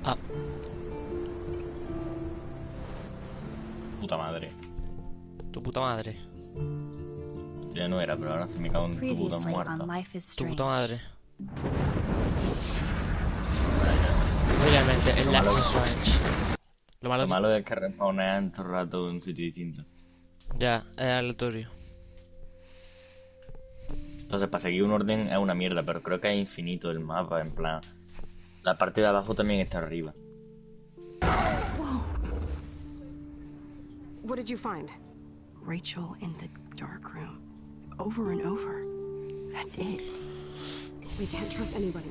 Ah, Puta madre. tu puta madre. Esto ya no era, pero ahora se me cago en tu puta Previously muerta. on Life is Tu Strange. puta madre. Obviamente, el Life is Strange. Lo malo, Lo malo es que respawnean todo el rato en un sitio distinto. ya, es aleatorio. Entonces, para seguir un orden es una mierda, pero creo que es infinito el mapa, en plan. La parte de abajo también está arriba. Whoa. What did you find? Rachel in the dark room. Over and over. That's it. We can't trust anybody.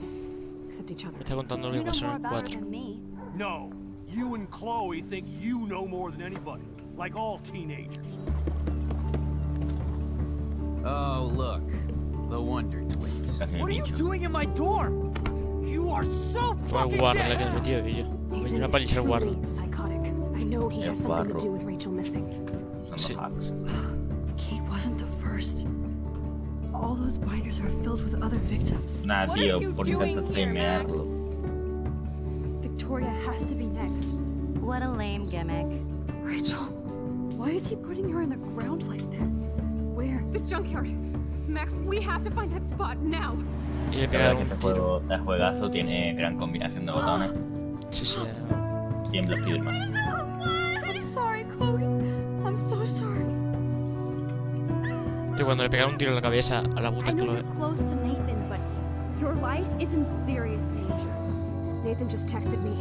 Except each Me other. está contando lo You que know pasó more en el about her 4. than me. No, you and Chloe think you know more than anybody, like all teenagers. Oh, look. The Wonder Twins. Casi me What are you pincho. doing in my dorm? You are so Fue el fucking guarro la que dead! me metió y yo. Me dio Nathan una is paliza el guarro. truly psychotic. I know he has El something to guarro. do with Rachel missing. Son los Sí. hacks. Kate wasn't the first. All those binders are filled with other victims. Nah, What tío, are you por doing intentar here, timearlo. Victoria has to be next. What a lame gimmick. Rachel, why is he putting her in the ground like that? Where? The junkyard. Max, we have to find that spot now. Y le La verdad pegaron que un este tiro. juego, el juegazo tiene gran combinación de botones. Sí, sí. Tiembla Spiderman. I'm sorry, Chloe. I'm so sorry. Tío, cuando le pegaron un tiro en la cabeza a la puta I know Chloe. you're close to Nathan, but your life is in serious danger. Nathan just texted me.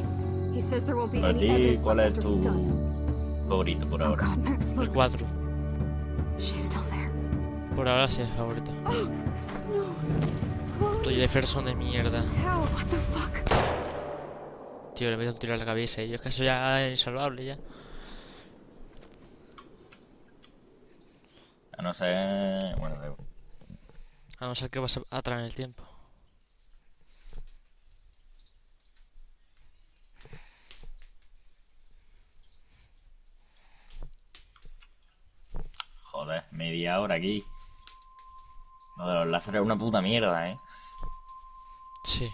He says there won't be Para any ti, evidence ¿cuál left es after tu he's done. favorito por Oh ahora? God, Max, El look. 4. She's still there. Por ahora sí es favorito. No. Puto Chloe, Jefferson de mierda. how? What the fuck? Tío, le meto un tiro en la cabeza y yo es que eso ya es insalvable ya. A no ser... Bueno, A no ser que vas atrás en el tiempo. joder, media hora aquí. Lo de los láseres es una puta mierda, Sí.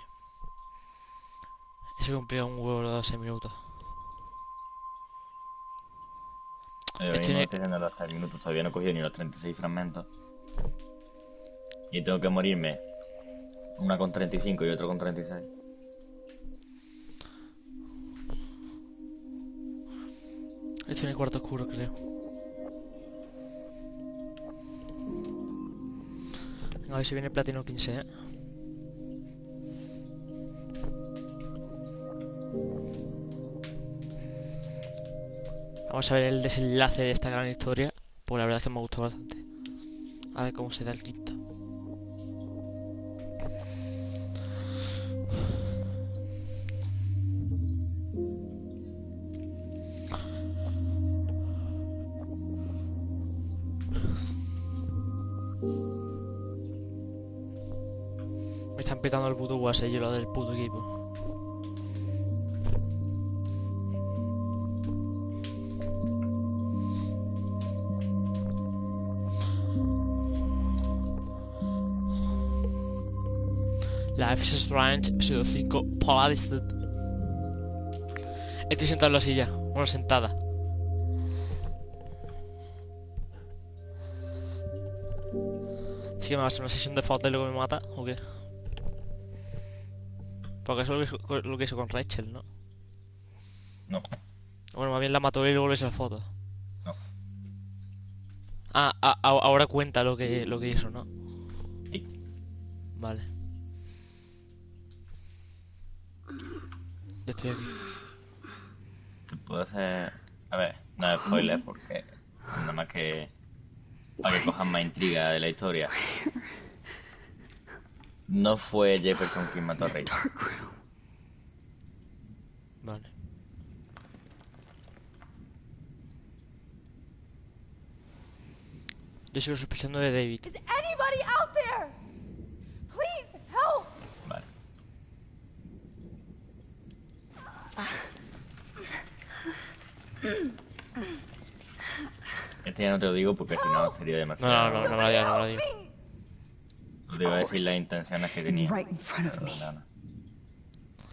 Eso cumplía un huevo los 6 minutos. Yo Es mismo que- estoy haciendo los 3 minutos, todavía no he cogido ni los 36 fragmentos. Y tengo que morirme. Una con 35 y otro con 36. Estoy en el cuarto oscuro, creo. Venga, a ver si viene Platino 15, Vamos a ver el desenlace de esta gran historia. Pues la verdad es que me gustó bastante. A ver cómo se da el quinto. Me están petando el puto guase y lo del puto equipo. Life is Strange, episodio 5, Polarized. Estoy sentado en la silla, bueno, sentada. ¿Sí que me va a hacer una sesión de fotos y luego me mata o qué? Porque eso es lo que hizo con Rachel, ¿no? No. Bueno, más bien la mató y luego le hizo la foto. No. Ahora cuenta lo que hizo, ¿no? Sí. Vale. Ya estoy aquí. Te puedo hacer... A ver, no es spoiler porque... Nada más que... Para que cojan más intriga de la historia. No fue Jefferson quien mató a Rachel. Vale. Yo sigo sospechando de David. Is anybody out there? Please help. Vale. Este ya no te lo digo porque si no sería demasiado... No me la digas, no me la digas. Te iba a decir las intenciones que tenía. Right in front of pero me. nada.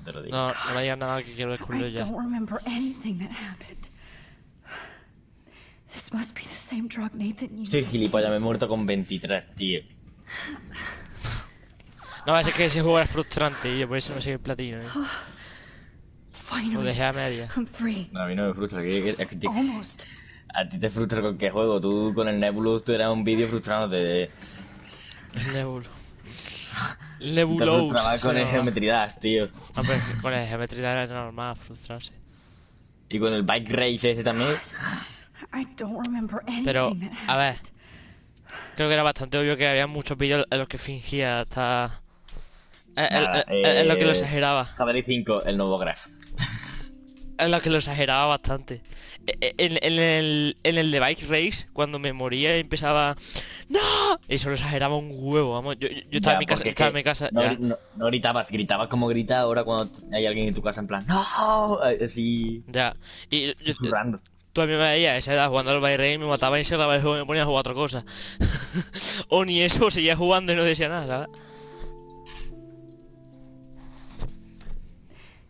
te lo digo. No, no me digas nada que quiero descubrirlo I ya. don't remember anything that happened. This must be the same drug Nathan used. Estoy gilipollas, me he muerto con 23, tío. No, es que ese juego era frustrante y yo por eso no soy el platino, Lo Finally, dejé a media. I'm free. No, a mí no me frustra. Es que, Almost. a ti te frustra con qué juego. Tú con el Nebulous tú eras un vídeo frustrado de... Nebulo. Te Nebulous. frustraba con el Geometry Dash, tío. Hombre, con el Geometry Dash era normal frustrarse. Y con el Bike Race ese también. I don't remember anything Pero, that happened. a ver. Creo que era bastante obvio que había muchos vídeos en los que fingía hasta... Nada, en lo que lo exageraba. Javelin 5, el nuevo Graph. En lo que lo exageraba bastante. En el de Bike Race, cuando me moría y empezaba... ¡No! Eso lo exageraba un huevo, vamos. Yo estaba en mi casa, No, ya. no gritabas como grita ahora cuando hay alguien en tu casa en plan ¡No! Así... Ya. Y yo, susurrando. tú a mí me veías a esa edad jugando al Bike Race, me mataba y cerraba el juego y me ponía a jugar otra cosa. O ni eso, seguía jugando y no decía nada, ¿sabes?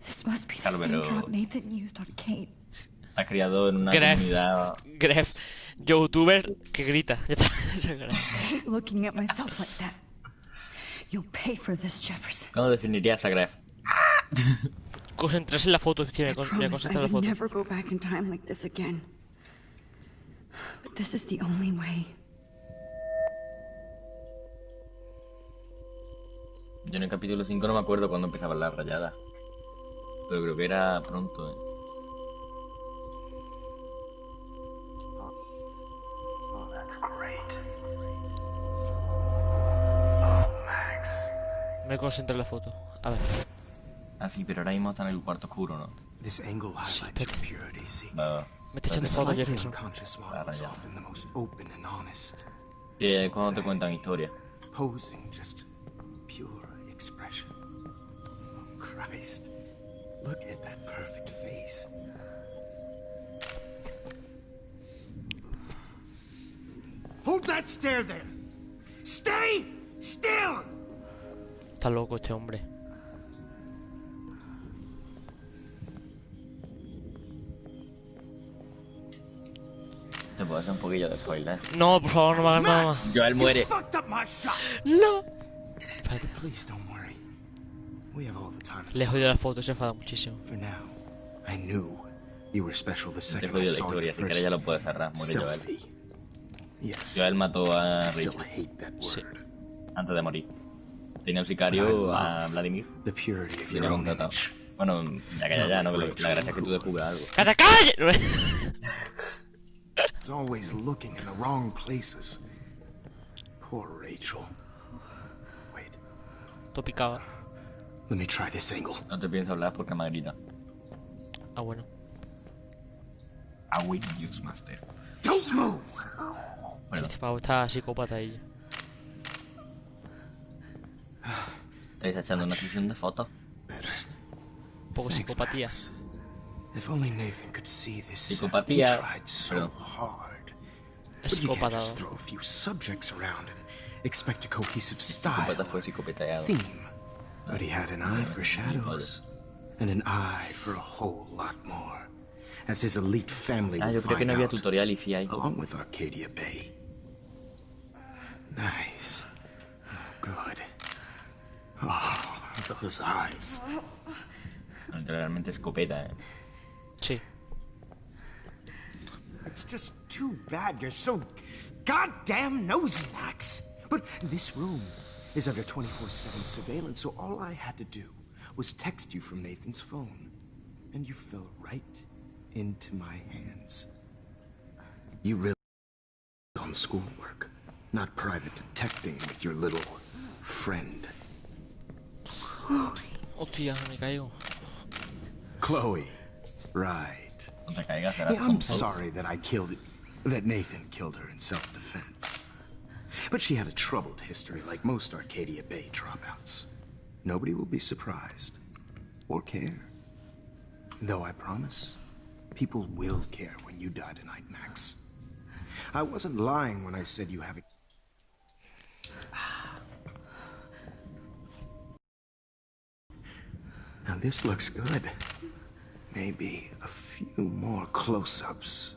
This must be the Claro, same pero- drug Nathan used on Kate. Está criado en una Gref. comunidad... Gref, youtuber que grita. Ya está. Eso es Gref. I hate looking at myself like that. You'll pay for this, Jefferson. ¿Cómo definirías a Gref? Concentrarse en la foto, tío, me I promise concentré I en la would foto. never go back in time like this again. But this is the only way. Yo en el capítulo 5 no me acuerdo cuándo empezaban las rayadas. Pero creo que era pronto, Me concentré en la foto. A ver. Ah, sí, pero ahora mismo está en el cuarto oscuro, ¿no? This angle highlights your purity, see? Va, Me está echando va, fotos, Slightly Jefferson. unconscious Ah, model is ya. often the most open and honest. cuando te cuentan historias. Posing just pure expression. Oh, Christ. Look at that perfect face. Hold that stare there! Stay still! Está loco este hombre. Te puedo hacer un poquillo de spoiler. No, por favor, no me hagas nada más. Joel muere. Fucked up my shot! No. Espérate. Please don't worry. We have all the time. Le he jodido la foto, se enfada muchísimo. For now, I knew you were special the Te he second I jodido la saw you historia, si quieres first. ya lo puedes cerrar. Muere Joel. Selfie. Yes. Joel mató a I still Rachel hate that Sí. word. antes de morir. Tenía un But I sicario a love Vladimir. the purity of Y your lo own contratado. image. Bueno, ya, ¿no? Que la gracia es que tú descubras algo. ¡Cata, calle! It's always looking in the wrong places. Poor Rachel. Wait, Todo picaba. let me try this angle. No te pienso hablar porque me grita. Ah, bueno. Away News Master. Don't move! Bueno, Este pavo está psicópata ella. estáis echando una sesión de fotos. Better. Un poco Thanks, psicopatía. Max. If only Nathan could see this. Psicopatía. He tried so Perdón. hard. Es But you can't psicópata. just throw a few subjects around and expect a cohesive style Psicópata fue or psicopeteado. theme. But he had an eye for shadows and an eye for a whole lot more. As his elite family Ah, will yo creo que find no había out, tutorial y sí hay. along with Arcadia Bay. Nice. Good. Oh, those eyes. Literalmente escopeta, Sí. It's just too bad you're so goddamn nosy, Max. But this room is under 24/7 surveillance, so all I had to do was text you from Nathan's phone. And you fell right into my hands. You really on schoolwork, not private detecting with your little friend. Hostia, me caigo. Chloe. Right. No te caigas, Hey, serás I'm tonto. sorry that that Nathan killed her in self-defense. But she had a troubled history like most Arcadia Bay dropouts. Nobody will be surprised. Or care. Though I promise, people will care when you die tonight, Max. I wasn't lying when I said you have a... Now this looks good. Maybe a few more close-ups.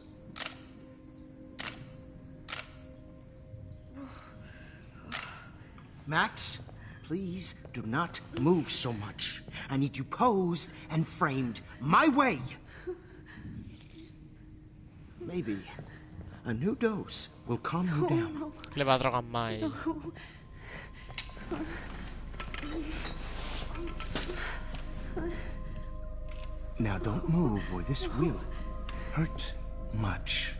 Max, please do not move so much. I need you posed and framed my way. Maybe a new dose will calm you down. Le va a drogar más. Now don't move or this will hurt much.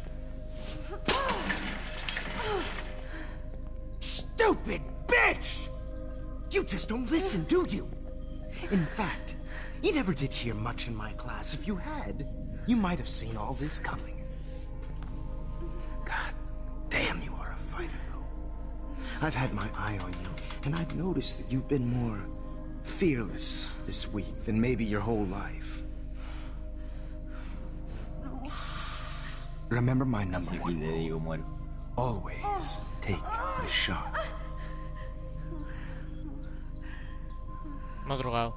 Stupid bitch! You just don't listen, do you? In fact, you never did hear much in my class. If you had, you might have seen all this coming. God damn, you are a fighter, though. I've had my eye on you, and I've noticed that you've been more fearless this week than maybe your whole life. Remember my number Aquí one le rule. digo muero. Always take the shot. Me ha drogado.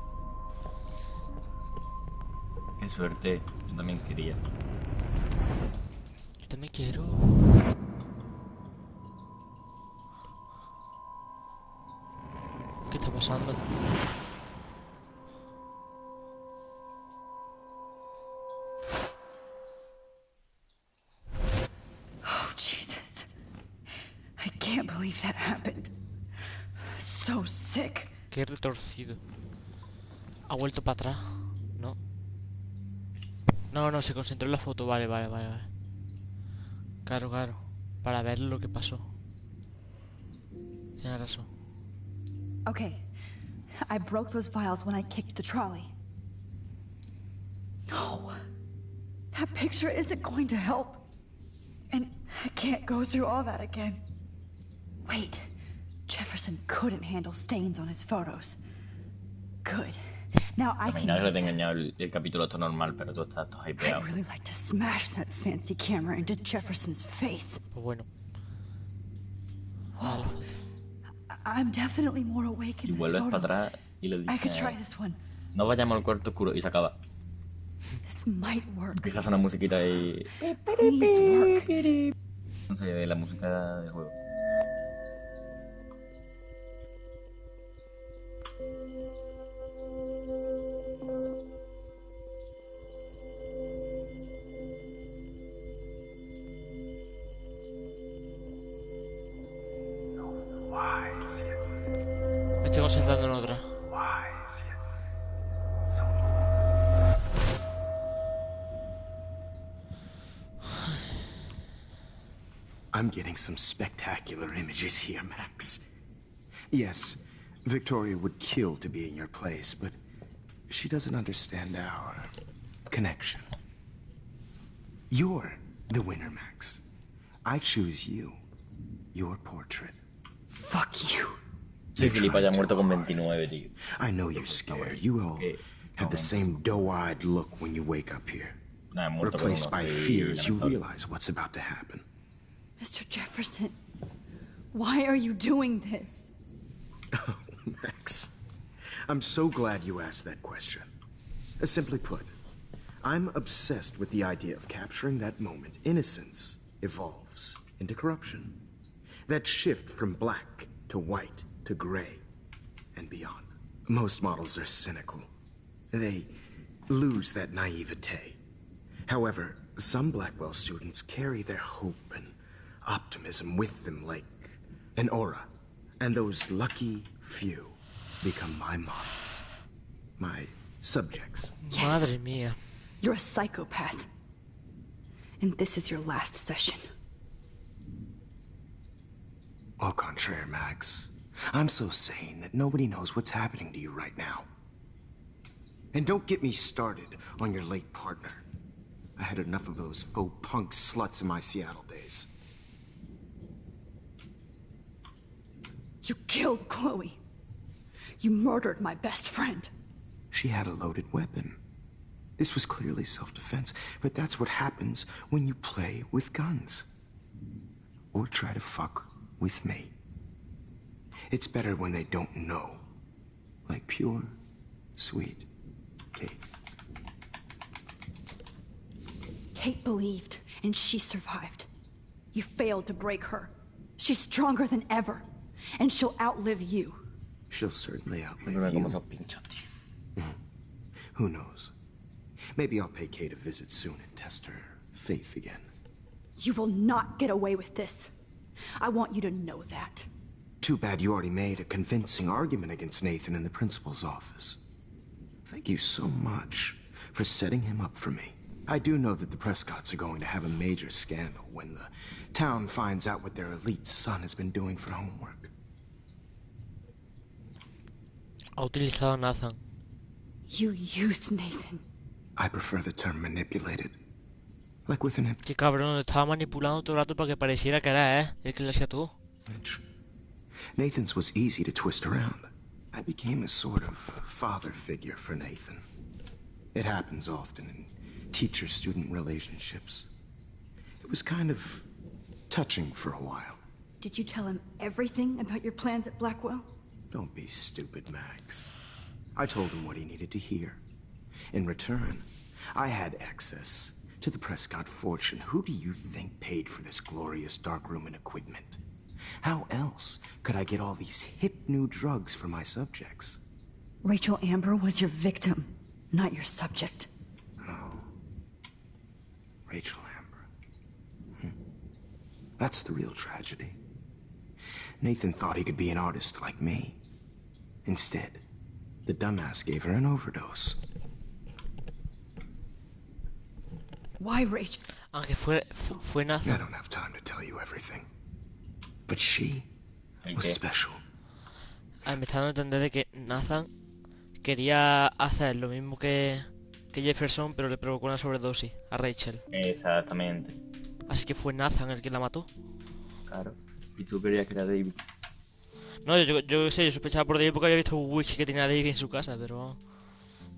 Qué suerte, yo también quería. Yo también quiero. ¿Qué está pasando? Oh, Jesus. I can't believe that happened. So sick. Qué retorcido. ¿Ha vuelto para atrás? No. No, se concentró en la foto. Vale. Claro. Para ver lo que pasó. Tienes razón. Okay, I broke those files when I kicked the trolley. No. That picture isn't going to help. And I can't go through all that again. Wait. Jefferson couldn't handle stains on his photos. Good. Now I can También que use te he that. engañado el capítulo esto normal, pero tú estás todo I'd hypeado. really like to smash that fancy camera into Jefferson's face. Pues bueno. Vale, foto. I'm definitely more awake Y in this vuelves photo. para atrás y le I could try dices, this one. no vayamos al cuarto oscuro, y se acaba. This might work. Empieza a sonar musiquita y... Please work. No sé, de la música del juego. Me estoy concentrando en otra. I'm getting some spectacular images here, Max. Yes, Victoria would kill to be in your place, but she doesn't understand our connection. You're the winner, Max. I choose you. Your portrait. Fuck you. Sí, Filipa ya ha muerto con 29, tío. I know you're scared. You all Okay. have the same doe-eyed look when you wake up here. Nada, he muerto con Replaced by uno. fears, you realize what's about to happen. Mr. Jefferson, why are you doing this? Oh, Max. I'm so glad you asked that question. Simply put, I'm obsessed with the idea of capturing that moment innocence evolves into corruption. That shift from black to white to gray and beyond. Most models are cynical. They lose that naivete. However, some Blackwell students carry their hope and optimism with them like an aura. And those lucky few become my models. My subjects. Madre mía. You're a psychopath. And this is your last session. Au contraire, Max. I'm so sane that nobody knows what's happening to you right now. And don't get me started on your late partner. I had enough of those faux punk sluts in my Seattle days. You killed Chloe. You murdered my best friend. She had a loaded weapon. This was clearly self-defense, but that's what happens when you play with guns. Or try to fuck with me. It's better when they don't know. Like pure, sweet Kate. Kate believed, and she survived. You failed to break her. She's stronger than ever, and she'll outlive you. She'll certainly outlive Mira cómo you. sos pincho, tío. Who knows? Maybe I'll pay Kate a visit soon and test her faith again. You will not get away with this. I want you to know that. Too bad you already made a convincing argument against Nathan in the principal's office. Thank you so much for setting him up for me. I do know that the Prescotts are going to have a major scandal when the town finds out what their elite son has been doing for homework. Ha utilizado a Nathan. You used Nathan. I prefer the term manipulated. Like with an Qué cabrón, lo estaba manipulando todo el rato para que pareciera que era el que le hacía todo. image. Nathan's was easy to twist around. I became a sort of father figure for Nathan. It happens often in teacher-student relationships. It was kind of touching for a while. Did you tell him everything about your plans at Blackwell? Don't be stupid, Max. I told him what he needed to hear. In return, I had access to the Prescott fortune. Who do you think paid for this glorious darkroom and equipment? How else could I get all these hip new drugs for my subjects? Rachel Amber was your victim, not your subject. Oh. Rachel Amber. That's the real tragedy. Nathan thought he could be an artist like me. Instead, the dumbass gave her an overdose. Why Rachel? Aunque fue I Nathan. don't have time to tell you everything. But she ¿El was qué? special. Me está dando a entender de que Nathan quería hacer lo mismo que Jefferson, pero le provocó una sobredosis a Rachel. Exactamente. Así que fue Nathan el que la mató. Claro. Y tú querías que era David. No, yo sé, yo sospechaba por David porque había visto un whisky que tenía David en su casa, pero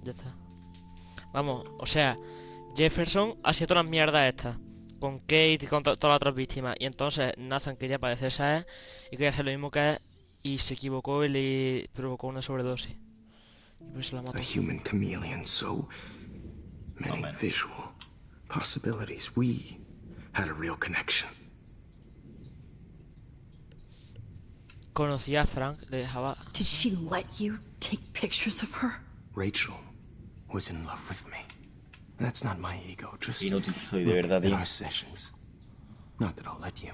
ya está. Vamos, o sea, Jefferson hacía todas las mierdas estas con Kate y con todas las otras víctimas. Y entonces Nathan quería parecerse a él y quería hacer lo mismo que él. Y se equivocó y le provocó una sobredosis. Y por eso la mató. A human chameleon, so many man. visual possibilities. We had a real connection. Conocía a Frank, le dejaba. Did she let you take pictures of her? Rachel was in love with me. That's not my ego, just Inútil soy, de look verdad, at tío. our sessions. Not that I'll let you.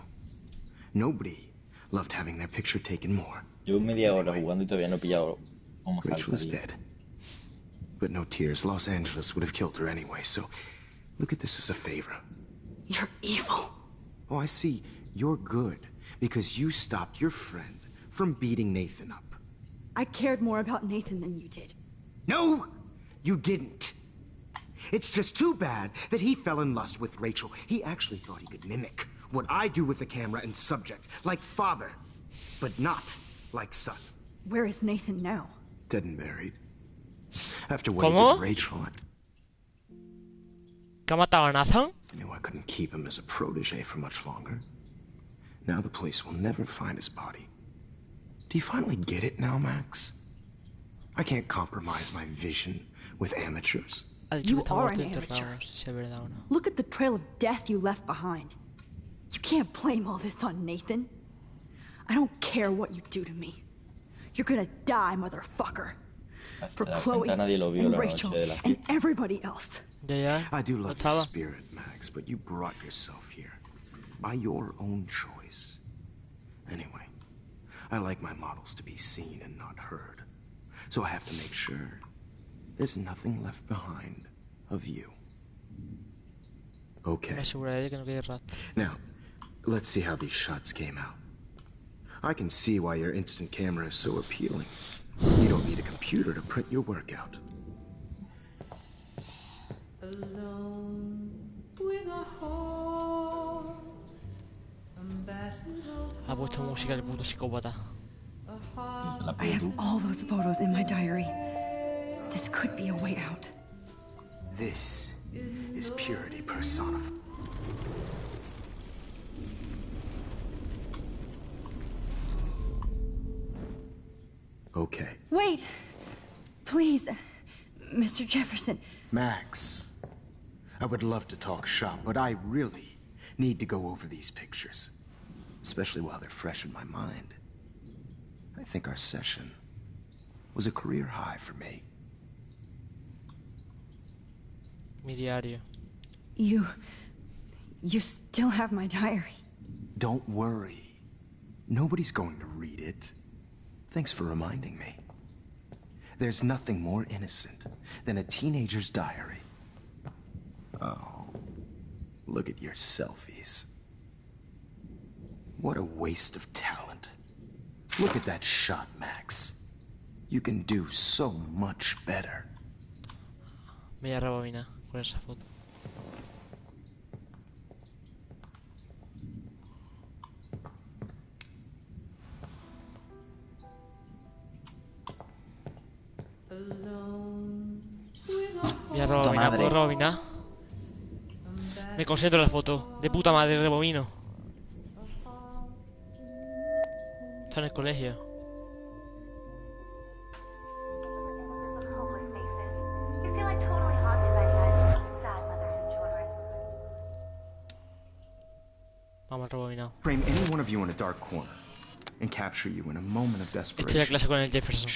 Nobody loved having their picture taken more. Llevo media hora jugando y todavía no he pillado cómo Rachel is salta, tío. dead. But no tears. Los Angeles would have killed her anyway, so look at this as a favor. You're evil. Oh, I see. You're good because you stopped your friend from beating Nathan up. I cared more about Nathan than you did. No, you didn't. It's just too bad that he fell in lust with Rachel. He actually thought he could mimic what I do with the camera and subject, like father, but not like son. Where is Nathan now? Dead and buried. After what he ¿Cómo? did to Rachel, ¿Que ha matado a Nathan? I knew I couldn't keep him as a protege for much longer. Now the police will never find his body. Do you finally get it now, Max? I can't compromise my vision with amateurs. Ha dicho You que está are muerto an enterrado. amateur. No sé si es verdad o no. Look at the trail of death you left behind. You can't blame all this on Nathan. I don't care what you do to me. You're gonna die, motherfucker. For Hasta la Chloe cuenta nadie lo vio and la noche Rachel de la and fiesta. everybody else. Ya, ya. I do No love your estaba. spirit, Max, but you brought yourself here by your own choice. Anyway, I like my models to be seen and not heard. So I have to make sure there's nothing left behind of you. Okay. Me aseguraré de que no quede rastro. Now, let's see how these shots came out. I can see why your instant camera is so appealing. You don't need a computer to print your work out. Ha puesto música el puto psicópata. Y se la I pidió have tú. all those photos in my diary. This could be a way out. This is purity personified. Okay. Wait! Please, Mr. Jefferson. Max, I would love to talk shop, but I really need to go over these pictures, especially while they're fresh in my mind. I think our session was a career high for me. Mi diario. You still have my diary. Don't worry. Nobody's going to read it. Thanks for reminding me. There's nothing more innocent than a teenager's diary. Oh, look at your selfies. What a waste of talent. Look at that shot, Max. You can do so much better. Me voy a rebobinar con esa foto. Voy a rebobinar, madre. ¿puedo rebobinar? Me concentro en la foto. De puta madre, rebobino. Está en el colegio. You feel like totally haunted by the eyes of sad mothers and children. Vamos, rebobinado. Frame any one of you in a dark corner and capture you in a moment of Estoy en la desperation. clase con el Jefferson.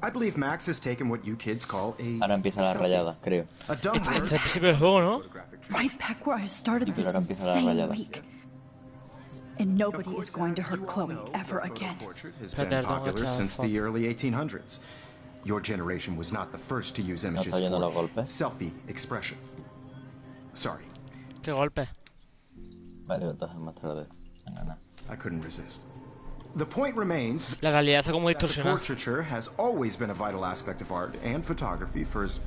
I believe Max has taken what you kids call a Ahora empieza la selfie. rayada, creo. A dumb Este word es el principio del juego, ¿no? photographic trick. Right back where I started Y this ahora empieza la insane rayada. week. And Of nobody course, is going to as hurt you all Chloe know, ever the photo again. portrait has Espérate, been tengo que popular echar since foto. the early 1800s. Your generation was not the first to use images está oyendo los for golpes? selfie expression. Sorry, Qué golpe. Vale, entonces más tarde. Venga, nada. I couldn't resist. The point remains La realidad está como that the distorsionada. portraiture has always been a vital aspect of art and photography for as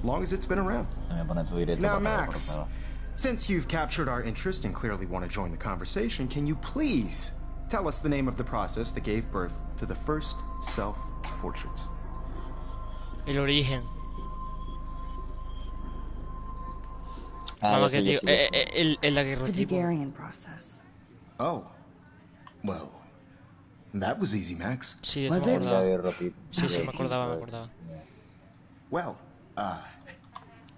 long as it's been around. Me voy a poner tu directo Now, para que lo Max, prueba. since you've captured our interest and clearly want to join the conversation, can you please tell us the name of the process that gave birth to the first self-portraits? El origen. Ah, Vamos, ya que sé, digo. ya sé, ya sé. El The daguerrotipo. Daguerrean process. Oh, well, that was easy, Max. Sí, de eso Was me it? acordaba. Daguerrotipo. Sí, sí, me Sí, acordaba, me pues. acordaba. Well,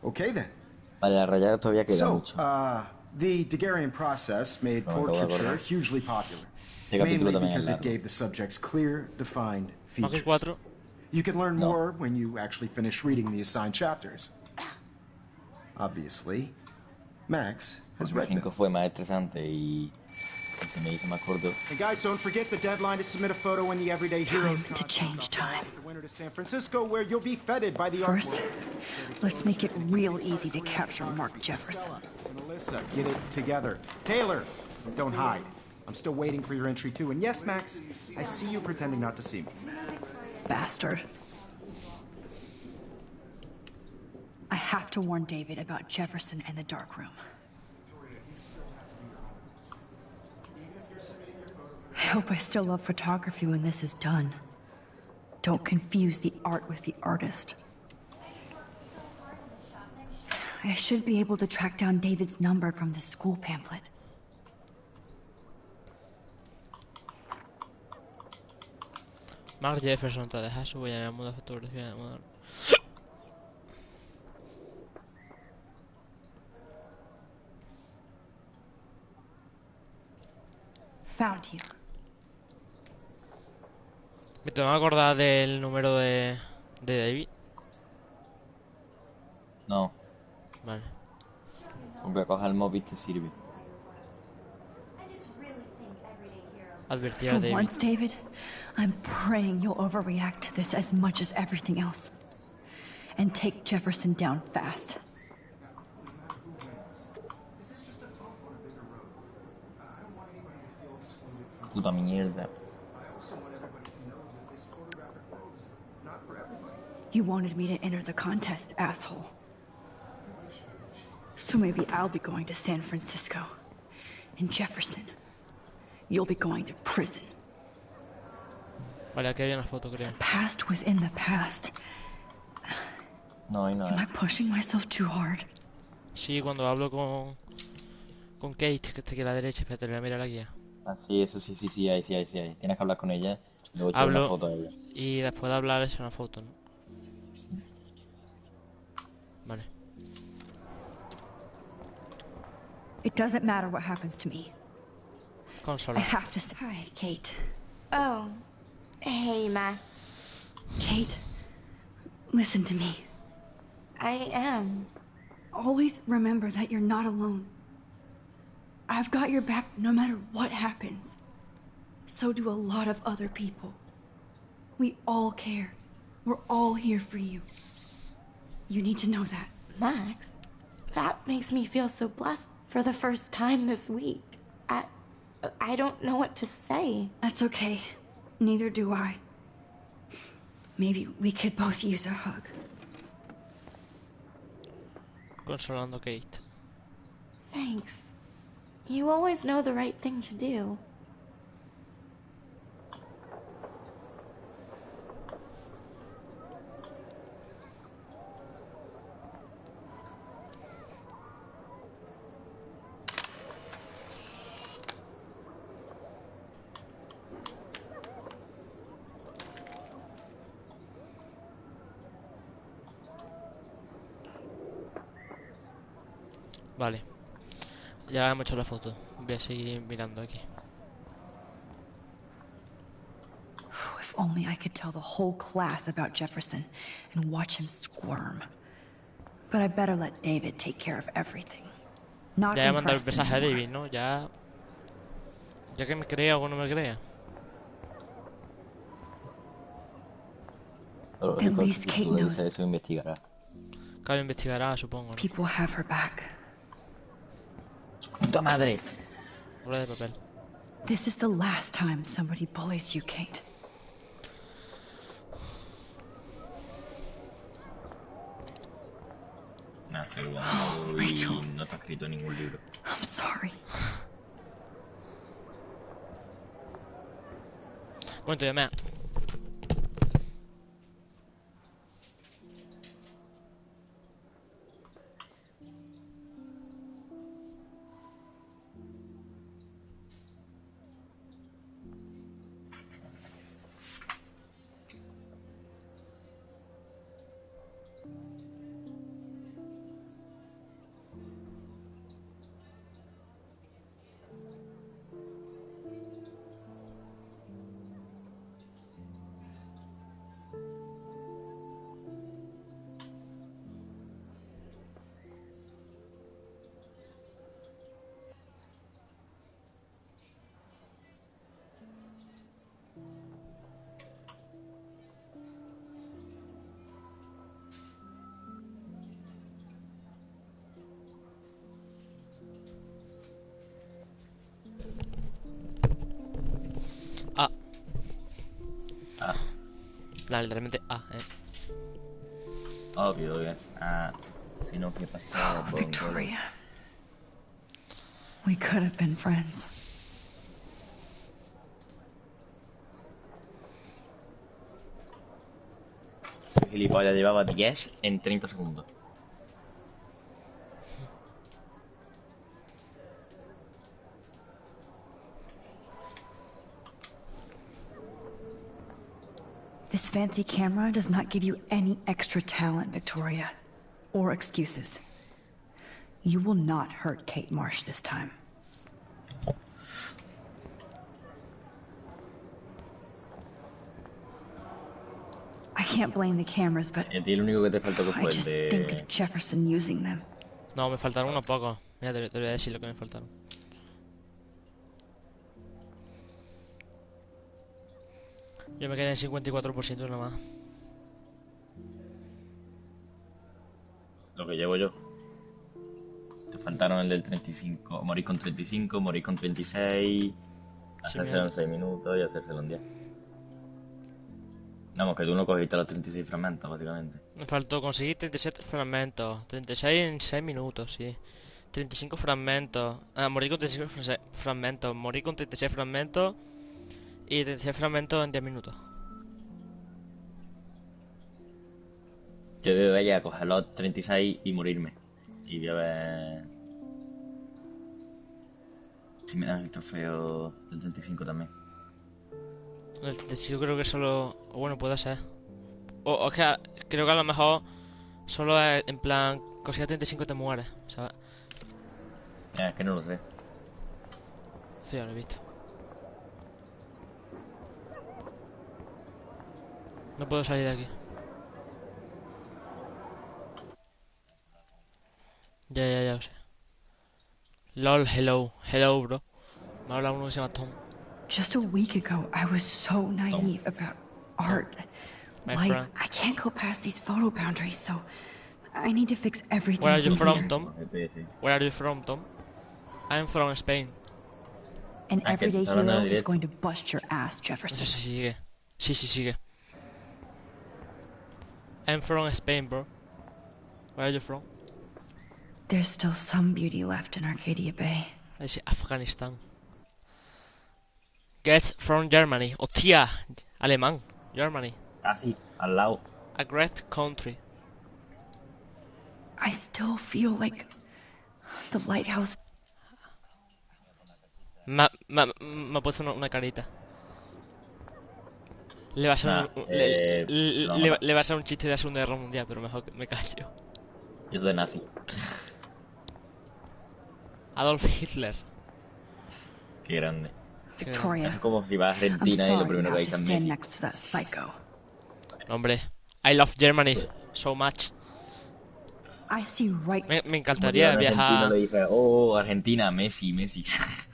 okay then. Vale, la rayada todavía queda So, mucho. the Daguerrean process made No, me acabo de portraiture acordar. hugely popular, Este capítulo mainly también es because it largo. gave the subjects clear, defined Más que features. 4. You can learn No. more when you actually finish reading the assigned chapters. Obviously, Max has El read 5 them. fue más estresante y se me hizo más corto. And guys, don't forget the deadline to submit a photo in the Everyday Heroes Time to change time. the winter to San Francisco, where you'll be feted by the First, art world. let's make it real easy to capture Mark Jefferson. And Alyssa, get it together. Taylor, don't hide. I'm still waiting for your entry too. And yes, Max, I see you pretending not to see me. Bastard. I have to warn David about Jefferson and the dark room. I hope I still love photography when this is done. Don't confuse the art with the artist. I should be able to track down David's number from the school pamphlet. Mark Jefferson, te dejas su huella en el mundo de fotografía. Found you. Me tengo que acordar del número de David. No, Vale. aunque coja el móvil te sirve. Advertir a For David. once, David, I'm praying you'll overreact to this as much as everything else. And take Jefferson down fast. Puta mierda. You wanted me to enter the contest, asshole. So maybe I'll be going to San Francisco. And Jefferson, you'll be going to prison. Vale, aquí hay una foto, creo. Past within the past. No, hay Am nada. I pushing myself too hard? Sí, cuando hablo con Kate, que está aquí a la derecha, espérate, voy a mirar la guía. Ah, sí, eso sí, sí, sí, ahí, sí, ahí, sí, ahí. Tienes que hablar con ella y luego echar una Hablo foto a ella. y después de hablar es una foto, ¿no? Vale. It doesn't matter what happens to me. I Consola. have to say. Hi, Kate. Oh, hey, Max. Kate, listen to me. I am. Always remember that you're not alone. I've got your back no matter what happens. So do a lot of other people. We all care. We're all here for you. You need to know that. Max, that makes me feel so blessed for the first time this week. I don't know what to say. That's okay. Neither do I. Maybe we could both use a hug. Consolando Kate. Thanks. You always know the right thing to do. Vale. Ya hemos hecho la foto. Voy a seguir mirando aquí. If only I could tell the whole class about Jefferson and watch him squirm. But I better let David take care of everything. Not Ya he mandado el impressed mensaje a anymore. David, ¿no? Ya. Ya que me crea o no me crea. Pero At least si Kate tú le knows. dices eso, investigará. Claro, investigará, supongo, ¿no? People have her back. ¡Puta madre! Bola de papel. This is the last time somebody bullies you, Kate. Nah, seguro. Y Rachel. no está escrito en ningún libro. I'm sorry. Momento, ya me. Ah. Ah, La, literalmente A, obvio que es. Ah, si no, ¿qué pasó? Victoria. We could have been friends. Ese gilipollas llevaba 10 en 30 segundos. This fancy camera does not give you any extra talent, Victoria. Or excuses. You will not hurt Kate Marsh this time. I can't blame the cameras, but Y a ti lo único que te faltó que I fue el just think de... of Jefferson using them. No, me faltaron unos pocos. Mira, te voy a decir lo que me faltaron. Yo me quedé en 54% nada más. Lo que llevo yo. Te faltaron el del 35. Morir con 35, morir con 36. Hacérselo en 6 minutos y hacérselo en 10. Vamos, que tú no cogiste los 36 fragmentos, básicamente. Me faltó conseguir 37 fragmentos. 36 en 6 minutos, sí. 35 fragmentos. Ah, morí con 35 fragmentos. Morí con 36 fragmentos. Y 36 fragmentos en 10 minutos. Yo debería coger los 36 y morirme. Y voy a ver... si me dan el trofeo del 35 también. El 35 creo que solo... O bueno, puede ser. O es que creo que a lo mejor Solo en plan, cosilla 35 te mueres, ¿sabes? Es que no lo sé. Sí, ya lo he visto. No puedo salir de aquí. Ya lo sé. LOL, hello. Hello, bro. Me habla uno que se llama Tom. Just a week ago, I was so naive about art. My Life. friend. I can't go past these photo boundaries, so I need to fix everything Where are you from from, here. Tom? apetece. Where are you from, Tom? I'm from Spain. An Ah, que everyday estás hablando hero de is directo. going to bust your ass, No sé Jefferson. si sigue. Sí, sigue. I'm from Spain, bro. Where are you from? There's still some beauty left in Arcadia Bay. Ahí sí, Afganistán. Get from Germany. Hostia, alemán. Germany. Casi, al lado. A great country. I still feel like the lighthouse. Me ha puesto una carita. Le va a ser Nada, lo han matado. le va a ser un chiste de la Segunda Guerra Mundial, pero mejor que me callo. Yo de nazi. Adolf Hitler. Qué grande. Victoria, Es como si vas a I'm Argentina y lo sorry you primero que have hay to es stand Messi. next to that psycho. Hombre, I love Germany so much. I see right. Me Como si encantaría a un argentino viajar. le dijera, oh, Argentina, Messi, Messi.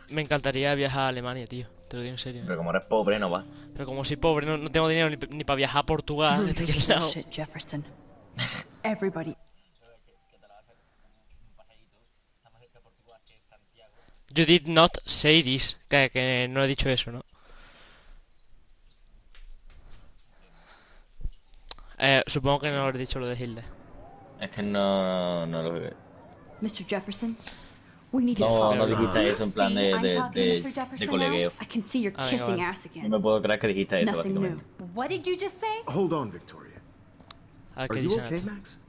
Me encantaría viajar a Alemania, tío. Te lo digo en serio. Pero como eres pobre, no vas. Pero como soy pobre, no tengo dinero ni para viajar a Portugal, You're que está aquí al lado. bullshit, Jefferson. Everybody. You did not say this. Que no he dicho eso, ¿no? Supongo que no habré dicho lo de Hitler. Es que no lo... Mr. Jefferson, we need to No, talk. no dijiste eso en plan See, I'm talking to Mr. de Jefferson colegueo. I can see you're Ah, venga, kissing vale. ass No again. me puedo creer que dijiste eso, Nothing new. básicamente. What did you just say? Hold on, Victoria. A ver Are qué you dicen okay, esto. Max?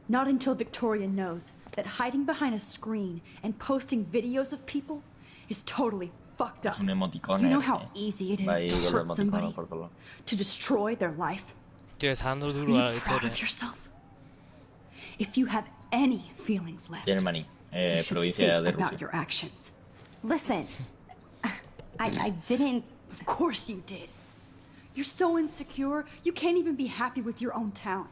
Not until Victoria knows that hiding behind a screen and posting videos of people is totally fucked up. Es un emoticono. You know how easy it Va ahí is to con hurt los somebody, emoticonos por todos lados. to destroy their life? Tío, está dando Are duro a la you proud victoria. of yourself? If you have any feelings left, Germany, you should provincia think de about Rusia. your actions. Listen, I didn't. Of course you did. You're so insecure, you can't even be happy with your own talent.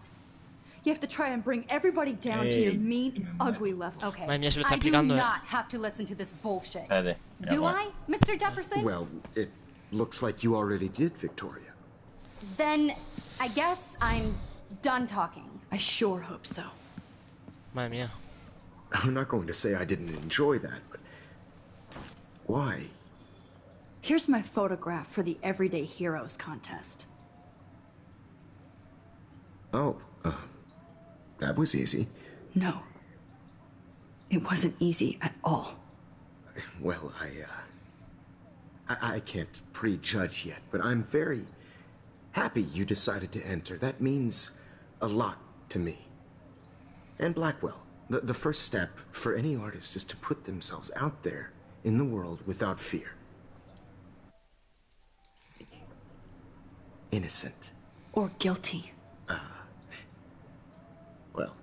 You have to try and bring everybody down to your Hey. mean and ugly level. Okay. Madre mía, se lo está I do explicando, not have to listen to this bullshit. Espérate. mira, Do bueno. I, Mr. Jefferson? Well, it looks like you already did, Victoria. Then I guess I'm done talking. I sure hope so. Madre mía. I'm not going to say I didn't enjoy that, but why? Here's my photograph for the Everyday Heroes contest. Oh, that was easy. No. It wasn't easy at all. Well, I can't prejudge yet, but I'm very happy you decided to enter. That means a lot to me. And Blackwell, the first step for any artist is to put themselves out there in the world without fear. Innocent. Or guilty. Well,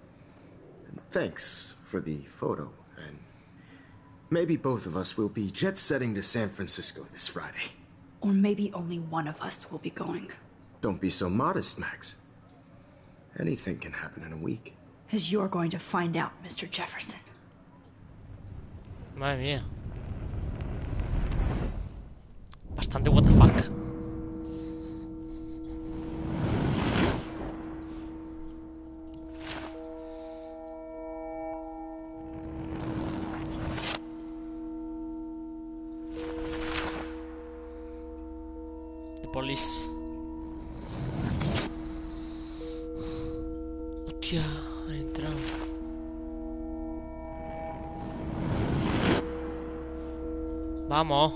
thanks for the photo, and maybe both of us will be jet-setting to San Francisco this Friday. Or maybe only one of us will be going. Don't be so modest, Max. Anything can happen in a week. As you're going to find out, Mr. Jefferson. Madre mía. Bastante what the fuck. The police. Hostia, han entrado. Vamos.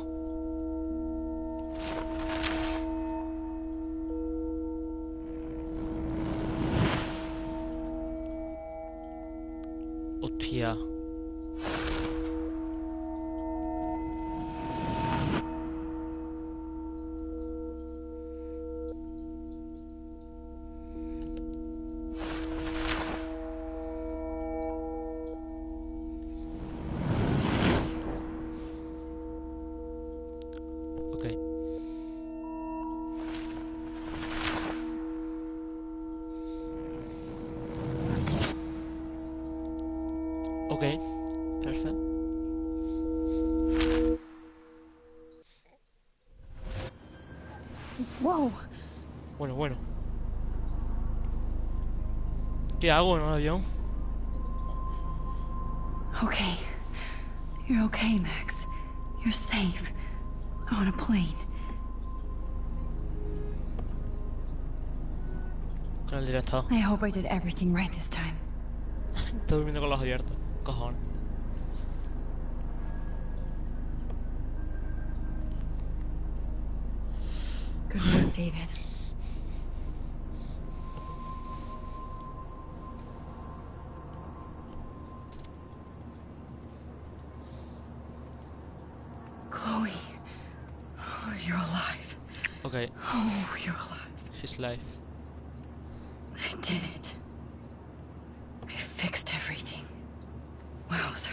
Hostia. Ok, perfecto. Whoa! Bueno. ¿Qué hago en un avión? Okay. You're okay, Max. You're safe. On a plane. Con el director. I hope I did everything right this time. Estoy durmiendo con los ojos abiertos. Cojones. Good work, David. Chloe. Oh, you're alive. Ok, Oh, you're alive. she's life. I did it. I fixed everything. Wowzer.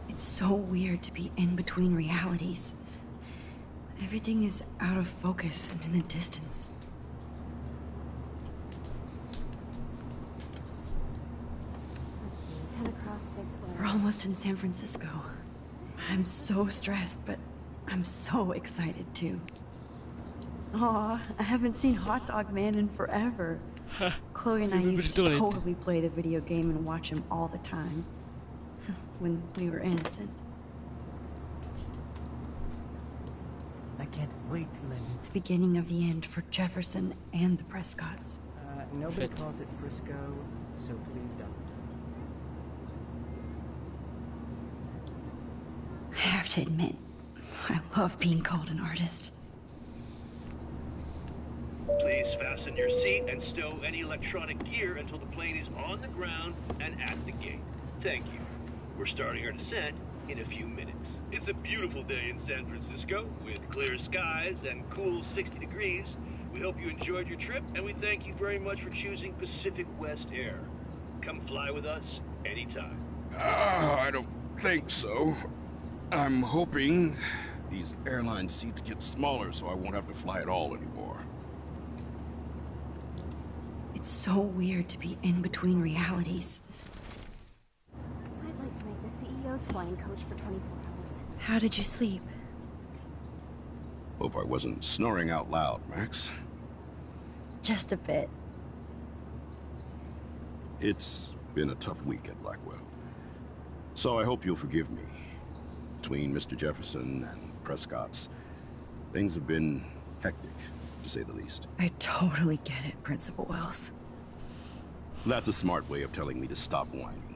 It's so weird to be in between realities. Everything is out of focus and in the distance. We're almost in San Francisco. I'm so stressed, but I'm so excited too. Aw, I haven't seen Hot Dog Man in forever. Chloe and I used to totally play the video game and watch him all the time. When we were innocent. I can't wait, Lenny. It's the beginning of the end for Jefferson and the Prescotts. Nobody calls it Frisco, so please don't. I have to admit, I love being called an artist. Please fasten your seat and stow any electronic gear until the plane is on the ground and at the gate. Thank you. We're starting our descent in a few minutes. It's a beautiful day in San Francisco with clear skies and cool 60 degrees. We hope you enjoyed your trip, and we thank you very much for choosing Pacific West Air. Come fly with us anytime. I don't think so. I'm hoping these airline seats get smaller so I won't have to fly at all anymore. It's so weird to be in between realities. I'd like to make the CEO's flying coach for 24 hours. How did you sleep? Hope I wasn't snoring out loud, Max. Just a bit. It's been a tough week at Blackwell. So I hope you'll forgive me. Between Mr. Jefferson and Prescott's, things have been hectic, to say the least. I totally get it, Principal Wells. That's a smart way of telling me to stop whining.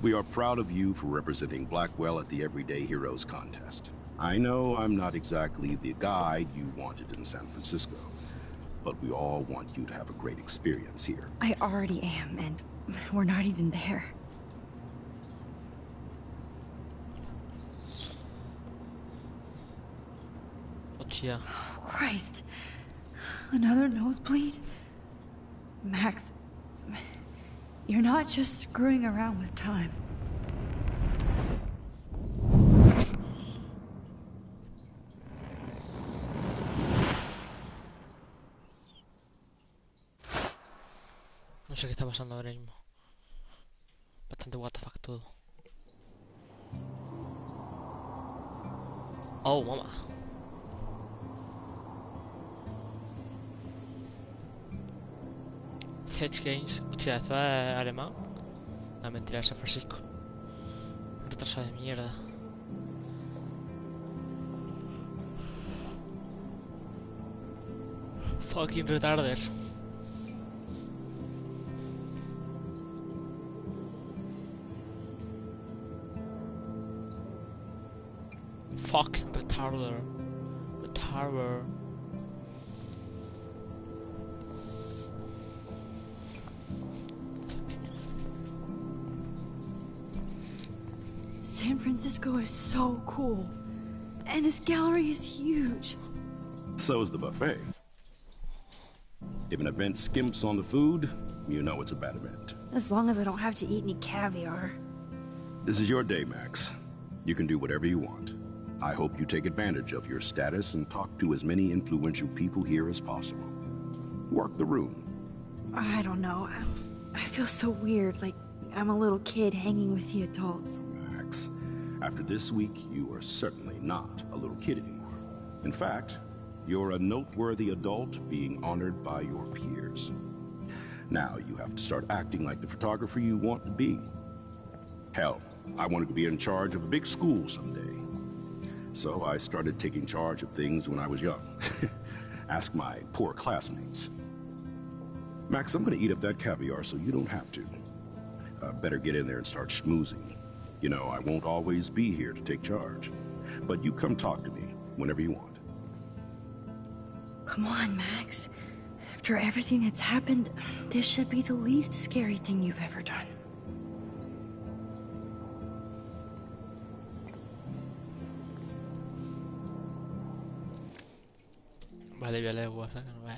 We are proud of you for representing Blackwell at the Everyday Heroes contest. I know I'm not exactly the guide you wanted in San Francisco, but we all want you to have a great experience here. I already am, and we're not even there. Hostia. Oh, Christ. Another nosebleed? Max, you're not just screwing around with time. No sé qué está pasando ahora mismo. Bastante what the fuck todo. Oh, mamá. Hedge Games. Hostia, ¿esto es alemán? La mentira, es San Francisco. Un retrasado de mierda. Fucking retarder. Fucking retarder. Retarder. San Francisco is so cool. And this gallery is huge. So is the buffet. If an event skimps on the food, You know it's a bad event. As long as I don't have to eat any caviar. This is your day, Max. You can do whatever you want. I hope you take advantage of your status and talk to as many influential people here as possible. Work the room. I don't know. I feel so weird, like I'm a little kid hanging with the adults. Max, after this week, you are certainly not a little kid anymore. In fact, you're a noteworthy adult being honored by your peers. Now you have to start acting like the photographer you want to be. Hell, I wanted to be in charge of a big school someday. So I started taking charge of things when I was young. Ask my poor classmates. Max, I'm gonna eat up that caviar so you don't have to. Better get in there and start schmoozing. You know, I won't always be here to take charge. But you come talk to me whenever you want. Come on, Max. After everything that's happened, this should be the least scary thing you've ever done. Vale, voy a leer WhatsApp, que no vea.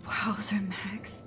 Wowzer, Max.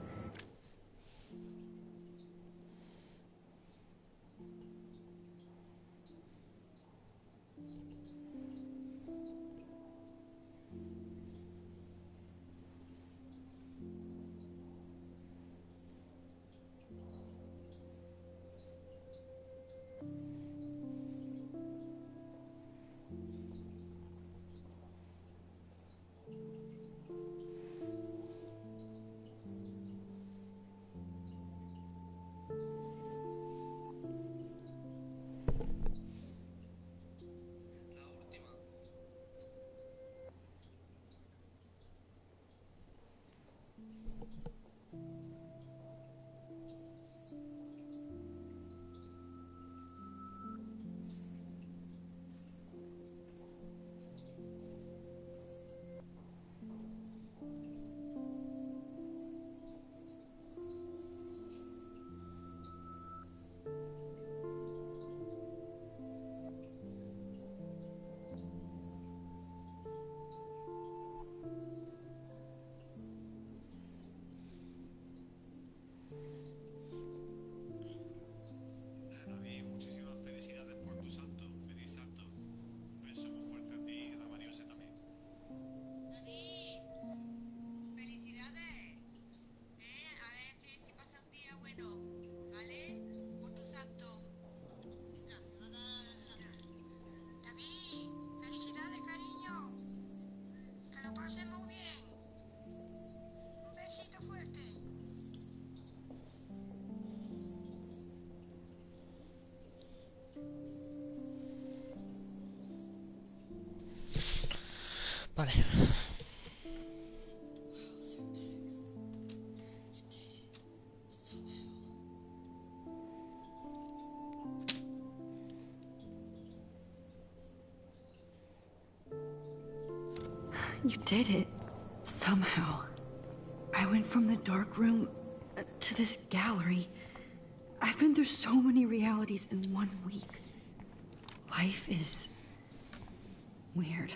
Vale. You did it. Somehow. I went from the dark room to this gallery. I've been through so many realities in 1 week. Life is weird.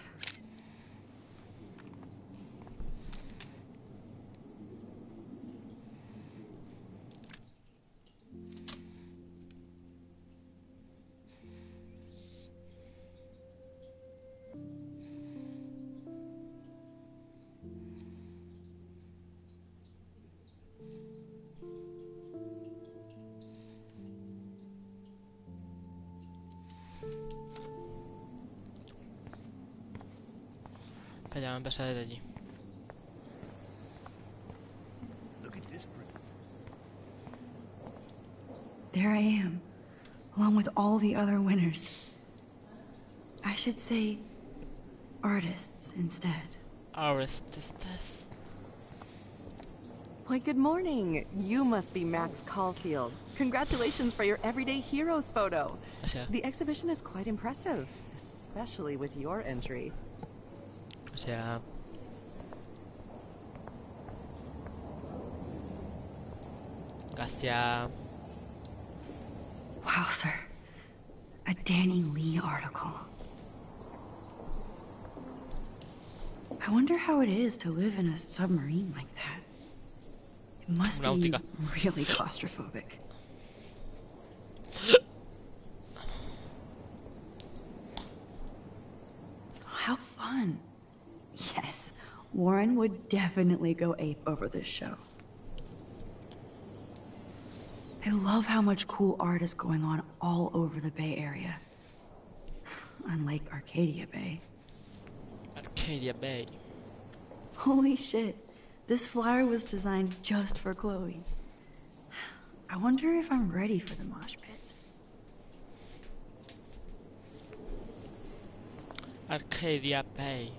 Espera, vamos a empezar desde allí. There I am, along with all the other winners. I should say artists instead. Artists. Why, good morning. You must be Max Caulfield. Congratulations for your Everyday Heroes photo. Gracias. The exhibition is quite impressive, especially with your entry. O sea... Gracias. Wow, sir. A Danny Lee article. I wonder how it is to live in a submarine like that. It must be really claustrophobic. How fun. Yes, Warren would definitely go ape over this show. I love how much cool art is going on all over the Bay Area. Unlike Arcadia Bay. Arcadia Bay. Holy shit. This flyer was designed just for Chloe. I wonder if I'm ready for the mosh pit. Arcadia Bay.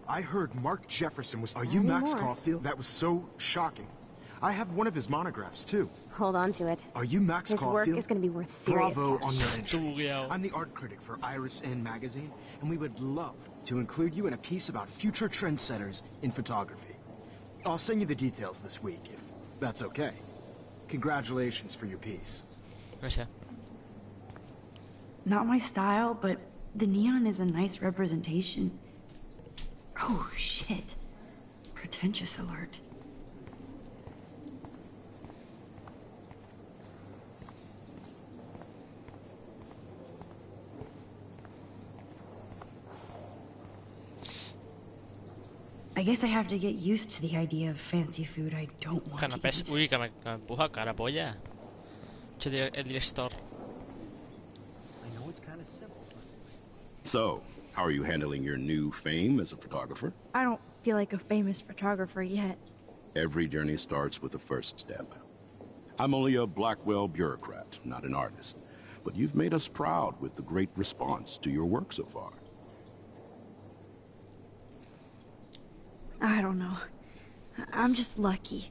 I heard Mark Jefferson was... Are you Max Caulfield? That was so shocking. I have one of his monographs, too. Hold on to it. Are you Max Caulfield? His work is going to be worth serious Bravo cash. on your entry. I'm the art critic for Iris N magazine, and we would love to include you in a piece about future trendsetters in photography. I'll send you the details this week, if that's okay. Congratulations for your piece. Gracias. Not my style, but the neon is a nice representation. Oh, shit. Pretentious alert. I guess I have to get used to the idea of fancy food I don't want to eat. Uy, que me empuja, cara polla. El director. I know it's kind of simple. So, how are you handling your new fame as a photographer? I don't feel like a famous photographer yet. Every journey starts with the first step. I'm only a Blackwell bureaucrat, not an artist. But you've made us proud with the great response to your work so far. I don't know. I'm just lucky.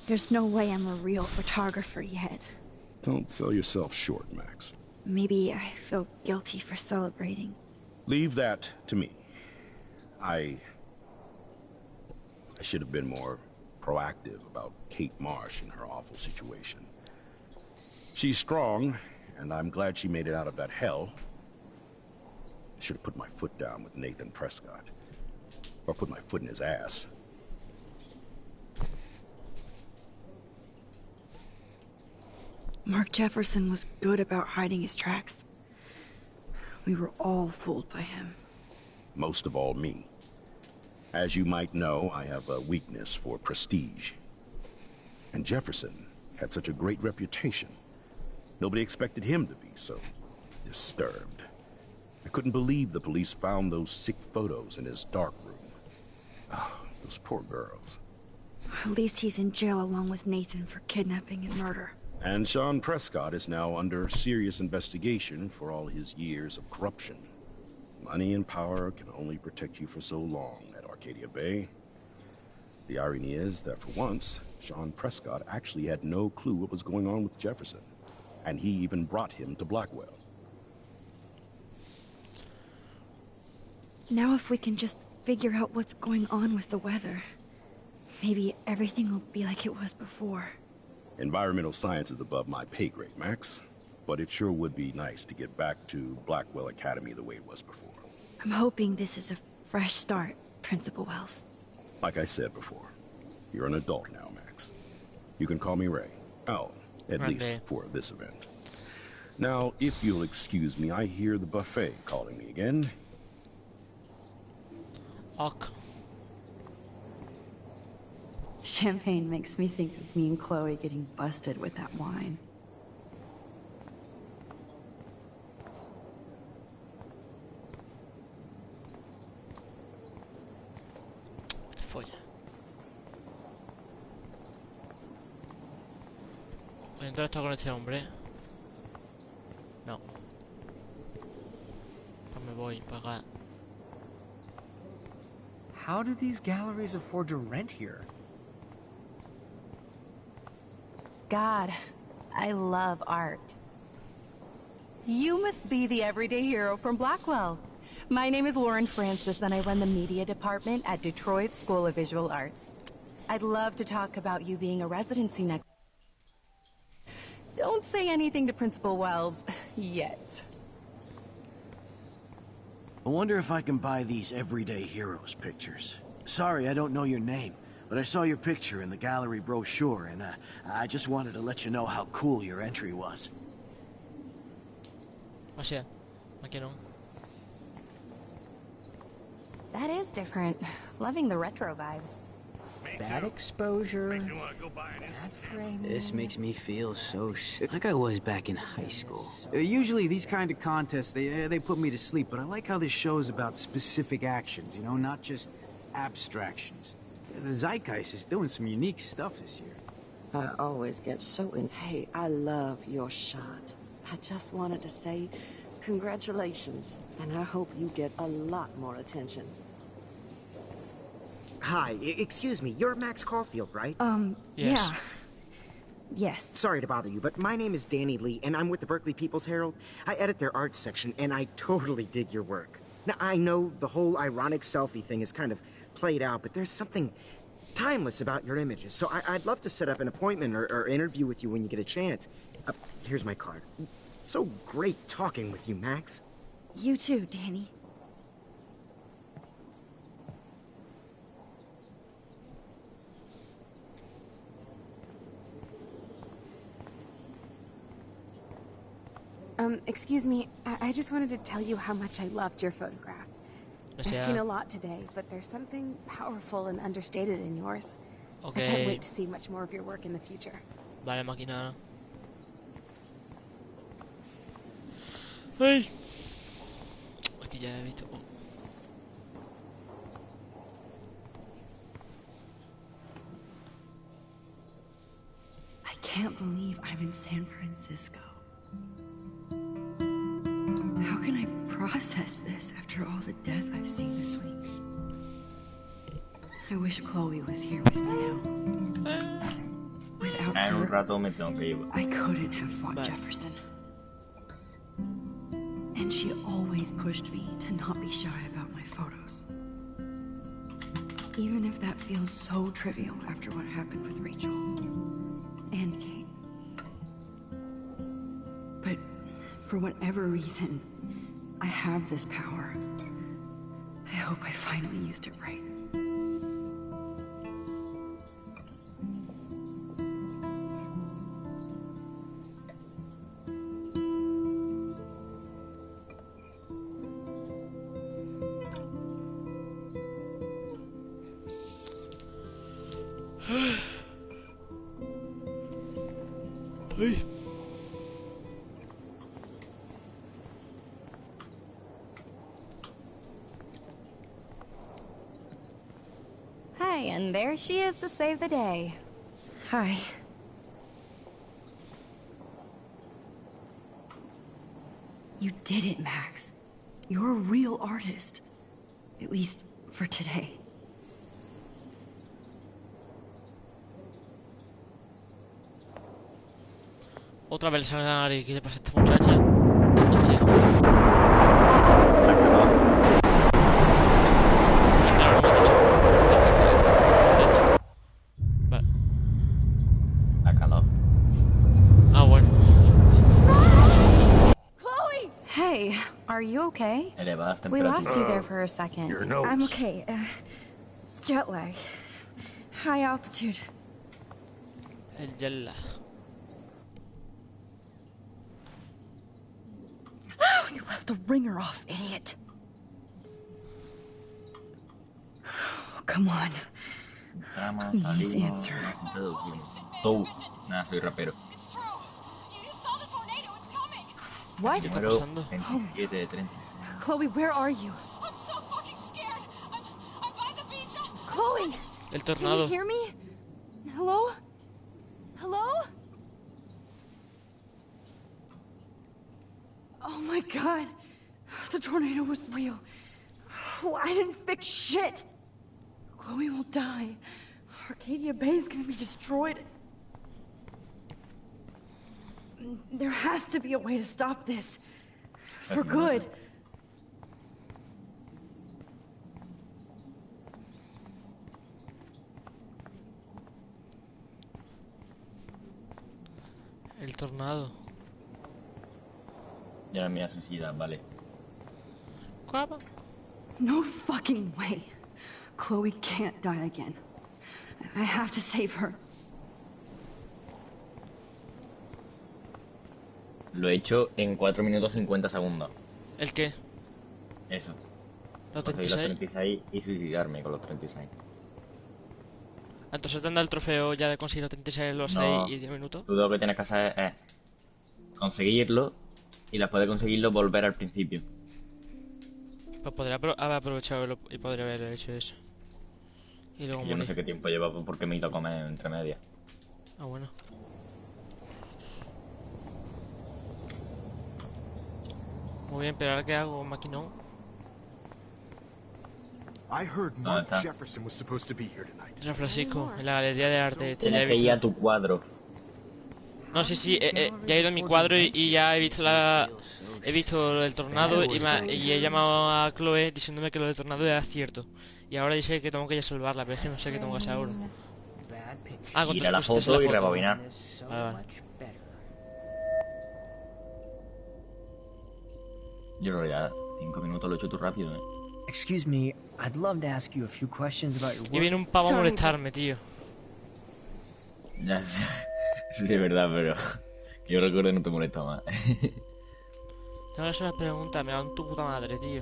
There's no way I'm a real photographer yet. Don't sell yourself short, Max. Maybe I feel guilty for celebrating. Leave that to me. I should have been more proactive about Kate Marsh and her awful situation. She's strong, and I'm glad she made it out of that hell. I should have put my foot down with Nathan Prescott. Or put my foot in his ass. Mark Jefferson was good about hiding his tracks. We were all fooled by him. Most of all, me. As you might know, I have a weakness for prestige. And Jefferson had such a great reputation. Nobody expected him to be so disturbed. I couldn't believe the police found those sick photos in his dark room. Oh, those poor girls. At least he's in jail along with Nathan for kidnapping and murder. And Sean Prescott is now under serious investigation for all his years of corruption. Money and power can only protect you for so long at Arcadia Bay. The irony is that for once, Sean Prescott actually had no clue what was going on with Jefferson. And he even brought him to Blackwell. Now if we can just figure out what's going on with the weather, maybe everything will be like it was before. Environmental science is above my pay grade, Max. But it sure would be nice to get back to Blackwell Academy the way it was before. I'm hoping this is a fresh start, Principal Wells. Like I said before, you're an adult now, Max. You can call me Ray. Oh, at least for this event. Now, if you'll excuse me, I hear the buffet calling me again. Ok. Champagne makes me think of me and Chloe getting busted with that wine. Folla. Voy a entrar esto con este hombre. No. Pues me voy para acá. How do these galleries afford to rent here? God, I love art. You must be the everyday hero from Blackwell. My name is Lauren Francis, and I run the media department at Detroit School of Visual Arts. I'd love to talk about you being a residency next. Don't say anything to Principal Wells yet. I wonder if I can buy these everyday heroes pictures. Sorry, I don't know your name, but I saw your picture in the gallery brochure, and I just wanted to let you know how cool your entry was. O sea, aquí no. That is different. Loving the retro vibe. Bad exposure, bad framing. This makes me feel so sick. Like I was back in high school. Usually these kind of contests, they put me to sleep, but I like how this show is about specific actions, you know, not just abstractions. The Zeitgeist is doing some unique stuff this year. I always get so in. Hey, I love your shot. I just wanted to say congratulations, and I hope you get a lot more attention. Hi, excuse me, you're Max Caulfield, right? Yes. Yeah. Yes. Sorry to bother you, but my name is Danny Lee, and I'm with the Berkeley People's Herald. I edit their arts section, and I totally dig your work. Now, I know the whole ironic selfie thing is kind of played out, but there's something timeless about your images, so I'd love to set up an appointment or interview with you when you get a chance. Here's my card. So great talking with you, Max. You too, Danny. Excuse me, I just wanted to tell you how much I loved your photograph. I've seen a lot today, but there's something powerful and understated in yours. Okay. I can't wait to see much more of your work in the future. Vale, máquina. Ay. Aquí ya he visto. I can't believe I'm in San Francisco. How can I process this after all the death I've seen this week? I wish Chloe was here with me now. Without En un her, rato me tengo que ir. I couldn't have fought Jefferson. And she always pushed me to not be shy about my photos. Even if that feels so trivial after what happened with Rachel and Kate. But for whatever reason, I have this power. I hope I finally used it right. Ay. Hi, and there she is to save the day. Hi. You did it, Max. You're a real artist. At least for today. Otra vez el sangre. ¿Qué le pasa a esta muchacha? Hostia. okay? Elevadas We lost you temperaturas. there for a second. Your nose. I'm okay. Jet lag. High altitude. El jet lag. Oh, you left the ringer off, idiot. Oh, come on. Entramos, Please salimos, answer. nos introducimos. Tú. Nada, soy rapero. What? ¿Qué está Número pasando? 27 de 36. Chloe, where are you? Chloe! El Can you tornado. hear me? Hello? Hello? Oh my god. The tornado was real. Oh, I didn't fix shit. Chloe will die. Arcadia Bay is gonna be destroyed. There has to be a way to stop this. For good. El tornado. Ya me voy a suicidar, vale. ¿Cómo? No fucking way. Chloe can't die again. I have to save her. Lo he hecho en 4 minutos 50 segundos. ¿El qué? Eso. ¿Los Conseguir los 36? 36 y suicidarme con los 36. Entonces te han dado el trofeo ya de conseguir los 36 en los 6 No. y 10 minutos. Tú lo que tienes que hacer es conseguirlo y después de conseguirlo volver al principio. Pues podría haber aprovechado y podría haber hecho eso. Y luego Yo no morir. sé qué tiempo lleva porque me he ido a comer entre medias. Ah, bueno. Muy bien, pero ahora qué hago, maquinón. I heard ¿Dónde Mark está? Jefferson was supposed to be here tonight. San Francisco, en la galería de arte. Ya Tienes he que ir a visto. tu cuadro. No, sí, ya he ido a mi cuadro y ya he visto he visto el tornado y he llamado a Chloe diciéndome que lo del tornado era cierto. Y ahora dice que tengo que ir a salvarla, pero es que no sé qué tengo que hacer ahora. Ah, Ir a la contaste foto y rebobinar. Vale, vale. Yo creo que ya 5 minutos lo he hecho tú rápido, Excuse me, I'd love to ask you a few questions about your Y work. viene un pavo a molestarme, tío. Ya sé. Sí, es verdad, pero que yo recuerdo no te molesta más. Tengo que hacer unas preguntas, me da en tu puta madre, tío.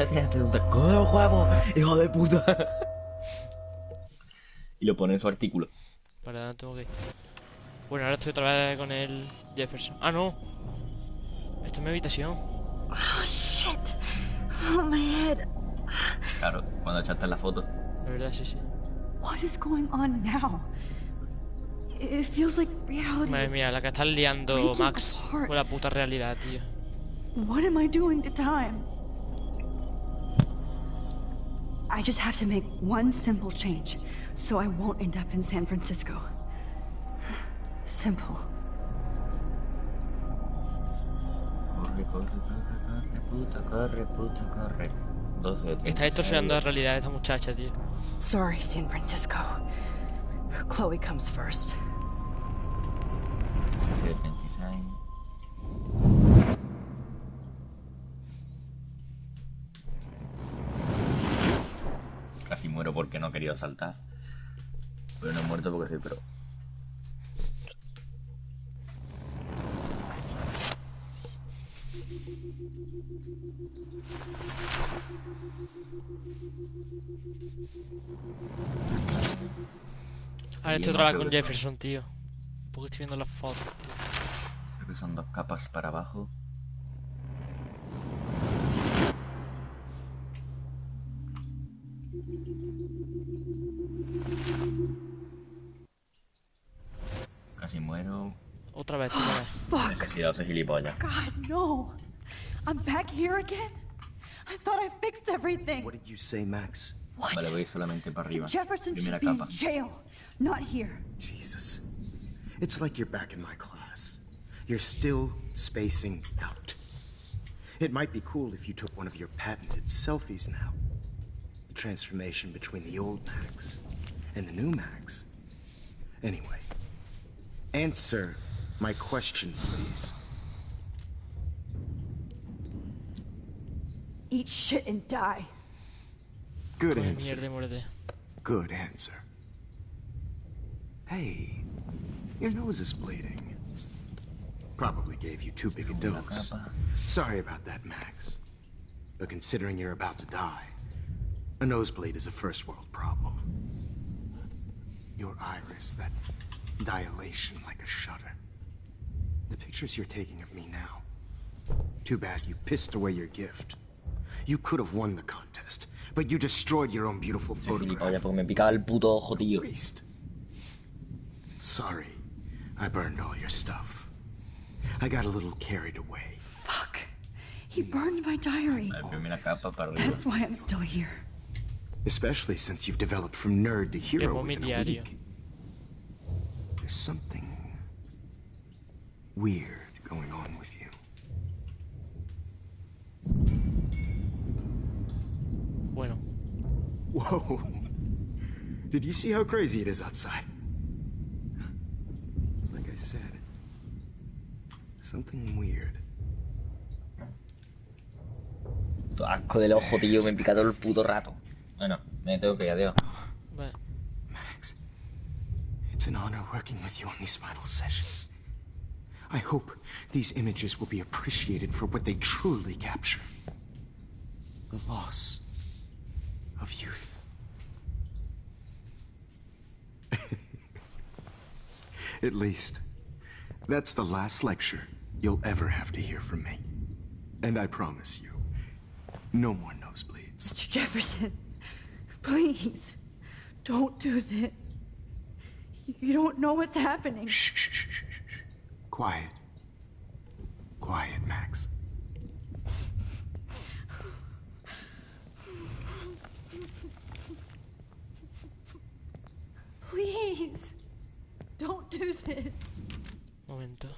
Hacías preguntas, ¿cómo lo jugamos? ¡Hijo de puta! Y lo pone en su artículo. Vale, ahora tengo que ir. Bueno, ahora estoy otra vez con el Jefferson. Ah, no. Esto es mi habitación. Oh, shit. Oh, my head. Claro, cuando echaste la foto. De verdad, sí. What is going on now? It feels like reality Madre is... mía, la que está liando breaking Max apart. con la puta realidad, tío. What am I doing to time? I just have to make one simple change, so I won't end up in San Francisco. Simple. Corre, corre, corre, puta, corre, puta, corre. 12 de 36. Está distorsionando la realidad esta muchacha, tío. Sorry, San Francisco. Chloe comes first. 12 de 36. Casi muero porque no he querido saltar. Pero no he muerto porque soy pro. Ahora estoy otra vez con Jefferson, tío. Porque estoy viendo las fotos, tío. Creo que son 2 capas para abajo. Casi muero. Otra vez, tío. Fuck. Necesidad de gilipollas. God, no. I'm back here again? I thought I fixed everything. What did you say, Max? What? Vale, voy solamente para arriba. Jefferson Primera should be in capa. jail, not here. Jesus. It's like you're back in my class. You're still spacing out. It might be cool if you took one of your patented selfies now. The transformation between the old Max and the new Max. Anyway, answer my question, please. eat shit and die. Good Come answer. mierda y muérete. Good answer. Hey, your nose is bleeding. Probably gave you too big a dose. Sorry about that, Max. But considering you're about to die, a nosebleed is a first world problem. Your iris, that dilation like a shutter. The pictures you're taking of me now. Too bad you pissed away your gift. You could have won the contest, but you destroyed your own beautiful photograph. Porque me picaba el puto ojo, tío. Sorry, I burned all your stuff. I got a little carried away. Fuck. He burned my diary. La primera capa para arriba. That's why I'm still here. Especially since you've developed from nerd to hero Quemó mi within a diario. week. There's something weird going on with you. Bueno. Whoa. Did you see how crazy it is outside? Like I said, something weird. Puto asco del ojo, tío, me pica todo el puto rato. Bueno, me tengo que ir, adiós. Vale. Max, it's an honor working with you on these final sessions. I hope these images will be appreciated for what they truly capture. The loss of youth. At least, that's the last lecture you'll ever have to hear from me. And I promise you, no more nosebleeds. Mr. Jefferson, please, don't do this. You don't know what's happening. Shh, shh, shh, shh, shh. Quiet. Quiet, Max. Please, don't do this. Momento.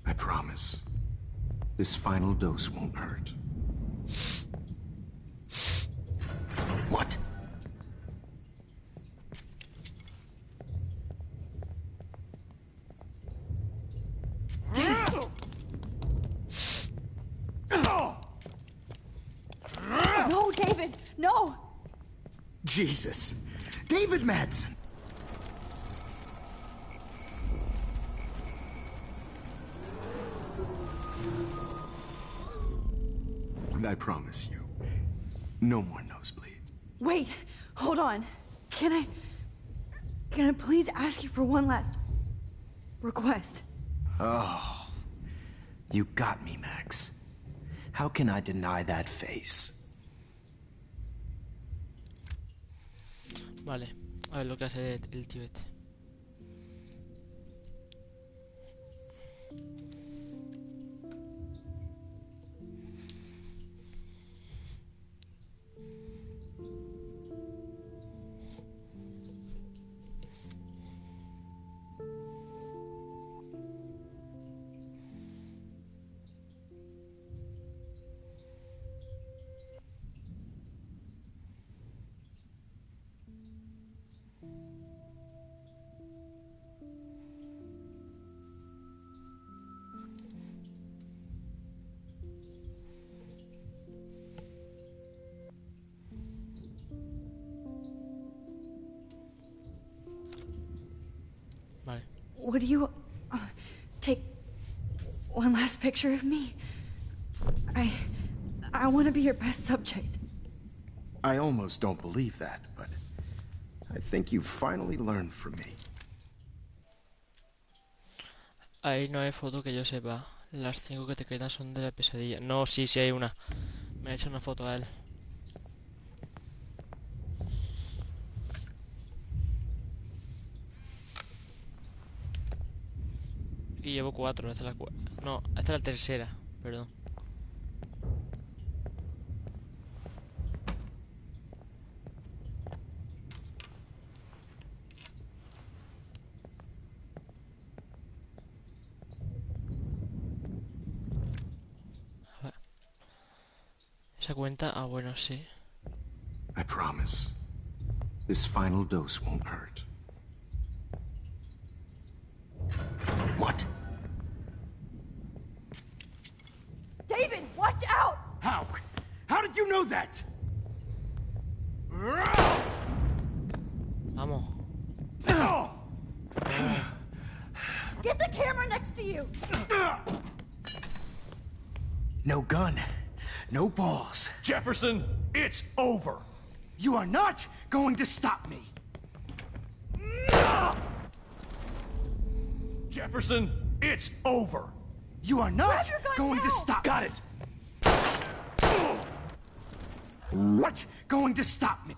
I promise. This final dose won't hurt. What? No, David, no! Jesus. David Madsen. And I promise you, no more nosebleeds. Wait, hold on. Can I please ask you for one last request? Oh, you got me, Max. How can I deny that face? Vale. A ver lo que hace el tío este. Vale. What do you... take one last picture of me. I want to be your best subject. I almost don't believe that, but I think you've finally learned from me. Ahí no hay foto que yo sepa. Las 5 que te quedan son de la pesadilla. No, sí, sí hay una. Me ha hecho una foto a él. Y llevo 4, esta es la no, esta es la tercera, perdón. A ver. Esa cuenta, ah bueno, sí. I promise. This final dose won't hurt. What? David, watch out! How? How did you know that? Vamos. Get the camera next to you! No gun. No balls. Jefferson, it's over. You are not going to stop me. Jefferson, it's over. You are not Grab your gun going now. to stop. Got it. What going to stop me?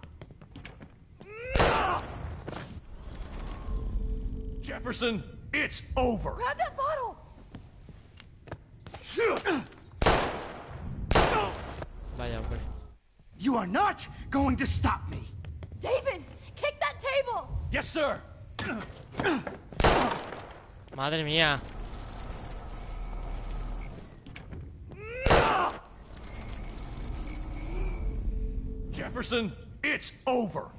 Jefferson, it's over. Grab that bottle! Vaya, hombre. You are not going to stop me. David, kick that table! Yes, sir. Madre mía. Jefferson, it's over.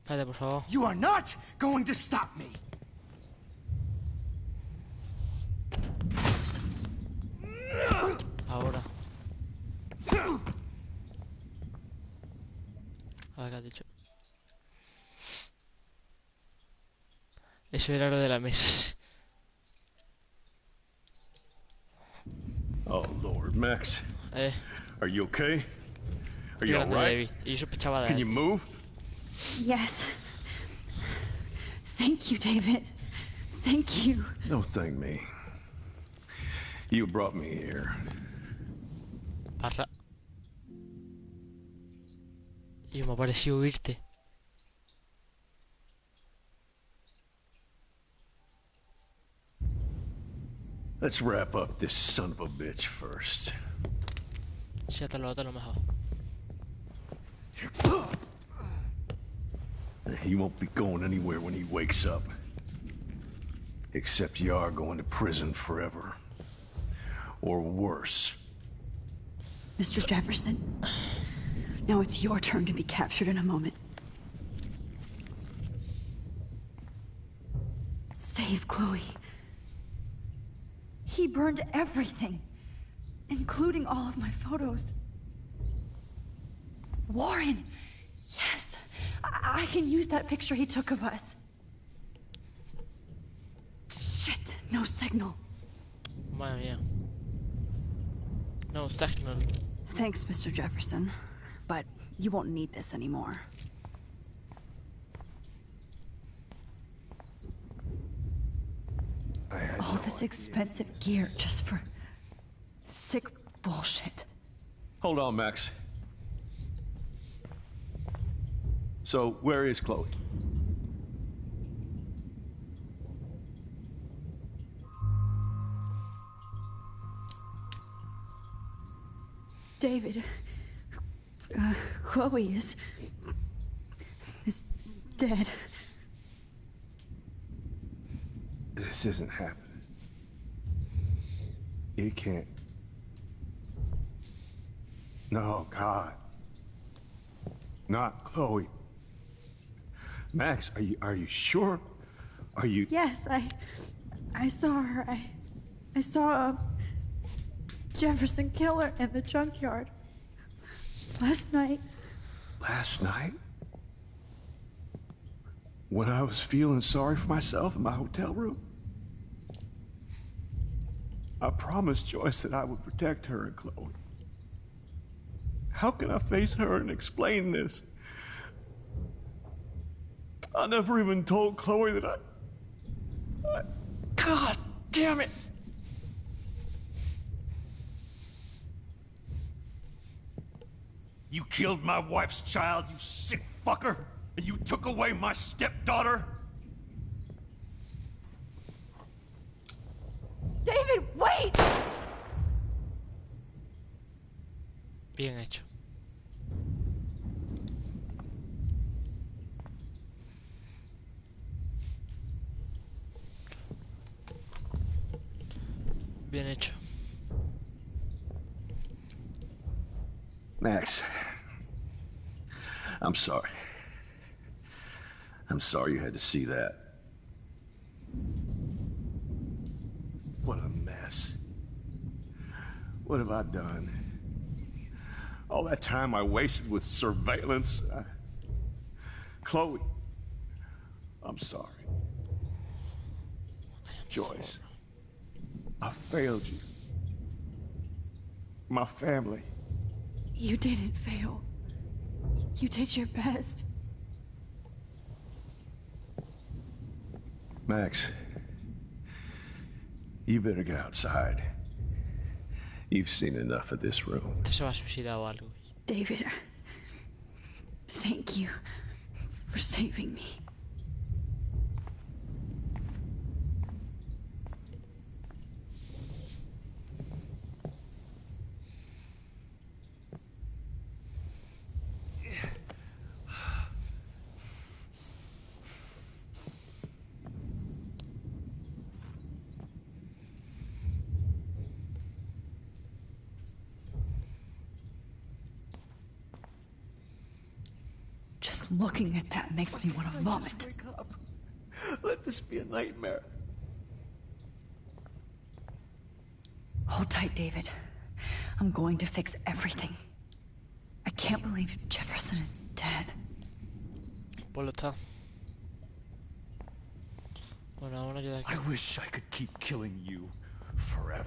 Espérate, por favor. You are not going to stop me. Ahora. A ver qué has dicho. Eso era lo de la mesa. Oh, Lord, Max. Are you okay? Are you all right? Y yo sospechaba de Can él. you move? Yes. Thank you, David. Thank you. Don't thank me. You brought me here. Parra. Y me ha parecido oírte. Let's wrap up this son of a bitch first. Sí, hasta lo mejor. He won't be going anywhere when he wakes up. Except you are going to prison forever. Or worse. Mr. Jefferson, now it's your turn to be captured in a moment. Save Chloe. He burned everything, including all of my photos. Warren! Yes! I can use that picture he took of us. Shit, no signal. Madre mía. No signal. Thanks, Mr. Jefferson, but you won't need this anymore. All this expensive gear just for sick bullshit. Hold on, Max. So, where is Chloe? David, Chloe is dead. This isn't happening. It can't. No, God. Not Chloe. Max, are you sure? Are you? Yes, I saw her. I saw a Jefferson killer in the junkyard last night. Last night? When I was feeling sorry for myself in my hotel room? I promised Joyce that I would protect her and Chloe. How can I face her and explain this? I never even told Chloe that I... God damn it! You killed my wife's child, you sick fucker! And you took away my stepdaughter? David, wait! Bien hecho. Bien hecho. Max, I'm sorry. I'm sorry you had to see that. What a mess. What have I done? All that time I wasted with surveillance. Chloe, I'm sorry. Joyce, I failed you. My family. You didn't fail. You did your best. Max, you better get outside. You've seen enough of this room. Se va a suicidar o algo. David, thank you for saving me. Just looking at that makes me want to vomit. Wake up. Let this be a nightmare. Hold tight, David. I'm going to fix everything. I can't believe Jefferson is dead. Pues lo está. Bueno, ahora yo de aquí. I wish I could keep killing you forever.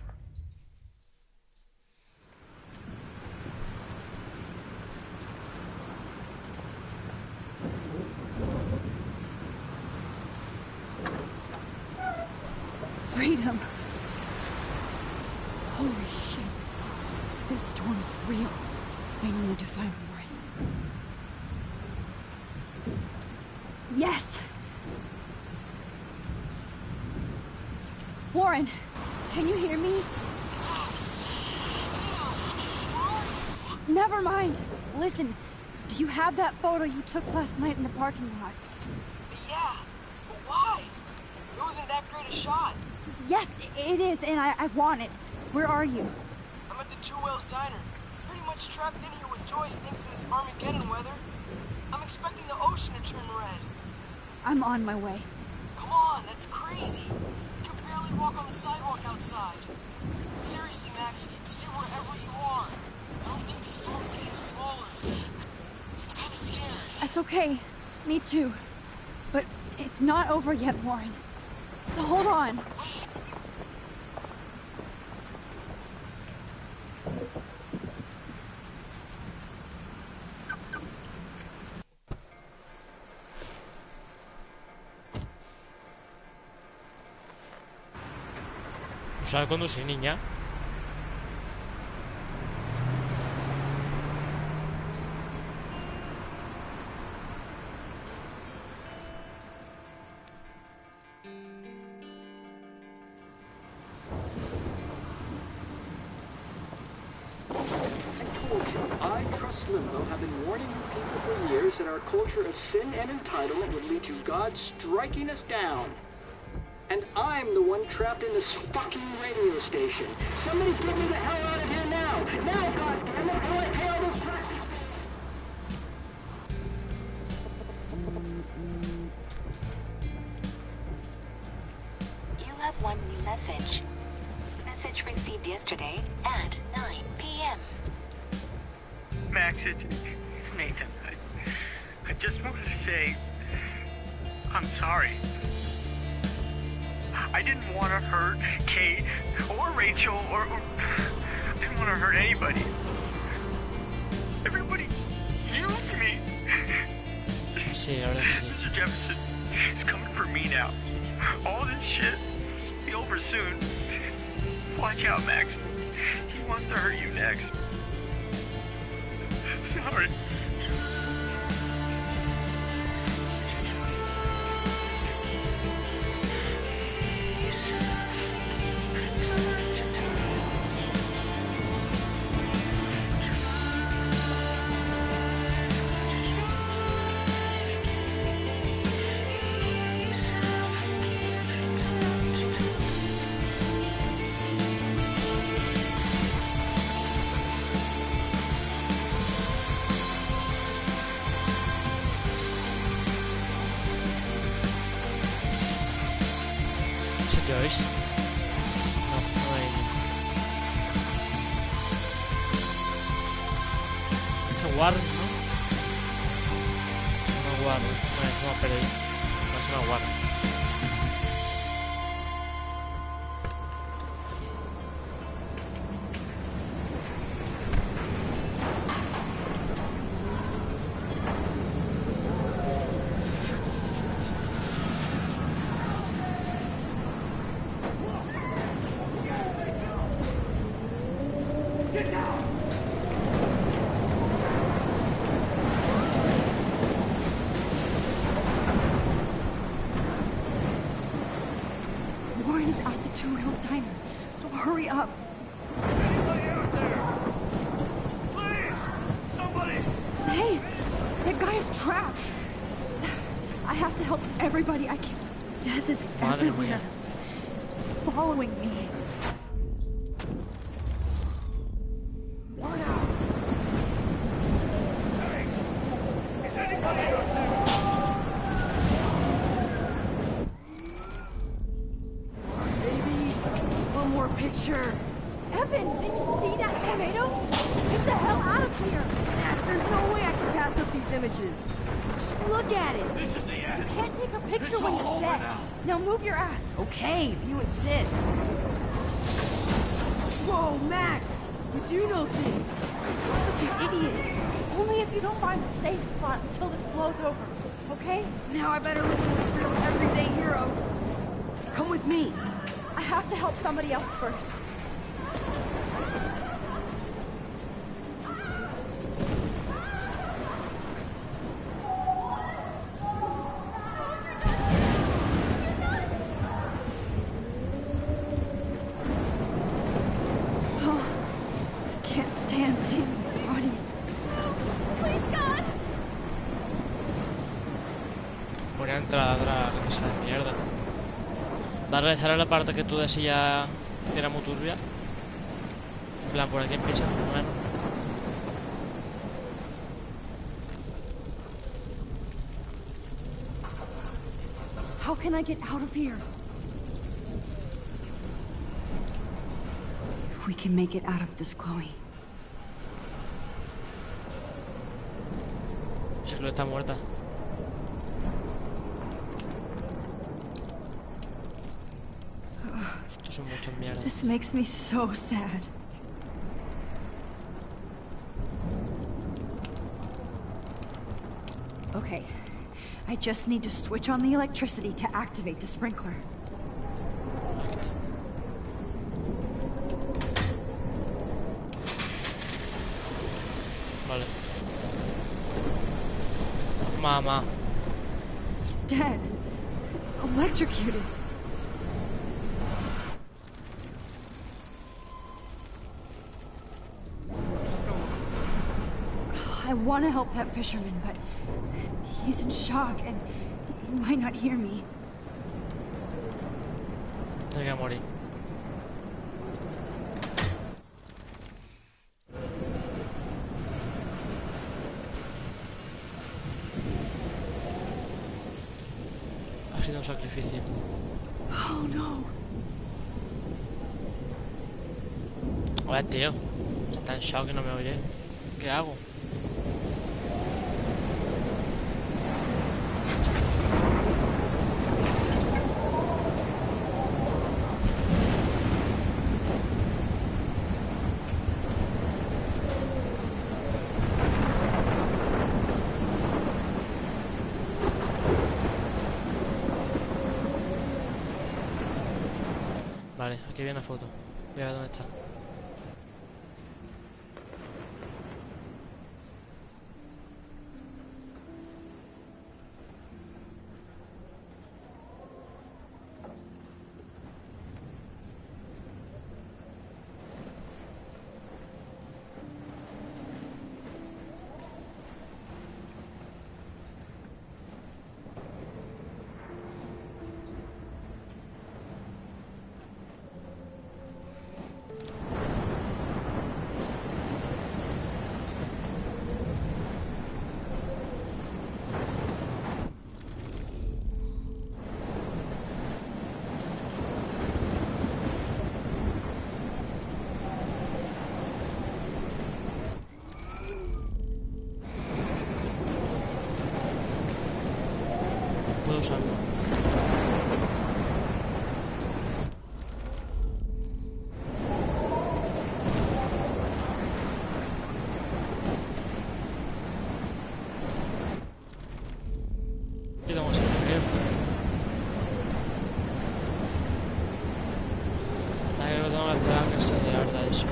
Freedom. Holy shit. This storm is real. I need to find Warren. Yes! Warren, can you hear me? Never mind. Listen, do you have that photo you took last night in the parking lot? Yeah, but why? It wasn't that great a shot. Yes, it is, and I want it. Where are you? I'm at the Two Whales Diner. Pretty much trapped in here with Joyce thinks this Armageddon weather. I'm expecting the ocean to turn red. I'm on my way. Come on, that's crazy. You can barely walk on the sidewalk outside. Seriously, Max, stay wherever you are. I don't think the storm's getting smaller. I'm kinda scared. That's okay. Me too. But it's not over yet, Warren. So hold on. ¿Sabes conducir, niña? I trust Limbo have been warning you people for years that our culture of sin and entitlement would lead to God striking us down. And I'm the one trapped in this fucking radio station. Somebody get me the hell out of here now! Now, goddammit, or I pay all those taxes! You have one new message. Message received yesterday at 9 p.m. Max, it's Nathan. I just wanted to say I'm sorry. I didn't want to hurt Kate or Rachel. Rachel or I didn't want to hurt anybody. Everybody used me. Sí, la verdad que sí. Mr. Jefferson is coming for me now. All this shit will be over soon. Watch out, Max. He wants to hurt you next. Sorry. Joyce. No, no hay. Es Warren, ¿no? No Warren. No es una perdida. No es una Warren. Warren is at the Two Wheels Diner, so hurry up. Anybody out there? Please! Somebody! Hey, that guy's trapped. I have to help everybody I can. Death is everywhere. It's following me. Warren out! Hey! Is anybody out there? One more picture. Evan, did you see that tornado? Get the hell out of here! Max, there's no way I can pass up these images. Just look at it. This is the end. You can't take a picture It's when all you're over dead. now. Now move your ass. Okay, if you insist. Whoa, Max! You do know things. You're such an idiot. Only if you don't find a safe spot until this blows over, okay? Now I better listen to the real everyday hero. Come with me. I have to help somebody else first. Oh, I can't stand seeing these bodies. Please, God! Buena entrada atrás, que te sale de mierda. Va a realizar la parte que tú decías que era muy turbia. En plan, por aquí empieza, bueno. How can I get out of here? If we can make it out of this, Chloe. Chloe está muerta. Esto son muchas mierdas. This makes me so sad. Okay, I just need to switch on the electricity to activate the sprinkler. Vale. Mamá. He's dead. Electrocuted. I want to help that fisherman, but he's in shock and he might not hear me. Tengo que morir. Ha sido un sacrificio. Oh no. Oye, tío. Está en shock y no me oye. ¿Qué hago? Vale, aquí viene la foto. Voy a ver dónde está. Puedo usarlo. ¿Qué vamos a hacer? Vale, tengo que esperar a que se arda eso.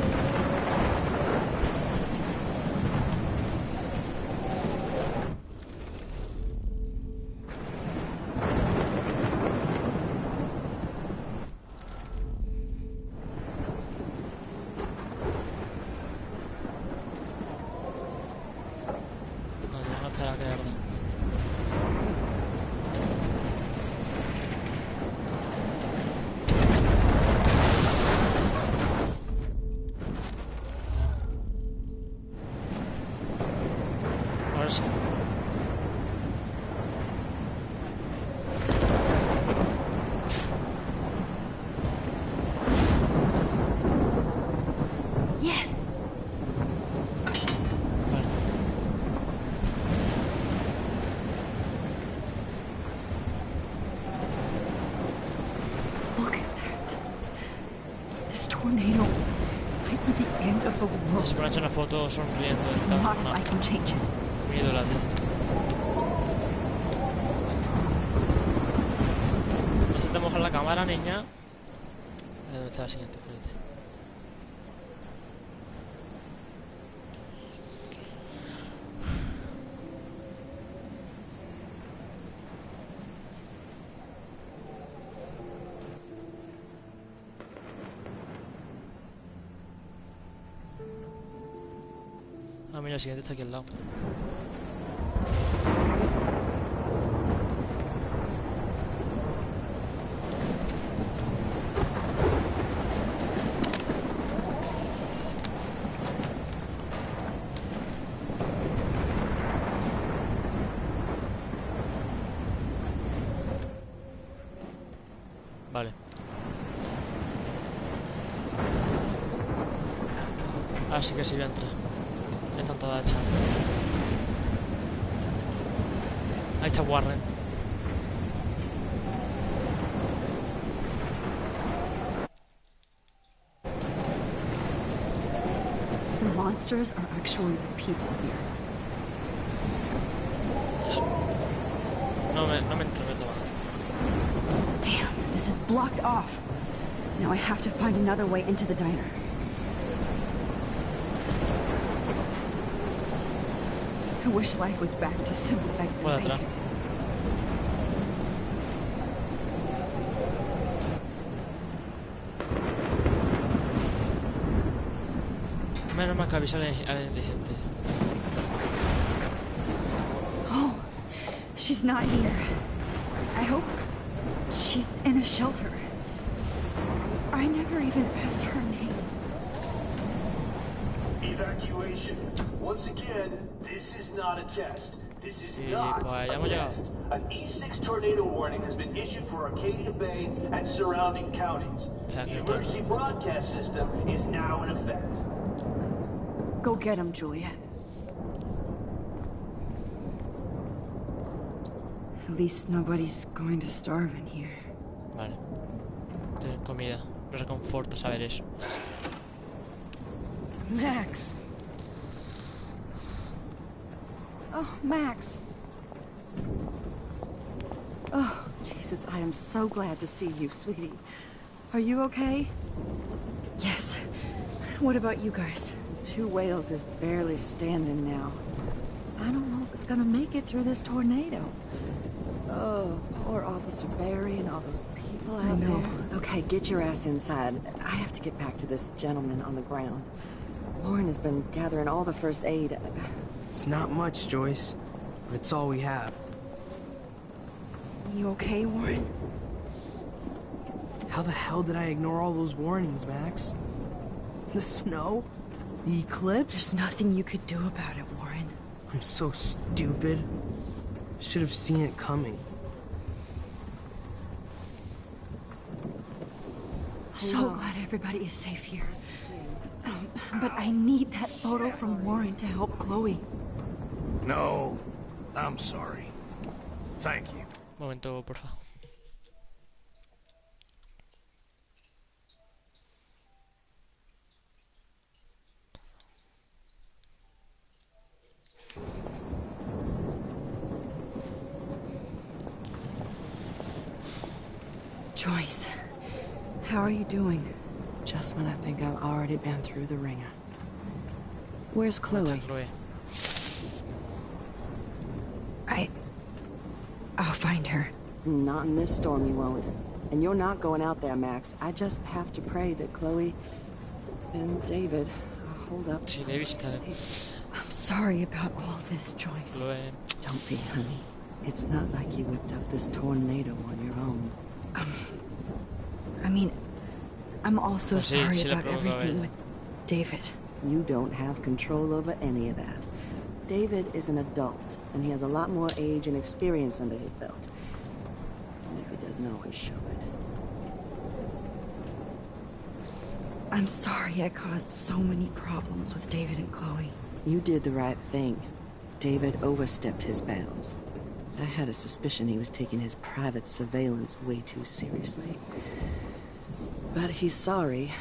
Se pone a echar una foto sonriendo. Miedo la tío. No se te moja la cámara, niña. ¿Dónde está la siguiente? Espérate. Ah, mira, el siguiente está aquí al lado. Vale. Así que sí voy a entrar. Están todas hechas. Ahí está Warren. The monsters are actually the people here. No me entremeto más. Damn, this is blocked off. Now I have to find another way into the diner. I wish life was back to simple eggs and bacon. Menos mal que avisar al indigente. Oh, she's not here. I hope she's in a shelter. I never even asked her name. Evacuation. Once again, this is not a test. This is not a test. An E6 tornado warning has been issued for Arcadia Bay and surrounding counties. The emergency broadcast system is now in effect. Go get him, Juliet. At least nobody's going to starve in here. Vale. Tener comida. Me reconforta saber eso. Max. Oh, Max. Oh, Jesus, I am so glad to see you, sweetie. Are you okay? Yes. What about you guys? Two Whales is barely standing now. I don't know if it's gonna make it through this tornado. Oh, poor Officer Barry and all those people out there. Okay, get your ass inside. I have to get back to this gentleman on the ground. Lauren has been gathering all the first aid. It's not much, Joyce, but it's all we have. You okay, Warren? How the hell did I ignore all those warnings, Max? The snow? The eclipse? There's nothing you could do about it, Warren. I'm so stupid. Should have seen it coming. So glad everybody is safe here. But I need that photo from Warren to help Chloe. No, I'm sorry. Thank you. Momento, por favor. Joyce, how are you doing? Just when I think I've already been through the ringer. Where's Chloe? I'll find her. Not in this storm, you won't. And you're not going out there, Max. I just have to pray that Chloe and David hold up. Sí, David está bien. I'm sorry about all this, Joyce. Don't be, honey. It's not like you whipped up this tornado on your own. I mean, I'm also Pues sí, sorry sí le about provocó a everything ella. with David. You don't have control over any of that. David is an adult, and he has a lot more age and experience under his belt. And if he doesn't always show it. I'm sorry I caused so many problems with David and Chloe. You did the right thing. David overstepped his bounds. I had a suspicion he was taking his private surveillance way too seriously. But he's sorry,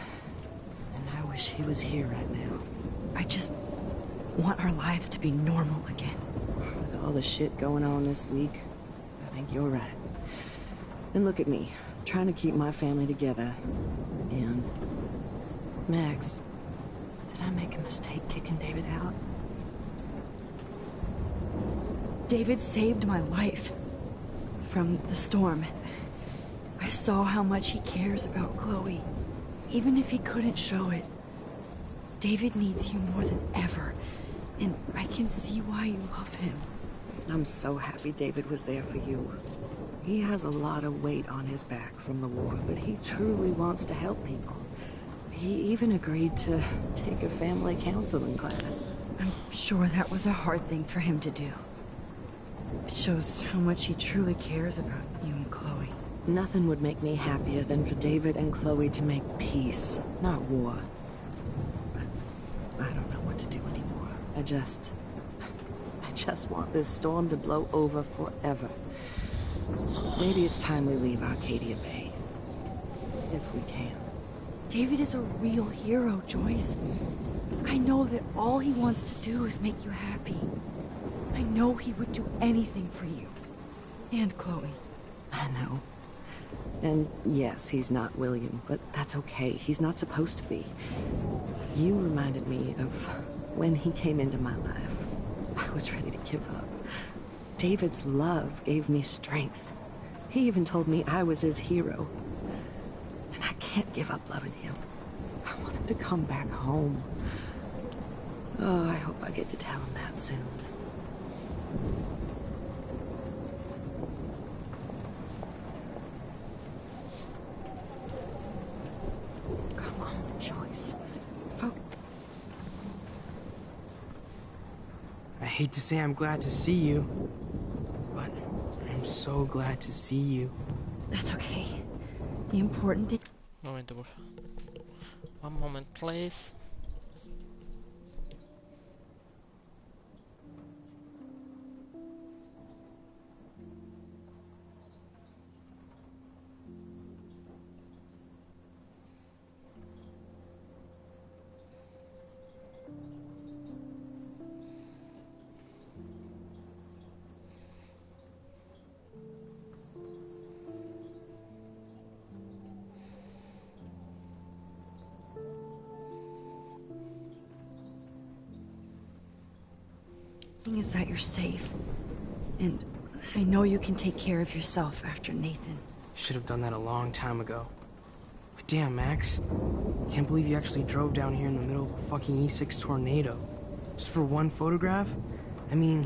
and I wish he was here right now. I just want our lives to be normal again. With all the shit going on this week, I think you're right. And look at me, trying to keep my family together. And Max, did I make a mistake kicking David out? David saved my life from the storm. I saw how much he cares about Chloe, even if he couldn't show it. David needs you more than ever, and I can see why you love him. I'm so happy David was there for you. He has a lot of weight on his back from the war, but he truly wants to help people. He even agreed to take a family counseling class. I'm sure that was a hard thing for him to do. It shows how much he truly cares about you and Chloe. Nothing would make me happier than for David and Chloe to make peace, not war. I don't know what to do anymore. I just want this storm to blow over forever. Maybe it's time we leave Arcadia Bay. If we can. David is a real hero, Joyce. I know that all he wants to do is make you happy. I know he would do anything for you. And Chloe. I know. And yes, he's not William, but that's okay. He's not supposed to be. You reminded me of when he came into my life. I was ready to give up. David's love gave me strength. He even told me I was his hero. And I can't give up loving him. I want him to come back home. Oh, I hope I get to tell him that soon. Come on, Joyce. I hate to say I'm glad to see you, but I'm so glad to see you. That's okay. The important thing... Momento, por favor. One moment, please. thing is that you're safe. And I know you can take care of yourself after Nathan. Should have done that a long time ago. But damn, Max. Can't believe you actually drove down here in the middle of a fucking E6 tornado. Just for one photograph? I mean,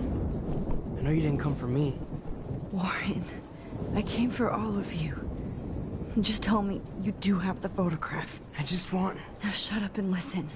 I know you didn't come for me. Warren, I came for all of you. Just tell me you do have the photograph. I just want... Now shut up and listen.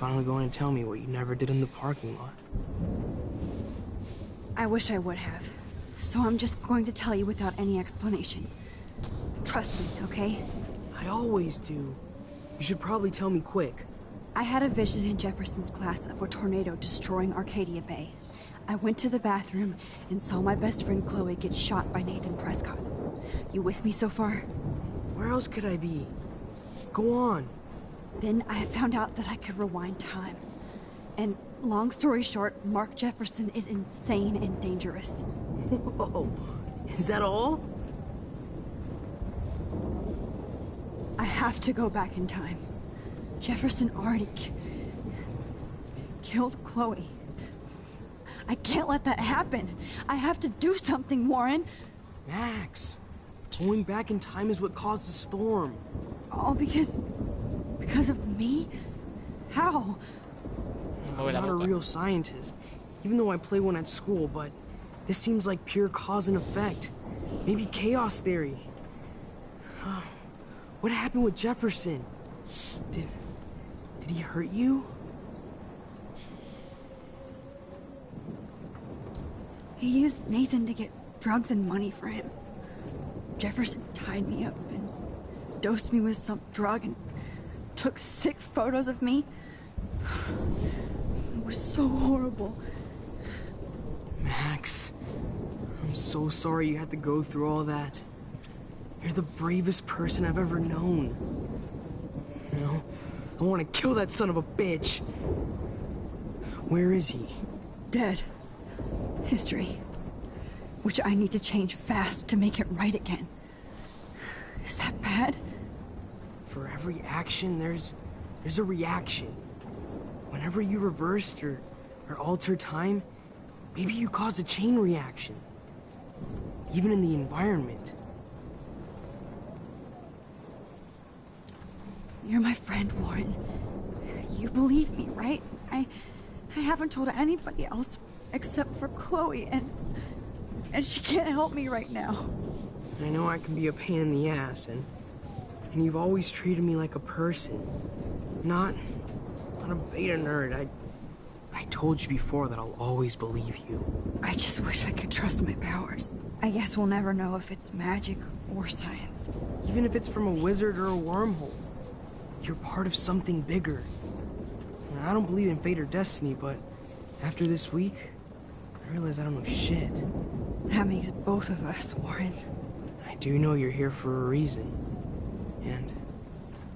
finally going to tell me what you never did in the parking lot. I wish I would have. So I'm just going to tell you without any explanation. Trust me, okay? I always do. You should probably tell me quick. I had a vision in Jefferson's class of a tornado destroying Arcadia Bay. I went to the bathroom and saw my best friend Chloe get shot by Nathan Prescott. You with me so far? Where else could I be? Go on. Then I found out that I could rewind time. And long story short, Mark Jefferson is insane and dangerous. Whoa, is that all? I have to go back in time. Jefferson already killed Chloe. I can't let that happen. I have to do something, Warren. Max, going back in time is what caused the storm. All because of me? How? I'm not a real scientist, even though I play one at school, but this seems like pure cause and effect. Maybe chaos theory. What happened with Jefferson? Did he hurt you? He used Nathan to get drugs and money for him. Jefferson tied me up and dosed me with some drug and took sick photos of me. It was so horrible. Max, I'm so sorry you had to go through all that. You're the bravest person I've ever known. You know, I want to kill that son of a bitch. Where is he? Dead. History. Which I need to change fast to make it right again. Is that bad? For every action, there's a reaction. Whenever you reversed or alter time, maybe you caused a chain reaction. Even in the environment. You're my friend, Warren. You believe me, right? I haven't told anybody else except for Chloe, and she can't help me right now. I know I can be a pain in the ass, and you've always treated me like a person. Not a beta nerd. I told you before that I'll always believe you. I just wish I could trust my powers. I guess we'll never know if it's magic or science. Even if it's from a wizard or a wormhole. You're part of something bigger. I don't believe in fate or destiny, but after this week, I realize I don't know shit. That makes both of us, Warren. I do know you're here for a reason. And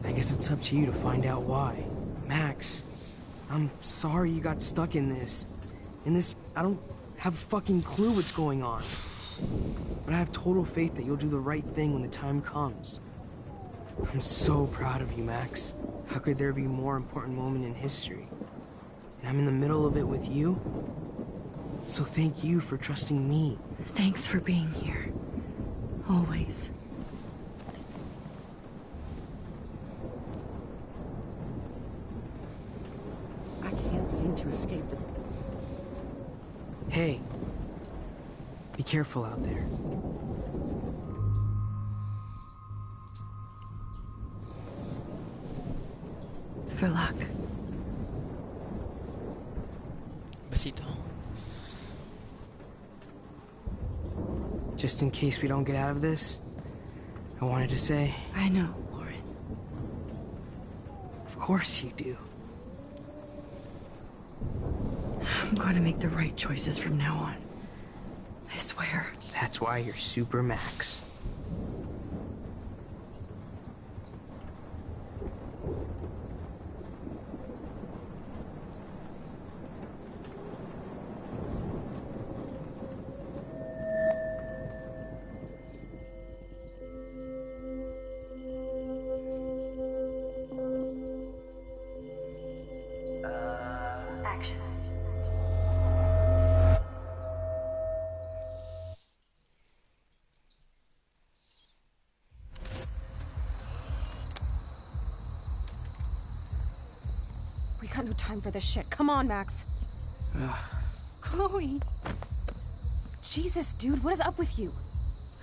I guess it's up to you to find out why. Max, I'm sorry you got stuck in this. I don't have a fucking clue what's going on. But I have total faith that you'll do the right thing when the time comes. I'm so proud of you, Max. How could there be a more important moment in history? And I'm in the middle of it with you. So thank you for trusting me. Thanks for being here. Always. I can't seem to escape the... Hey. Be careful out there. For luck. Besito. Just in case we don't get out of this, I wanted to say... I know, Warren. Of course you do. I'm going to make the right choices from now on. I swear. That's why you're Super Max. Action. We got no time for this shit. Come on, Max. Chloe. Jesus, dude, what is up with you?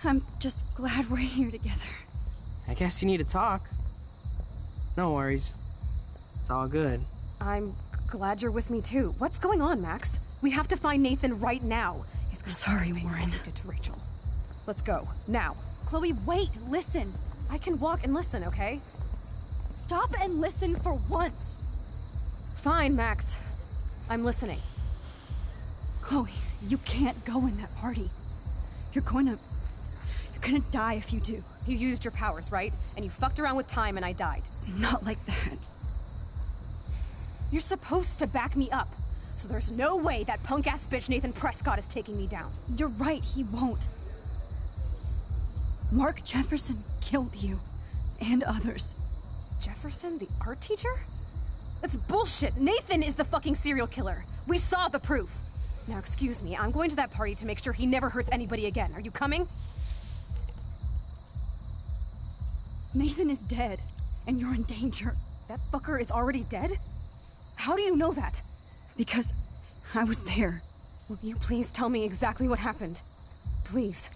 I'm just glad we're here together. I guess you need to talk. No worries. It's all good. I'm glad you're with me too. What's going on, Max? We have to find Nathan right now. He's gonna Sorry, Warren. Did to Rachel. Let's go now. Chloe, wait. Listen. I can walk and listen, okay? Stop and listen for once. Fine, Max. I'm listening. Chloe, you can't go in that party. You're gonna die if you do. You used your powers, right? And you fucked around with time and I died. Not like that. You're supposed to back me up. So there's no way that punk-ass bitch Nathan Prescott is taking me down. You're right, he won't. Mark Jefferson killed you. And others. Jefferson, the art teacher? That's bullshit. Nathan is the fucking serial killer. We saw the proof. Now, excuse me, I'm going to that party to make sure he never hurts anybody again. Are you coming? Nathan is dead, and you're in danger. That fucker is already dead? How do you know that? Because I was there. Will you please tell me exactly what happened? Please.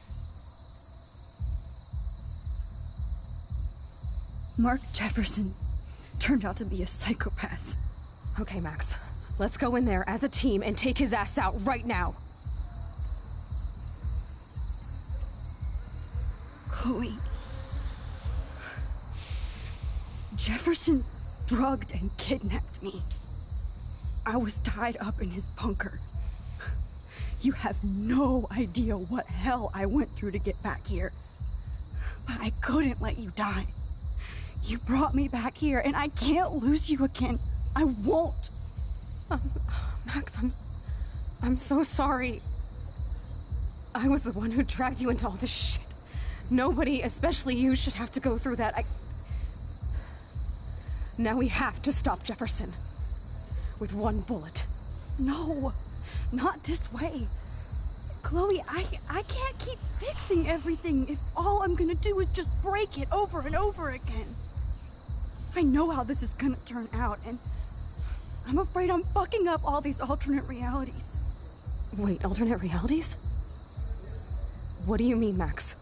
Mark Jefferson turned out to be a psychopath. Okay, Max. Let's go in there as a team and take his ass out right now. Chloe. Jefferson drugged and kidnapped me. I was tied up in his bunker. You have no idea what hell I went through to get back here. But I couldn't let you die. You brought me back here, and I can't lose you again. I won't. Max, I'm so sorry. I was the one who dragged you into all this shit. Nobody, especially you, should have to go through that. Now we have to stop Jefferson. With one bullet. No, not this way. Chloe, I can't keep fixing everything if all I'm gonna do is just break it over and over again. I know how this is gonna turn out, and I'm afraid I'm fucking up all these alternate realities. Wait, alternate realities? What do you mean, Max?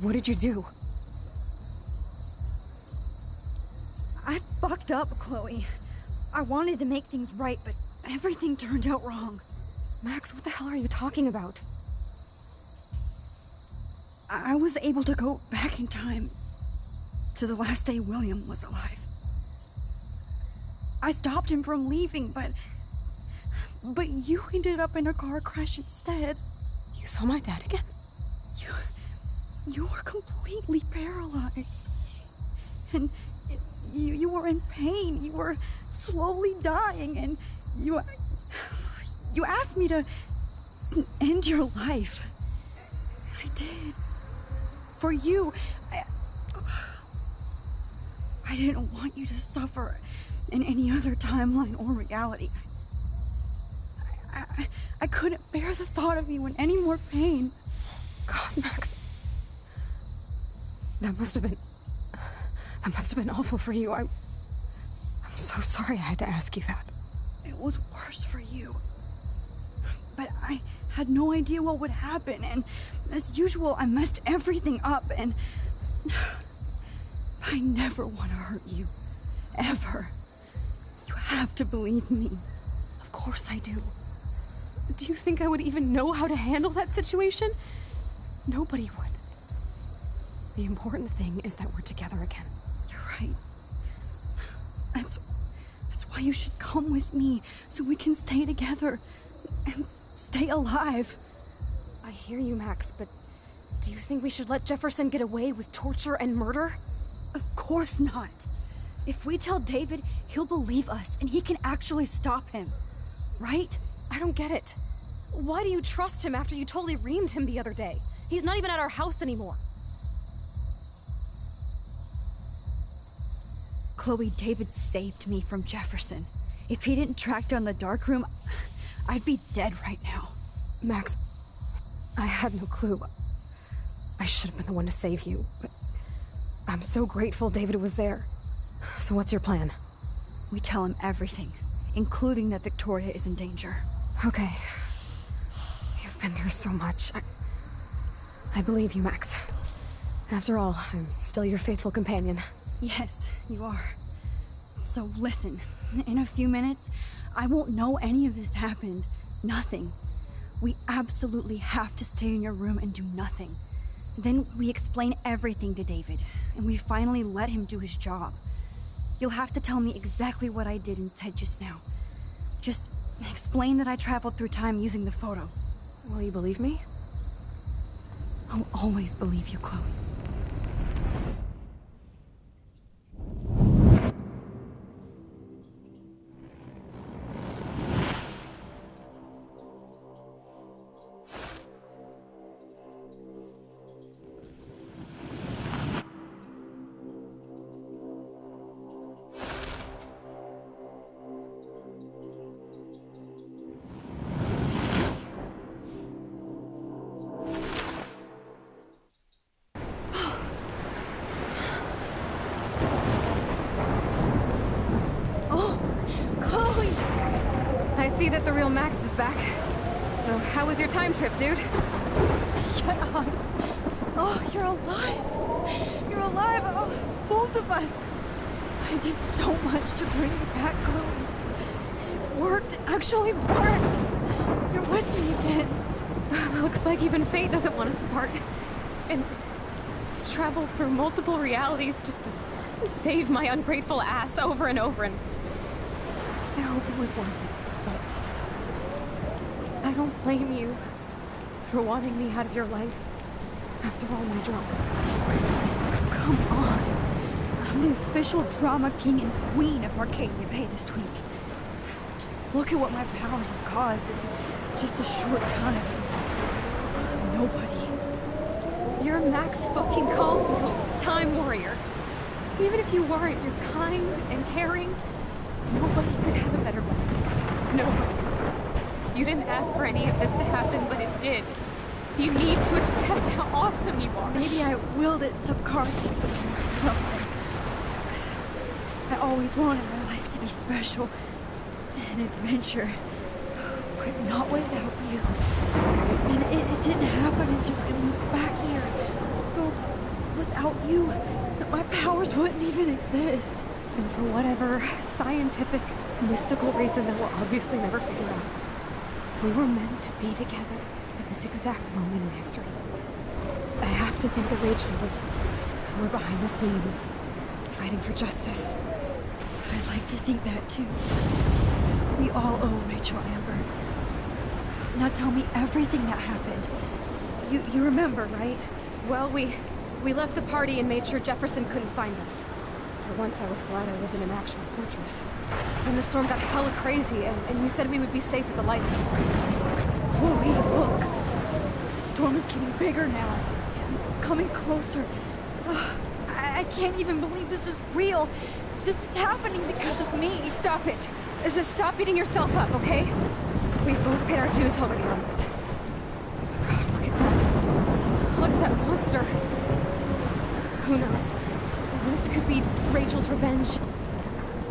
What did you do? I fucked up, Chloe. I wanted to make things right, but everything turned out wrong. Max, what the hell are you talking about? I was able to go back in time to the last day William was alive. I stopped him from leaving, but you ended up in a car crash instead. You saw my dad again? You were completely paralyzed. And you were in pain. You were slowly dying, and you asked me to end your life. I did. For you. I didn't want you to suffer in any other timeline or reality. I couldn't bear the thought of you in any more pain. God, Max. That must have been awful for you. I'm so sorry I had to ask you that. It was worse for you. But I had no idea what would happen, and as usual, I messed everything up, and I never want to hurt you. Ever. You have to believe me. Of course I do. Do you think I would even know how to handle that situation? Nobody would. The important thing is that we're together again. You're right. That's why you should come with me, so we can stay together and stay alive. I hear you, Max, but do you think we should let Jefferson get away with torture and murder? Of course not. If we tell David, he'll believe us, and he can actually stop him. Right? I don't get it. Why do you trust him after you totally reamed him the other day? He's not even at our house anymore. Chloe, David saved me from Jefferson. If he didn't track down the dark room, I'd be dead right now. Max, I had no clue. I should have been the one to save you, but I'm so grateful David was there. So what's your plan? We tell him everything, including that Victoria is in danger. Okay. You've been through so much. I believe you, Max. After all, I'm still your faithful companion. Yes, you are. So listen, In a few minutes, I won't know any of this happened. Nothing. We absolutely have to stay in your room and do nothing. Then we explain everything to David, and we finally let him do his job. You'll have to tell me exactly what I did and said just now. Just explain that I traveled through time using the photo. Will you believe me? I'll always believe you, Chloe. I see that the real Max is back. So, how was your time trip, dude? Shut up. Oh, you're alive. You're alive. Oh, both of us. I did so much to bring you back, Chloe. It worked. It actually worked. You're with me again. Looks like even fate doesn't want us apart. And I traveled through multiple realities just to save my ungrateful ass over and over, and I hope it was worth it. I don't blame you for wanting me out of your life after all my drama. Come on. I'm the official drama king and queen of Arcadia Bay this week. Just look at what my powers have caused in just a short time. Nobody. You're Max fucking Caulfield, Time Warrior. Even if you weren't, you're kind and caring. Nobody could have a better best friend. Nobody. You didn't ask for any of this to happen, but it did. You need to accept how awesome you are. Maybe I willed it subconsciously to myself. I always wanted my life to be special. An adventure. But not without you. And it didn't happen until I moved back here. So, without you, my powers wouldn't even exist. And for whatever scientific, mystical reason that we'll obviously never figure out, we were meant to be together at this exact moment in history. I have to think that Rachel was somewhere behind the scenes, fighting for justice. I'd like to think that too. We all owe Rachel Amber. Now tell me everything that happened. You remember, right? Well, we left the party and made sure Jefferson couldn't find us. For once, I was glad I lived in an actual fortress. Then the storm got hella crazy, and you said we would be safe at the lighthouse. Chloe, look. The storm is getting bigger now. It's coming closer. I can't even believe this is real. This is happening because of me. Stop it. Just stop beating yourself up, okay? We've both paid our dues already on it. God, look at that. Look at that monster. Who knows? This could be Rachel's revenge.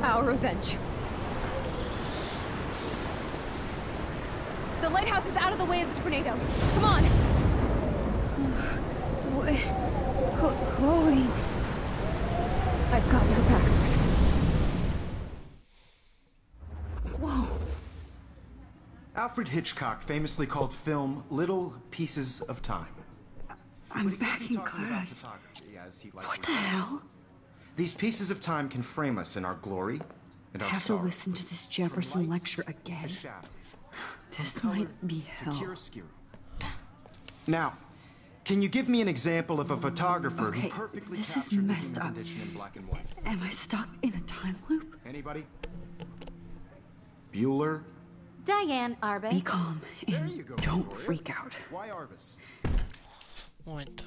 Our revenge. The lighthouse is out of the way of the tornado. Come on! Chloe... I've got your back, Max. Whoa. Alfred Hitchcock famously called film little pieces of time. I'm back in class. What the hell? These pieces of time can frame us in our glory and our I have to listen to this Jefferson lecture again. This might be hell. Now, can you give me an example of a photographer who Okay, perfectly this is captured the messed human up. condition in black and white? Am I stuck in a time loop? Anybody? Bueller? Diane Arbus. Be calm and don't freak out. Why Arbus? Momento.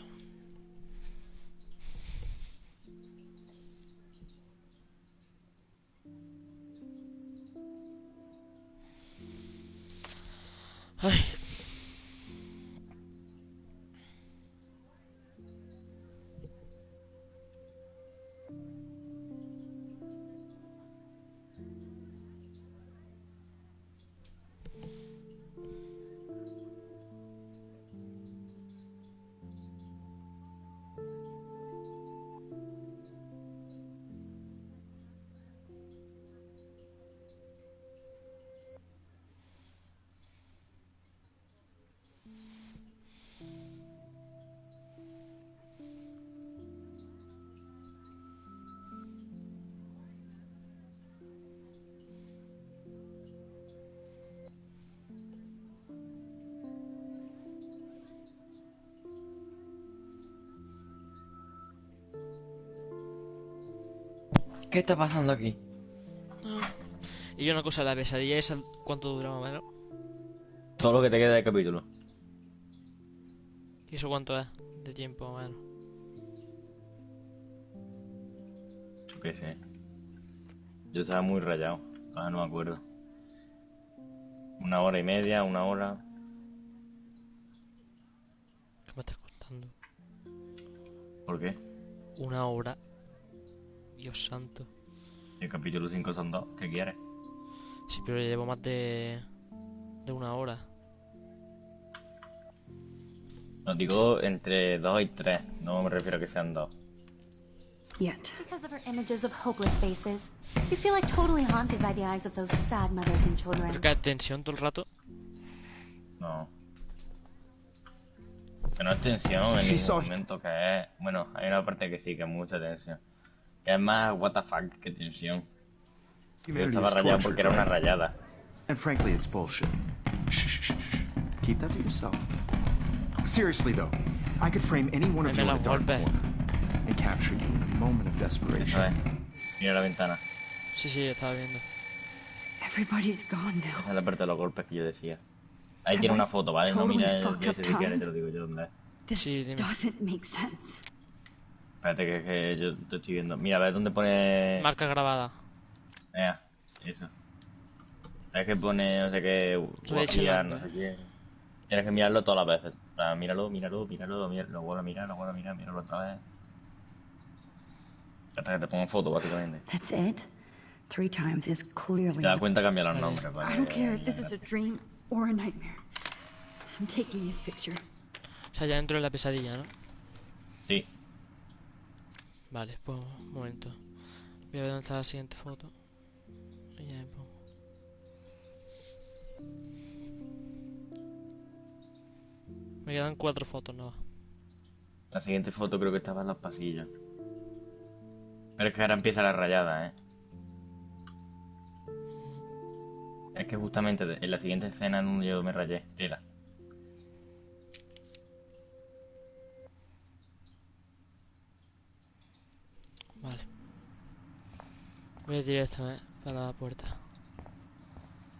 Ay. ¿Qué está pasando aquí? Y yo una cosa, la pesadilla esa, ¿cuánto dura más o menos? Todo lo que te queda del capítulo. ¿Y eso cuánto es de tiempo más o menos? Yo qué sé. Yo estaba muy rayado. Ahora no me acuerdo. 1 hora y media, 1 hora. ¿Qué me estás contando? ¿Por qué? 1 hora. Dios santo. El capítulo 5 son 2. ¿Qué quieres? Sí, pero llevo más de 1 hora. No digo entre 2 y 3. No me refiero a que sean 2. Yet. Because of her images of hopeless faces, you feel like totally haunted by the eyes of those sad mothers and children. ¿Pero que hay tensión todo el rato? No. Que no es tensión en ningún momento, que es... Bueno, hay una parte que sí, que es mucha tensión. Que es más what the fuck que tensión. Yo estaba rayado porque era una rayada. And frankly, it's bullshit. Shh, shh, shh, shh. Keep that to yourself. Seriously, though, I could frame any one of you in a dark corner and capture you in a moment of desperation. Mira la ventana. Sí, estaba viendo. Everybody's gone now. Esa es la parte de los golpes que yo decía. Ahí tiene una foto, ¿vale? No mira el ese si quieres, te lo digo yo dónde es. Sí, dime. Doesn't make sense. Espérate que yo te estoy viendo. Mira, a ver dónde pone... Marca grabada. Eso. Es que pone no sé qué... Guapía, no sé qué. Tienes que mirarlo todas las veces. O sea, míralo, lo vuelvo a mirar, míralo otra vez. Hasta que te pongo foto, básicamente. That's it? 3 times is clearly... Te das cuenta, cambia los nombres. I don't care if this is a dream or a nightmare. I'm taking this picture. O sea, ya dentro de la pesadilla, ¿no? Sí. Vale, pues un momento. Voy a ver dónde está la siguiente foto. Y ya me pongo. Me quedan 4 fotos nada. La siguiente foto creo que estaba en los pasillos. Pero es que ahora empieza la rayada, Es que justamente en la siguiente escena en donde yo me rayé. Tela. Vale. Voy directo, para la puerta.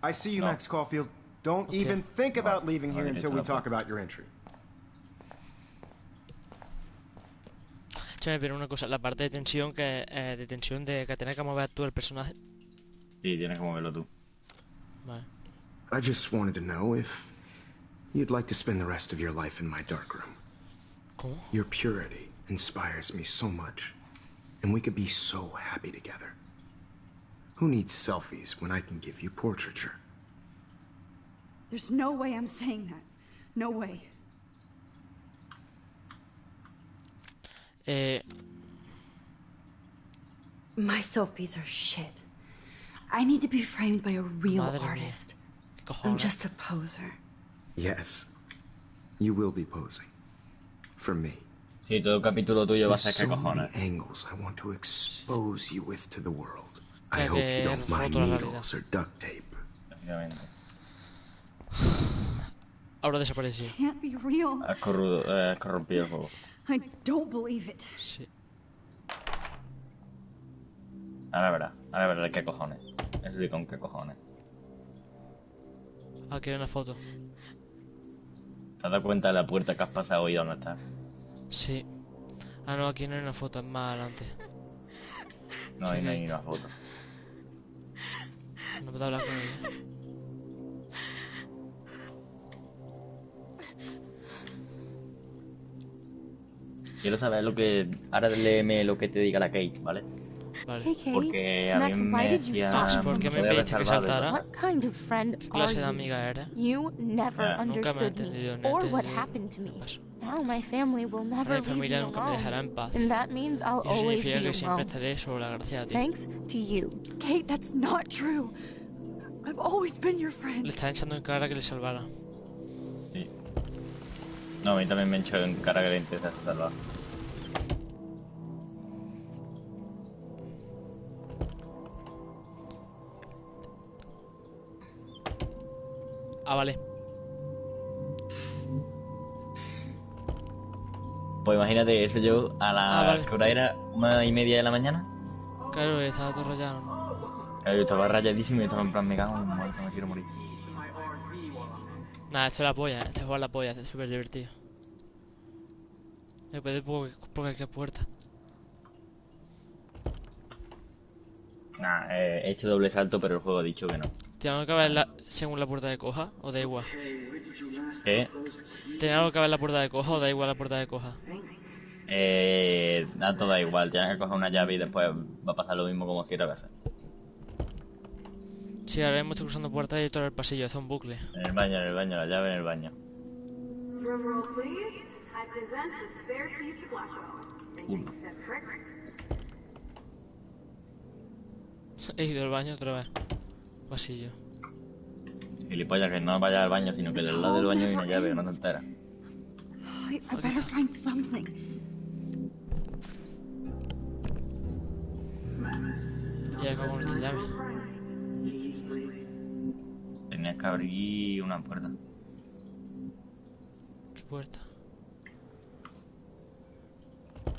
I see you, Max Caulfield. Don't even think about leaving here until we talk about your entry. Échame, pero una cosa, la parte de tensión que tienes que mover tú el personaje. Sí, tienes que moverlo tú. Vale. I just wanted to know if you'd like to spend the rest of your life in my darkroom. ¿Cómo? Your purity inspires me so much, and we could be so happy together. Who needs selfies when I can give you portraiture? There's no way I'm saying that. No way. My selfies are shit. I need to be framed by a real artist. I'm just a poser. Yes, you will be posing. For me. Sí, todo el capítulo tuyo va a ser que cojones. Angles I want to expose you with to the world. I hope you don't mind needles or duct tape. Ahora desapareció. Can't be real. Has corrompido el juego. I don't believe it. Sí. Ahora verás qué cojones. Eso sí, con qué cojones. Aquí hay una foto. ¿Te has dado cuenta de la puerta que has pasado y dónde está? Sí. Ah, no, aquí no hay una foto, es más adelante. No, ahí no hay una foto. No puedo hablar con ella. Quiero saber lo que... Ahora léeme lo que te diga la Kate, ¿vale? Vale. Hey, Kate. Porque a mí me decía... ¿Por qué me pediste que saltara? What kind of friend ¿Qué clase de are amiga eres? you? You never Nunca me he understood entendido, me no he or what entendido happened to me. qué pasó. Now my family will never Mi leave me familia nunca me alone. dejará en paz. And that means I'll Y eso always significa be que siempre alone. estaré sobre la gracia de ti. Thanks to you. Kate, that's not true. I've always been your friend. Le está echando en cara que le salvara. Sí. No, a mí también me han echado en cara que le intentaste salvar. Pues imagínate eso yo a la... vale. ¿Qué hora era? 1:30 de la mañana. Claro, estaba todo rayado, ¿no? Claro, yo estaba rayadísimo y estaba en plan, me cago en muerto, me quiero morir. Nada, esto es la polla, este juego es la polla, es súper divertido. Me puede por cualquier puerta. Nah, he hecho doble salto, pero el juego ha dicho que no. ¿Tengo que ver según la puerta de coja o da igual? ¿Qué? ¿Tengo que ver la puerta de coja o da igual la puerta de coja? Da todo igual, tienes que coger una llave y después va a pasar lo mismo como 7 veces. Sí, ahora mismo estoy cruzando puertas y todo el pasillo, es un bucle. En el baño, la llave en el baño. He ido al baño otra vez. Pasillo. Gilipollas, que no vayas al baño, sino que del lado del baño hay una llave, no te enteras. I better find something. Y acabo con esta llave. Tenías que abrir una puerta. ¿Qué puerta?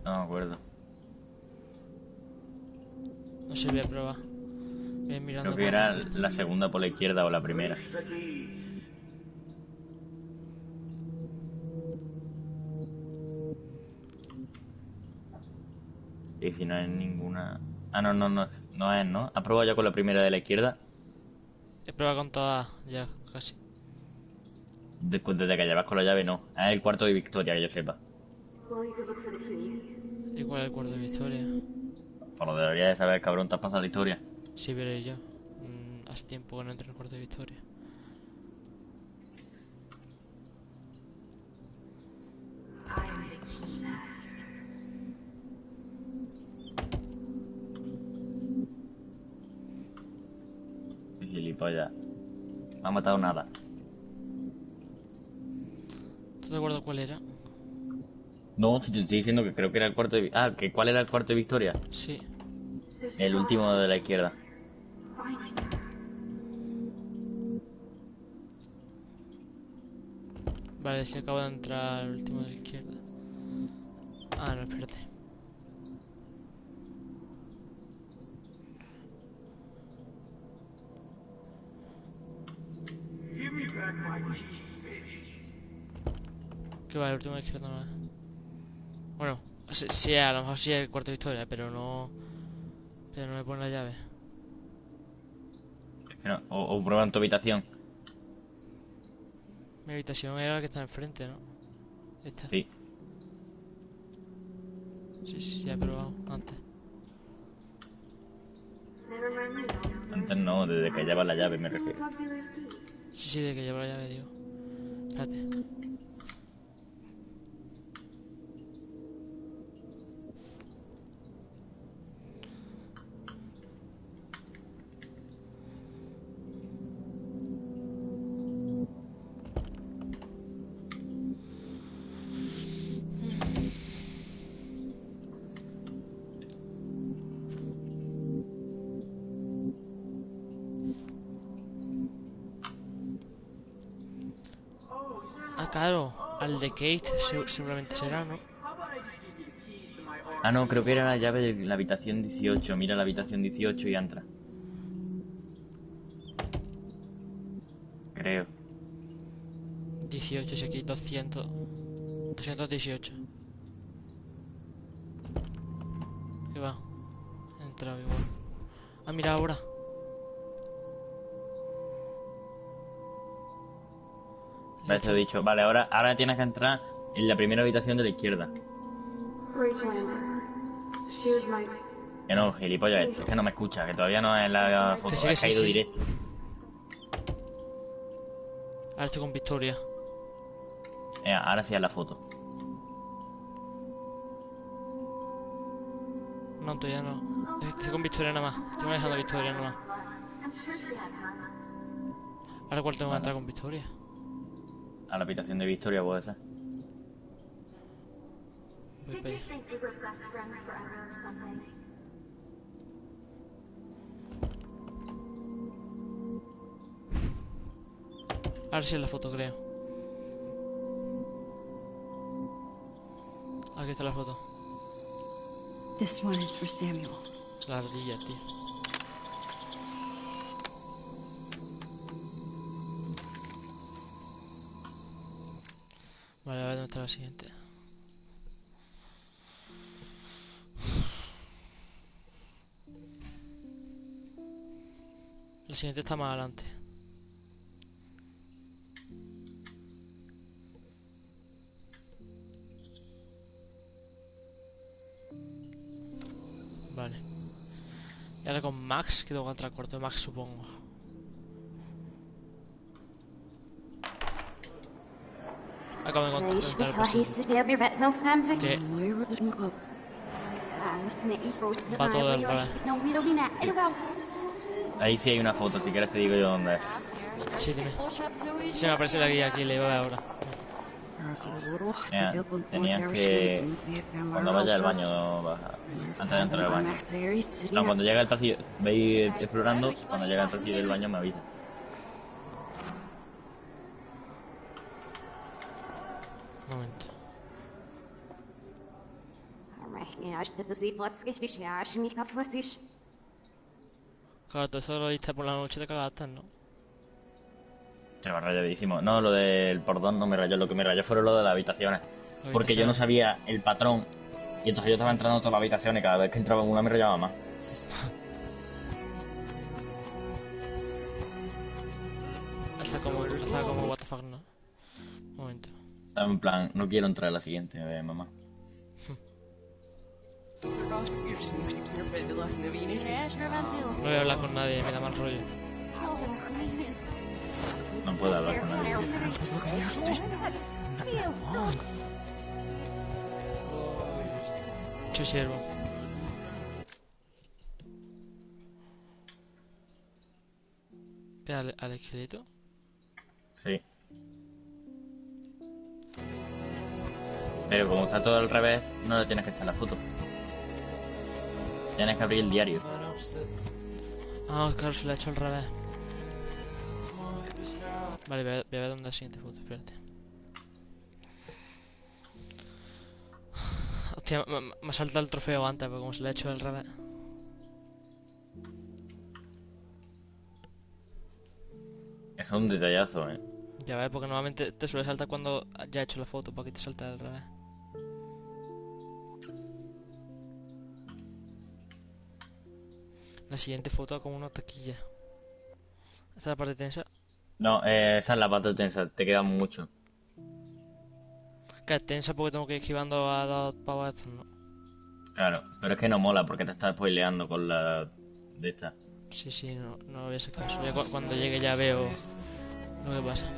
No me acuerdo. No sé, voy a probar. Voy a ir mirando. Creo que era la segunda por la izquierda o la primera. Y si no es ninguna... Ah, no es, ¿no? ¿Has probado ya con la primera de la izquierda? He probado con todas, ya, casi. Desde que llevas con la llave, no. Es el cuarto de victoria, que yo sepa. ¿Y cuál es el cuarto de victoria? Pues lo deberías de saber, cabrón, te has pasado la historia. Sí, veré yo. Hace tiempo que no entro en el cuarto de victoria. Gilipollas. No ha matado nada. ¿Tú te acuerdas cuál era? No, si te estoy diciendo que creo que era el cuarto de... Ah, ¿que ¿cuál era el cuarto de victoria? Sí. El último de la izquierda. Vale, si acabo de entrar el último de la izquierda. Ah, no, espérate. Que va, el último de la izquierda no es. Bueno, sí, a lo mejor sí es el cuarto de victoria, pero no... Pero no me pone la llave. O prueba en tu habitación. Mi habitación era la que está enfrente, ¿no? Esta. Sí. Sí, ya he probado antes. Antes no, desde que llevas la llave me refiero. Sí, de que llevo la llave, digo. Espérate. Ah, claro, al de Kate seguramente será, ¿no? Ah, no, creo que era la llave de la habitación 18. Mira la habitación 18 y entra. Creo. 18, si aquí 200. 218. ¿Qué va? He entrado igual. Ah, mira ahora. Eso he dicho. Vale, ahora tienes que entrar en la primera habitación de la izquierda. Que no, gilipollas, es que no me escucha, que todavía no es la foto, sí, ha caído directo. Ahora estoy con Victoria. Ahora sí es la foto. No, todavía no. Estoy con Victoria nada más. Estoy manejando a Victoria nada más. Ahora cuál tengo que entrar con Victoria. A la habitación de Victoria puede ser. Voy para allá. Ahora sí es la foto, creo. Aquí está la foto. This one is for Samuel. La ardilla, tío. Vale, a ver dónde está la siguiente. La siguiente está más adelante. Vale. Y ahora con Max, que tengo que entrar al cuarto de Max, supongo. Acabo de encontrar el pasillo. ¿Qué? Va todo del revés. Ahí sí hay una foto, si quieres te digo yo dónde es. Sí, dime. Se me aparece la guía aquí, le voy ahora. Mira, tenías que... Cuando vayas al baño, antes de entrar al baño. No, cuando llega el pasillo, veis explorando, cuando llega el pasillo del baño me avisa. Un momento. Claro, todo eso lo viste por la noche, te cagaste, ¿no? Se me rayadísimo. No, lo del portón no me rayó, lo que me rayó fueron lo de las habitaciones. Porque yo no sabía el patrón. Y entonces yo estaba entrando a todas las habitaciones y cada vez que entraba en una me rayaba más. Está como what the fuck, ¿no? Un momento. Estaba en plan, no quiero entrar a la siguiente, mamá. No voy a hablar con nadie, me da mal rollo. No puedo hablar con nadie. Yo siervo. ¿Qué, al esqueleto? Sí. Pero como está todo al revés, no le tienes que echar la foto. Tienes que abrir el diario. Ah, claro, se lo he hecho al revés. Vale, voy a ver dónde es la siguiente foto, espérate. Hostia, me ha saltado el trofeo antes, porque como se lo he hecho al revés. Es un detallazo, Ya ves, porque normalmente te suele saltar cuando ya he hecho la foto, para que te salte al revés. La siguiente foto como una taquilla. ¿Esta es la parte tensa? No, esa es la parte tensa, te queda mucho. Que es tensa porque tengo que ir esquivando a los pavos estos, ¿no? Claro, pero es que no mola porque te estás spoileando con la de esta. Sí, no voy a hacer caso. Ya cuando llegue ya veo lo que pasa.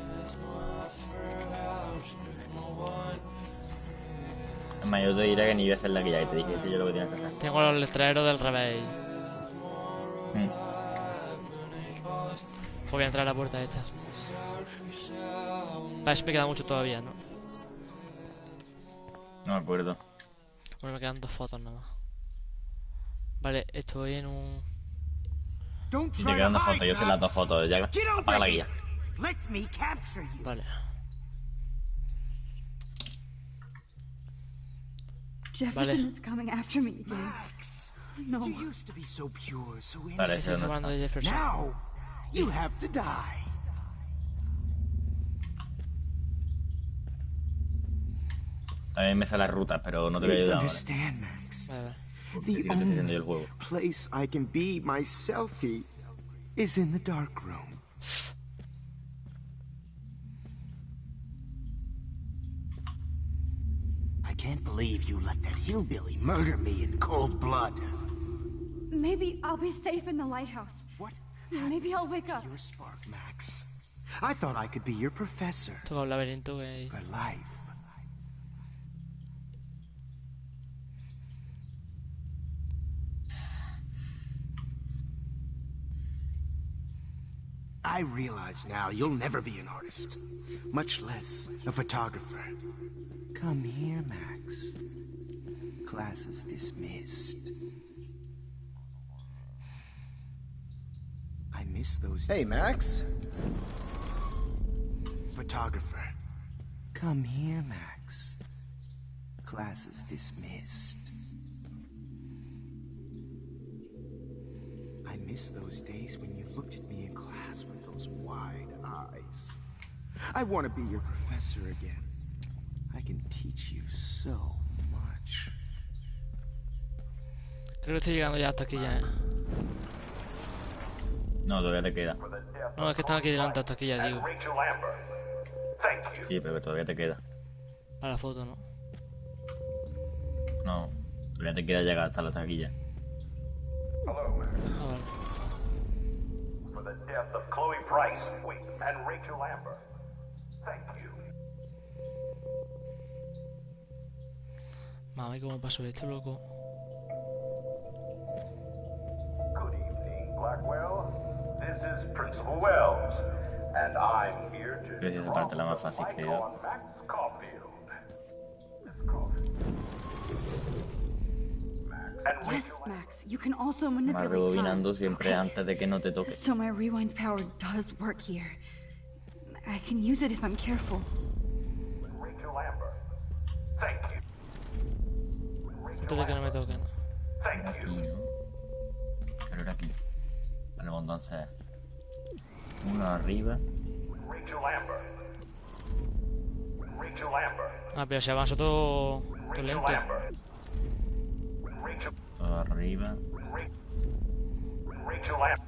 Es más, yo te diré que ni voy a hacer la guía y te dije yo lo que tienes que hacer. Tengo los letreros del revés. Voy a entrar a la puerta esta. Eso me queda mucho todavía, ¿no? No me acuerdo. Bueno, me quedan 2 fotos nada más. Vale, estoy en un... Si te quedan 2 fotos, yo sé las 2 fotos. Ya apaga la guía. Vale. Jefferson is coming after me again. No. You used to be so pure, so Vale, eso no está. Now, you have to die. También me sale las rutas, pero no te voy a ayudar ahora. Understand, Max. Porque sí que estoy haciendo yo el juego. Place I can be myself is in the dark room. I can't believe you let that hillbilly murder me in cold blood. Maybe I'll be safe in the lighthouse. What? Maybe I'll wake up. Your spark, Max. I thought I could be your professor. Todo el laberinto que hay. For life. I realize now you'll never be an artist, much less a photographer. Come here, Max. Class is dismissed. I miss those... Hey, Max. Photographer. Come here, Max. Class is dismissed. I miss those days when you looked at me in class with those wide eyes. I want to be your professor again. I can teach you so much. Creo que estoy llegando ya hasta aquí ya, No, todavía te queda. No, es que están aquí delante hasta aquí ya, digo. Sí, pero todavía te queda. Para la foto, ¿no? No, todavía te queda llegar hasta la taquilla. Ah, vale. For the death of Chloe Price and Rachel Amber. Thank you. Mami, ¿cómo pasó esto, loco? Good evening, Blackwell. This is Principal Wells, and I'm here to Creo que esa parte es la más fácil que yo. on Max Caulfield. Miss Caulfield. And Yes, Max, you can also Vas manipulate time. rebobinando siempre antes de que no te toque. So my rewind power does work here. I can use it if I'm careful. Rachel Amber. Thank you. Antes de que no me toquen. Thank you. Pero era aquí. Vale, pues entonces. Uno arriba. Rachel Amber. Rachel Amber. Ah, pero se avanzó todo lento. Todo arriba. Rachel Amber.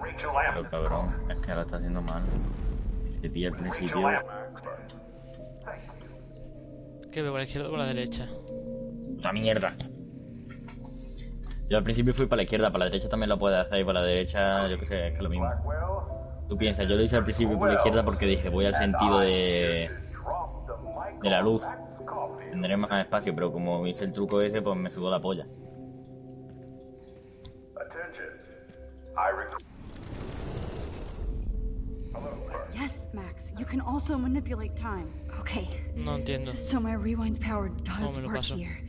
Rachel Amber. Pero cabrón, es que lo está haciendo mal. Te pilla al principio. ¿Qué veo? ¿Por la izquierda o por la derecha? Puta mierda. Yo al principio fui para la izquierda, para la derecha también lo puedes hacer y para la derecha, yo qué sé, es que es lo mismo. Tú piensas, yo lo hice al principio por la izquierda porque dije, voy al sentido de la luz. Tendré más espacio, pero como hice el truco ese, pues me sudó la polla. Yes, Max, you can also manipulate time. Okay. No entiendo. So my rewind power ¿Cómo does me lo work paso? here.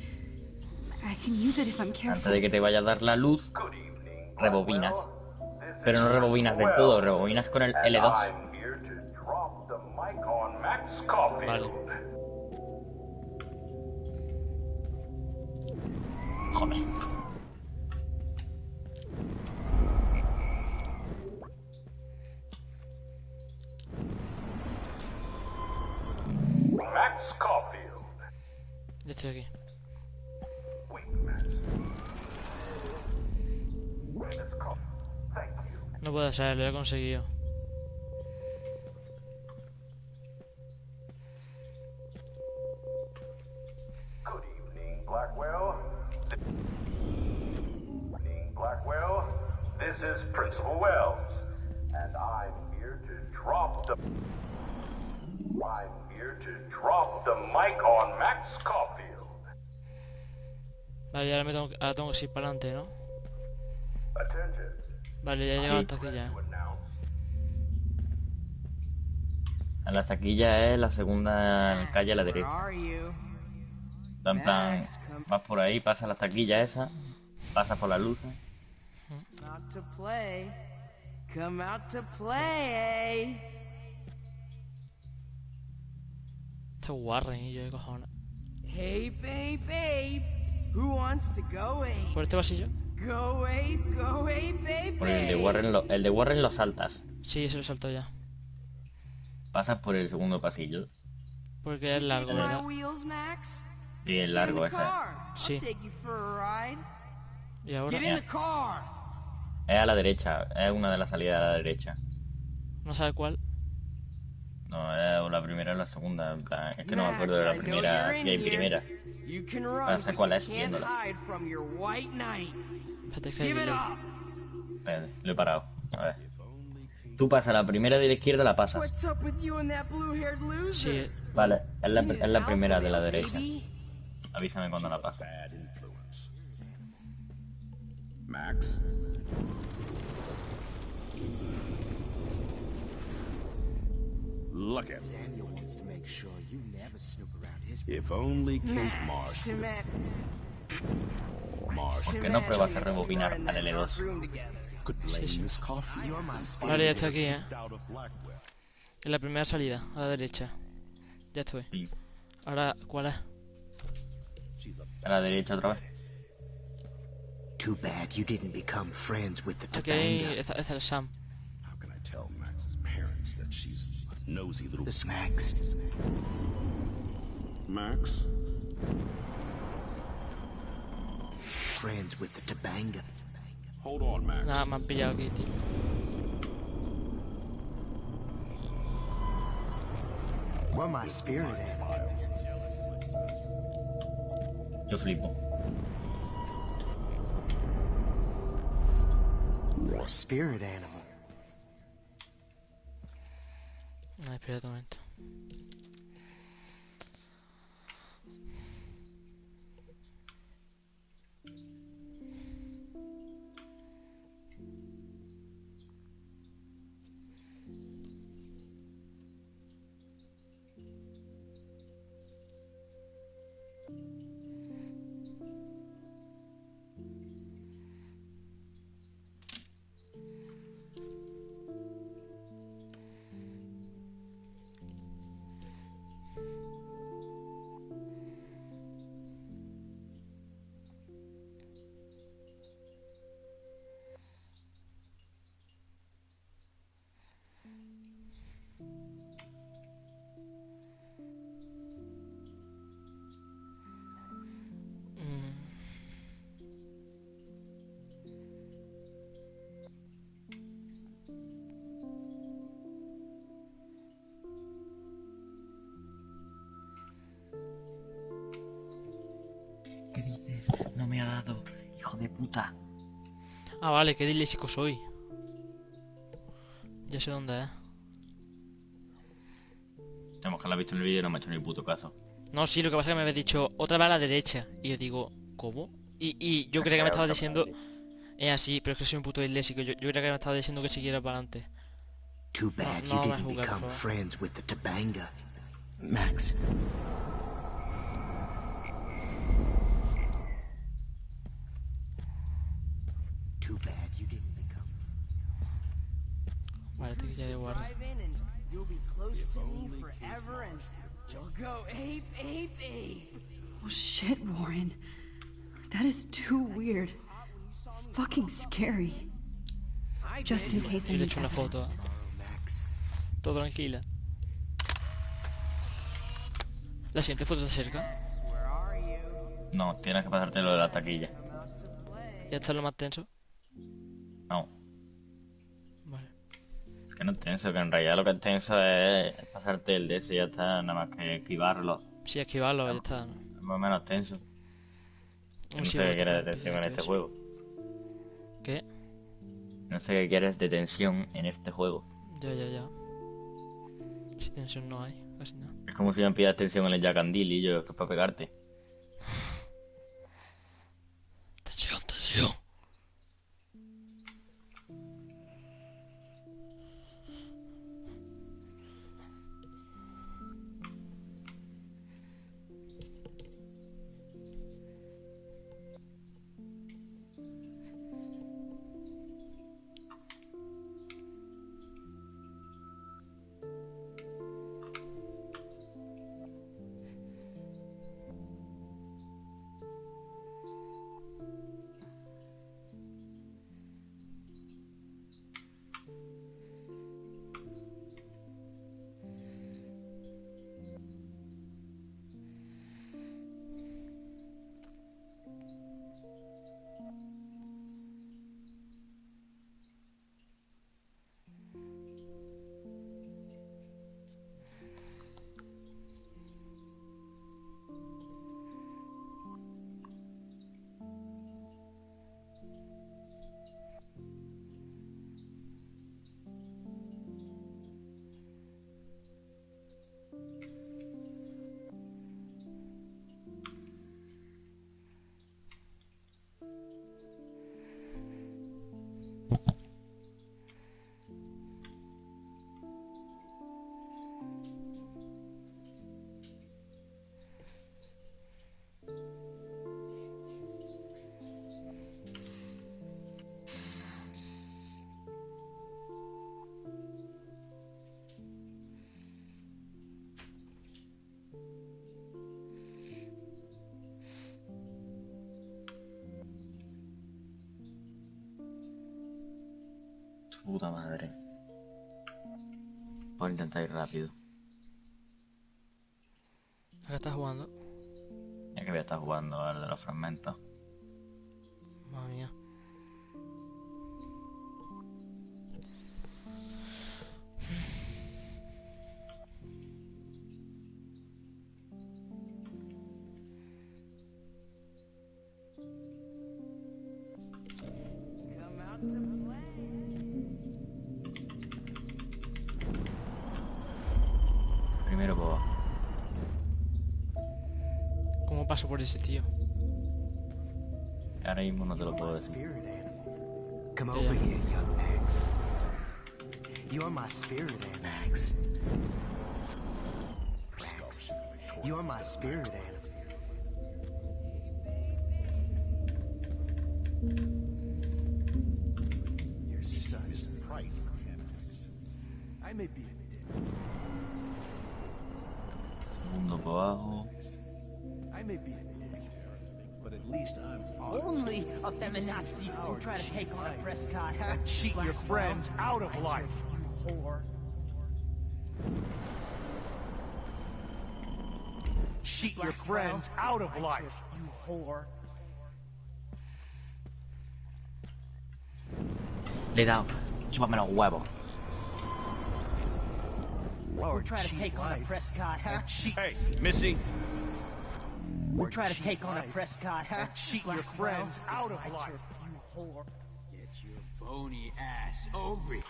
I can use it if I'm Antes careful. de que te vaya a dar la luz, rebobinas. Pero no rebobinas del todo, rebobinas con el L2. Vale. Joder. Max Caulfield. Ya estoy aquí. No puedo saber, lo he conseguido. Good evening, Blackwell. Evening, Blackwell. This is Principal Wells, and I'm here to drop the mic on Max Caulfield. Vale, ahora, ahora tengo que ir para adelante, ¿no? Attention. Vale, ya he llegado hasta aquí ya. A la taquilla es la segunda calle a la derecha. En plan, vas por ahí, pasas la taquilla esa, pasas por las luces. Out to play. Come out to play. Este Warren y yo, ¿qué cojones? Hey, babe, babe. Who wants to go ape? ¿Por este pasillo? Go ape, babe. Por el de Warren lo saltas. Sí, ese lo salto ya. Pasas por el segundo pasillo. Porque es largo, ¿verdad? Y es largo ese. Sí. ¿Y ahora? Es a la derecha, es una de las salidas a la derecha. ¿No sabe cuál? No, es o la primera o la segunda, en plan, es que no me acuerdo de la primera, si hay primera. No sé cuál es, viéndola. Espérate, es que hay delay. Espérate, lo he parado. A ver. Tú pasas la primera de la izquierda, la pasas. Sí. Vale, es la primera de la derecha. Avísame cuando la pases. Max? Look at Samuel wants to make sure you never snoop around his. If only Kate Marsh. ¿Por qué no pruebas a rebobinar al L2? Sí, sí. Vale, ya estoy aquí, En la primera salida, a la derecha. Ya estoy. Sí. Ahora, ¿cuál es? A la derecha otra vez. Too bad you didn't become friends with the Aquí Topanga. está el Sam. How can I tell Max's parents that she's a nosy little... This Max. Max? Friends with the Topanga. Hold on, Max. Nada, me han pillado aquí, tío. Well, my spirit animal. Yo flipo. Spirit animal. Ay, espérate un momento. ¿Qué dices? No me ha dado, hijo de puta. Ah, vale, qué disléxico soy. Ya sé dónde es. Tenemos que la visto en el vídeo y no me ha hecho ni puto caso. No, sí, lo que pasa es que me habéis dicho otra vez a la derecha. Y yo digo, ¿cómo? Y yo creía que me estaba diciendo. Es así, pero es que soy un puto disléxico. Yo creía que me estaba diciendo que siguiera para adelante. Too bad No, you no me didn't juzgues, por become favor. friends with the Topanga. Max. Too bad you didn't become. Vale, te quilla de guardia. Driving and you'll be close to me forever and you'll go ape, ape, ape. Oh shit, Warren. That is too weird. Fucking scary. Just in case I Yo le he need hecho una foto. evidence. Todo tranquila. La siguiente foto te acerca. No, tienes que pasarte lo de la taquilla. Ya está lo más tenso. No. Vale. Es que no es tenso, que en realidad lo que es tenso es pasarte el de ese y ya está, nada más que esquivarlo. Sí, esquivarlo, ya está. Es más o menos tenso. Yo no Sí, sé qué muerto, quieres no, de tensión en que este eso. juego. ¿Qué? No sé qué quieres de tensión en este juego. Ya. Si tensión no hay, casi nada. Es como si me pidas tensión en el Jack and Deal y yo, que es para pegarte. Tensión. Puta madre. Voy a intentar ir rápido. ¿A qué estás jugando? Ya que voy a estar jugando al de los fragmentos. Madre mía. Primero por abajo. ¿Cómo paso por ese tío? Ahora mismo no te lo puedo decir. Come over here, young Max. You're my spirit animal. Max. Max. You're my spirit animal. Your son is priceless. I may be a dick. Segundo por abajo. I may be a dick, but at least I'm honest. Only a feminazi will try to take on a Prescott, huh? And cheat your friends out of life. You whore. Cheat your friends out of life. You whore. Le he dado. Chúpame los huevos. We'll try to take on a Prescott, huh? Hey, Missy. We'll try to take on a Prescott, huh? And cheat your friends out of life. You whore. Get your bony ass over here.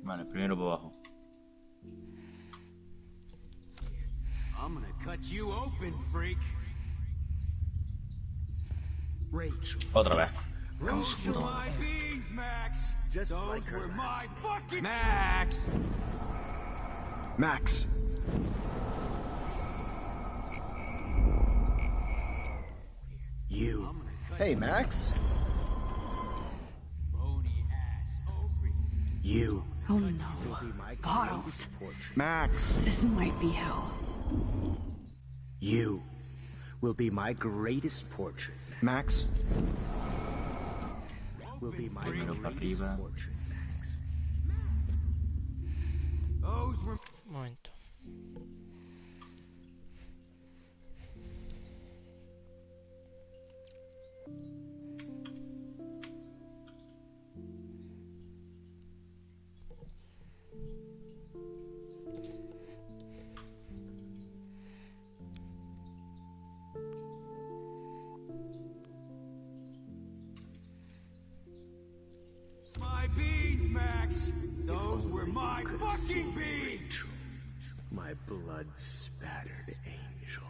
Vale, primero por abajo. I'm gonna cut you open, freak. Rachel. Otra vez. Roots to my beans, Max. Just those like were my fucking Max. Max. You. Hey, Max. You. Oh no. Bottles. Max. This might be hell. You will be my greatest portrait. Max. Will be my Primero para greatest arriba. portrait, Max. Those were. Un momento. My beans, Max. Those were my fucking beans. My blood-spattered angel.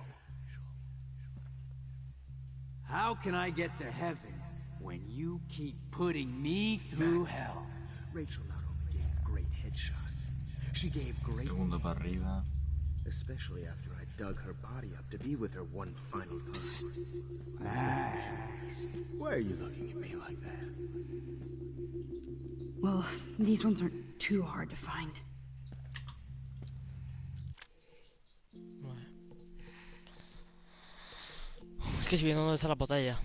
How can I get to heaven when you keep putting me through Max. hell? Rachel not only gave great headshots, she gave great... Segundo para arriba. Especially after I dug her body up to be with her one final time. Max. Why are you looking at me like that? Well, these ones aren't too hard to find. Vale. Es que si viendo dónde está la botella.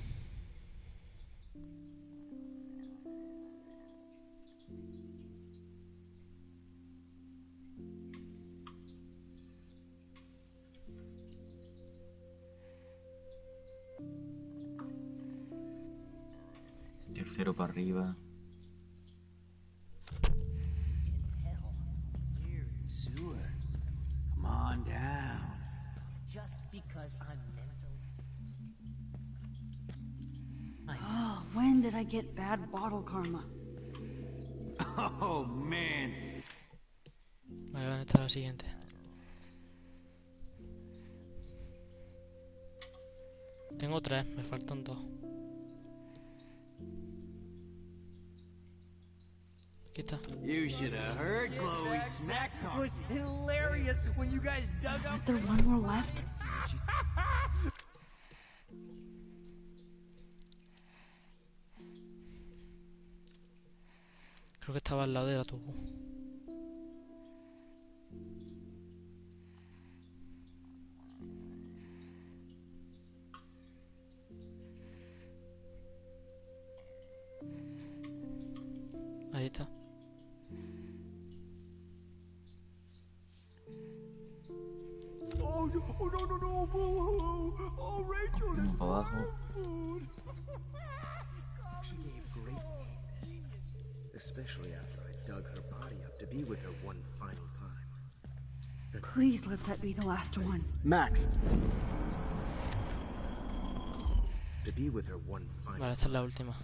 Tercero para arriba. Here in the sewer. Come on down. Just because I'm mental. Oh, when did I get bad bottle karma? Oh, man. Vale, ¿dónde está la siguiente? Tengo tres, me faltan dos. Aquí está. You should have heard Chloe smack It talk. was hilarious when you guys dug up. Is there one more left? Creo que estaba al lado de la tubo. Oh, Rachel is Para abajo. food. She gave great pain, especially after I dug her body up to be with her one final time. Please let that be the last one. Max. To be with her one final Vale, esta es la última.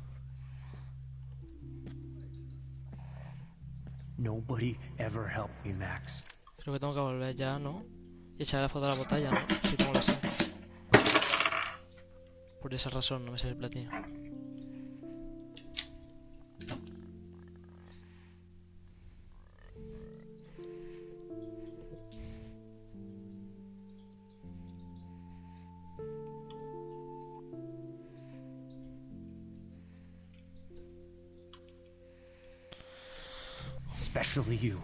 Nobody ever helped me, Max. Creo que tengo que volver ya, ¿no? Y echar la foto de la botella, ¿no? Si tengo la sangre. Por esa razón no me sale el platino. Especially you.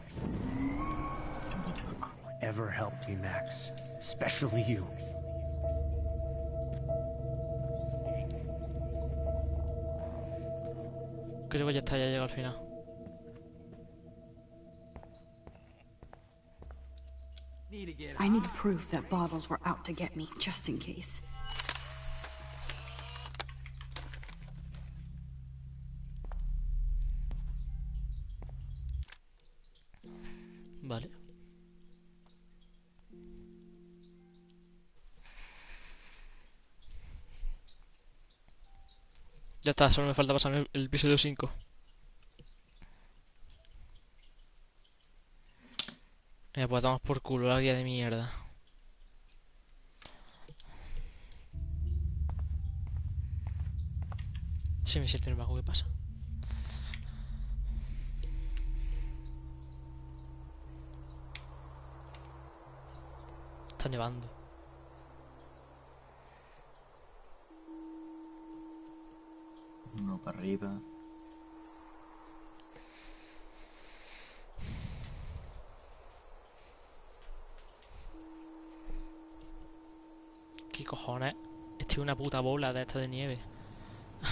Ever helped me, Max. Especially you. Creo que ya está, ya llega al final. I need proof that bottles were out to get me, just in case. Vale. Ya está, solo me falta pasarme el episodio 5. Pues damos por culo la guía de mierda. Sí, me siento en el bajo, ¿qué pasa? Está nevando. Uno para arriba. ¿Qué cojones? Estoy una puta bola de esta de nieve.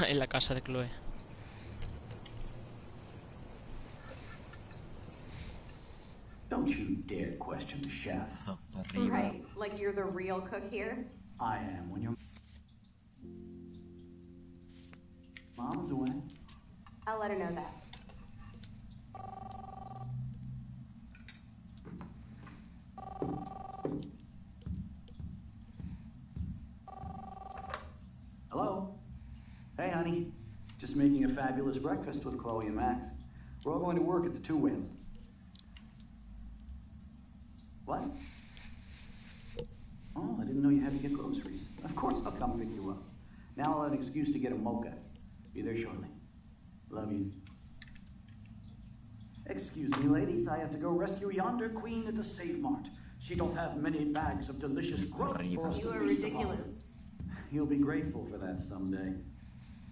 En la casa de Chloe. Don't you dare question the chef. Right, like you're the real cook here? I am when your mom's away. I'll let her know that. Hello? Hey, honey. Just making a fabulous breakfast with Chloe and Max. We're all going to work at the Two Whales. What? Oh, I didn't know you had to get groceries. Of course I'll come pick you up. Now I'll have an excuse to get a mocha. Be there shortly. Love you. Excuse me, ladies. I have to go rescue yonder queen at the Save Mart. She don't have many bags of delicious grub for us to feast upon. You'll be grateful for that someday.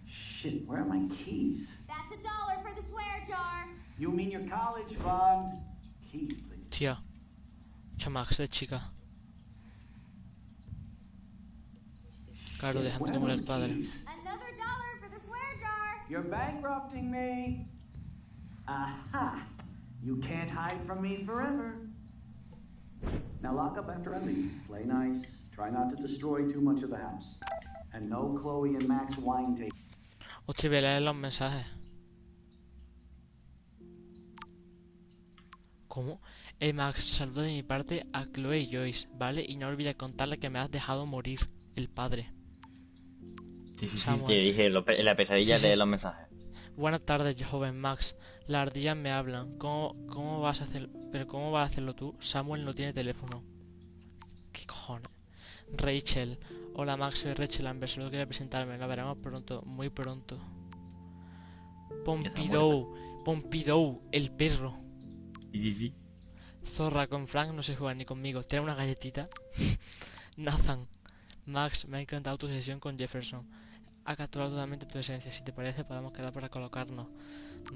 Shit, where are my keys? That's $1 for the swear jar. You mean your college fund? Keys, please. Tía. Chamax de chica. Claro, dejando que muera el padre. Another $1 for the swear jar. You're bankrupting me. Aha. You can't hide from me forever. Now lock up after I leave. Play nice. Try not to destroy too much of the house. And no Chloe and Max wine taste. Hostia, voy a leer los mensajes. ¿Cómo? Max, saludo de mi parte a Chloe y Joyce, ¿vale? Y no olvides contarle que me has dejado morir, el padre. Sí, te dije en la pesadilla Sí. de los mensajes. Buenas tardes, joven Max. Las ardillas me hablan. ¿Cómo vas a hacerlo? ¿Pero cómo vas a hacerlo tú? Samuel no tiene teléfono. ¿Qué cojones? Rachel. Hola Max, soy Rachel Amber. Solo quería presentarme. La veremos pronto, muy pronto. Pompidou, el perro. Sí. Zorra, con Frank no se juega ni conmigo. ¿Tiene una galletita? Nathan. Max, me ha encantado tu sesión con Jefferson. Ha capturado totalmente tu esencia. Si te parece, podemos quedar para colocarnos.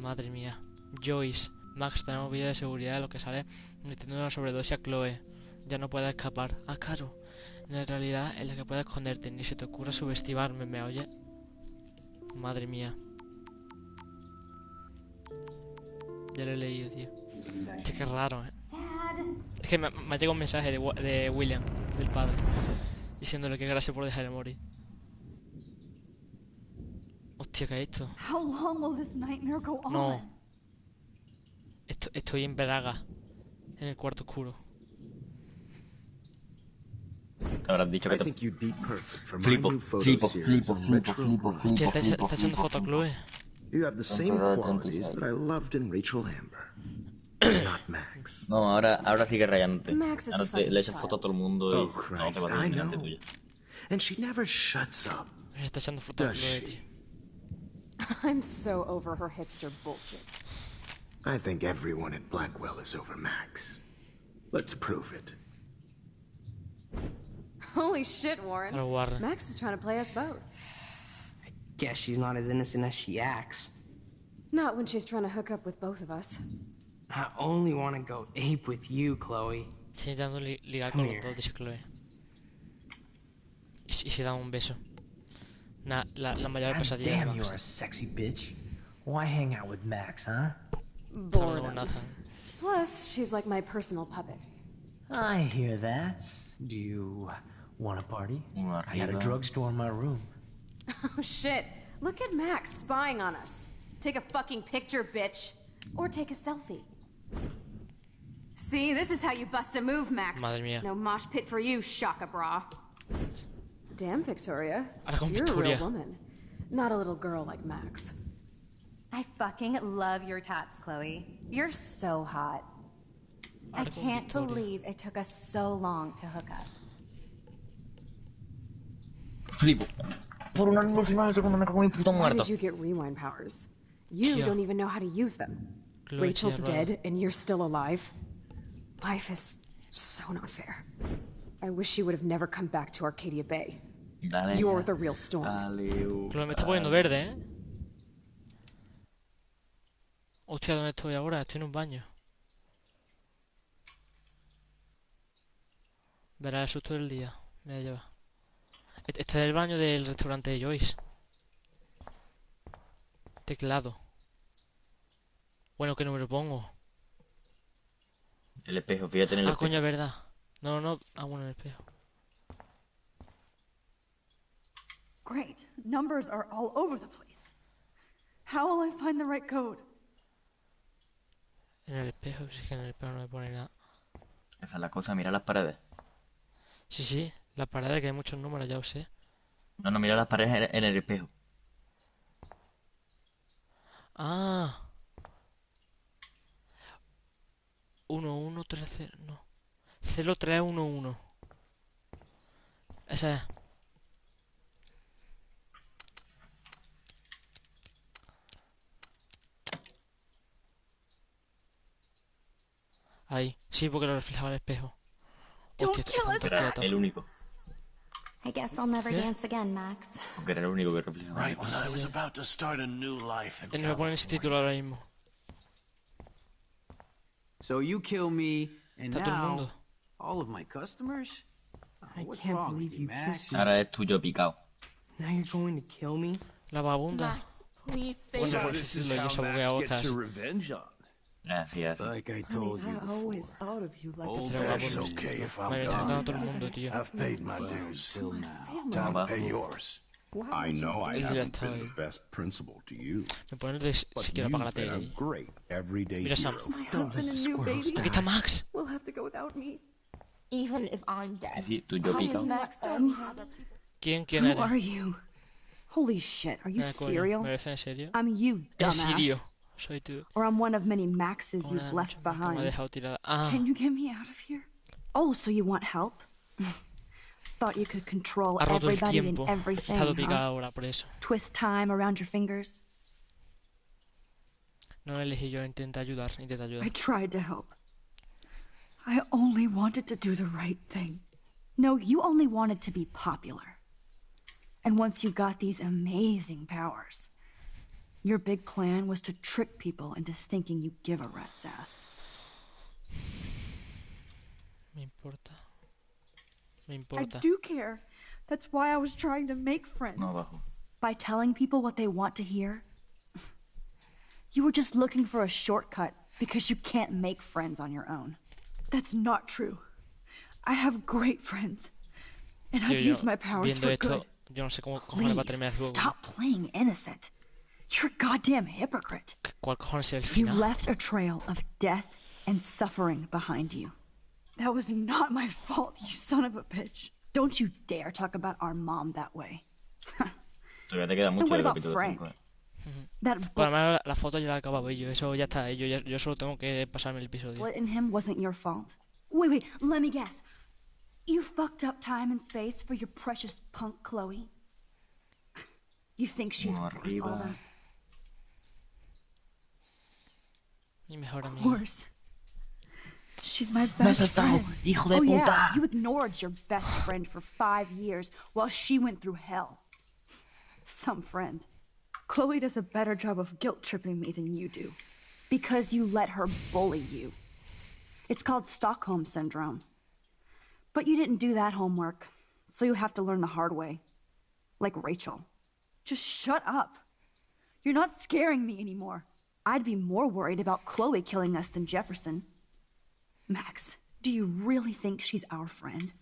Madre mía. Joyce. Max, tenemos vídeo de seguridad de lo que sale metiendo una sobredosis a Chloe. Ya no puede escapar. Ah, claro. En realidad en la que puedes esconderte. Ni se te ocurra subestimarme, ¿me oye? Madre mía. Ya lo he leído, tío. Este, qué raro, ¿eh? Dad. Es que me ha llegado un mensaje de William. del padre, diciéndole que gracias por dejarle morir. Hostia, ¿qué es esto? How long will this nightmare go on? No. Estoy en Braga, en el cuarto oscuro. Te habrás dicho que te... Flipo. Hostia, está echando foto a Chloe. You have the same qualities that I loved in Rachel Amber. Not Max. No, ahora sigue rayándote. Max is Ahora a fucking le echas foto a todo el mundo y Oh, todo te Christ, va a I delante know. tuya. And she never shuts up. Está echando foto a Does Chloe, she? tío. I'm so over her hipster bullshit. I think everyone at Blackwell is over Max. Let's prove it. Holy shit, Warren. Ahora Warren. Max is trying to play us both. Guess she's not as innocent as she acts. Not when she's trying to hook up with both of us. I only want to go ape with you, Chloe. Estoy intentando ligar con los dos, dice Chloe. Y se dan un beso. La mayor pesadilla de Damn, you're a Max. sexy bitch. Why hang out with Max, huh? Está hablando con Boredom. Nathan. Plus, she's like my personal puppet. I hear that. Do you want a party? I got a drugstore in my room. Oh shit. Look at Max spying on us. Take a fucking picture, bitch. Or take a selfie. See, this is how you bust a move, Max. Madre mía. No mosh pit for you, Shaka Bra. Damn, Victoria. Ahora con You're a Victoria. real woman. Not a little girl like Max. I fucking love your tats, Chloe. You're so hot. I Ahora con can't Victoria. believe it took us so long to hook up. Flipo. Por una milésima de segundo me cago en mi puto How muerto. did you get rewind powers? You Tía. don't even know how to use them. Chloe, Rachel's tía, dead and you're still alive. Life is so not fair. I wish she would have never come back to Arcadia Bay. Dale. You're the real storm. Chloe me está poniendo verde, ¿eh? Hostia, ¿dónde estoy ahora? Estoy en un baño. Verá el susto del día. Me lleva. Este es el baño del restaurante de Joyce. Teclado. Bueno, ¿qué número pongo? El espejo, fíjate en el Ah, espejo. coño, es verdad. No. Ah, bueno, el espejo. Great. Numbers are all over the place. How will I find the right code? En el espejo, si es que en el espejo no me pone nada. Esa es la cosa, mira las paredes. Sí, la pared que hay muchos números, ya lo sé. No, mira las paredes en el espejo. Ah. 1130, no. 0311. Esa es. Ahí. Sí, porque lo reflejaba el espejo. Don't Hostia, kill us, tanto Era quieto. el único. I guess I'll never ¿Qué? dance again, Max. Porque era el único que reflejaba. Right when I was about to start a new life in Él no me pone ese título ahora mismo. So you kill me, and Está todo el now mundo. all of my customers? I What's can't wrong with believe you, you Max? kissed me. Ahora es tuyo picado. Now you're going to kill me? La vagabunda. Please say Bueno, that. por ese título yo se buguea otras. Así. Like I told you I always before. thought of you like Oh, Este a era that's vagabundo. okay if Me I'm había gone. tratado a todo el mundo, tío. I've paid my dues. Till now. Time to Abajo. pay yours. I know I Y haven't directo been ahí. the best principal to you, Me pone el de but si quiero you've apagar la been tele a ahí. great everyday Mira, Sam. hero. My husband and new baby Aquí está Max. will have to go without me. Even if I'm dead. Sí, tuyo How does picado. Max know other people? ¿Quién Who eres? are you? Holy shit, are you Mira, coño, serial? ¿me ves en serio? I'm you, En dumbass. serio. Soy tú. Or I'm one of many Maxes Una you've de left muchas que me ha behind. dejado tirada. Ah, Can you get me out of here? Oh, so you want help? Thought you could control ha roto el everybody and tiempo. everything, Está todo picado huh? ahora por eso. Twist time around your fingers. No elegí yo, intenta ayudar. I tried to help. I only wanted to do the right thing. No, you only wanted to be popular. And once you got these amazing powers, your big plan was to trick people into thinking you give a rat's ass. Me importa. Me I importa. do care. That's why I was trying to make friends. No, abajo. By telling people what they want to hear. You were just looking for a shortcut because you can't make friends on your own. That's not true. I have great friends. And Tío, I've yo used my powers viendo for esto, good. yo no sé cómo cojones va a Please, terminar el juego. stop playing innocent. You're a goddamn hypocrite. ¿Cuál cojones es el You final? left a trail of death and suffering behind you. That was not my fault, you son of a bitch. Don't you dare talk about our mom that way. Todavía te queda And mucho what del about capítulo Frank? 5. That Pues además la foto ya la he acabado yo, eso ya está, yo solo tengo que pasarme el episodio. split in him wasn't your fault. Wait, let me guess. You fucked up time and space for your precious punk Chloe? You think she's Uno worth all arriba. that? Mi mejor Of amigo. course. She's my Me has best saltado, friend. hijo de Oh puta. yeah, you ignored your best friend for 5 years while she went through hell. Some friend. Chloe does a better job of guilt-tripping me than you do. Because you let her bully you. It's called Stockholm Syndrome. But you didn't do that homework, so you have to learn the hard way. Like Rachel. Just shut up. You're not scaring me anymore. I'd be more worried about Chloe killing us than Jefferson. Max, do you really think she's our friend?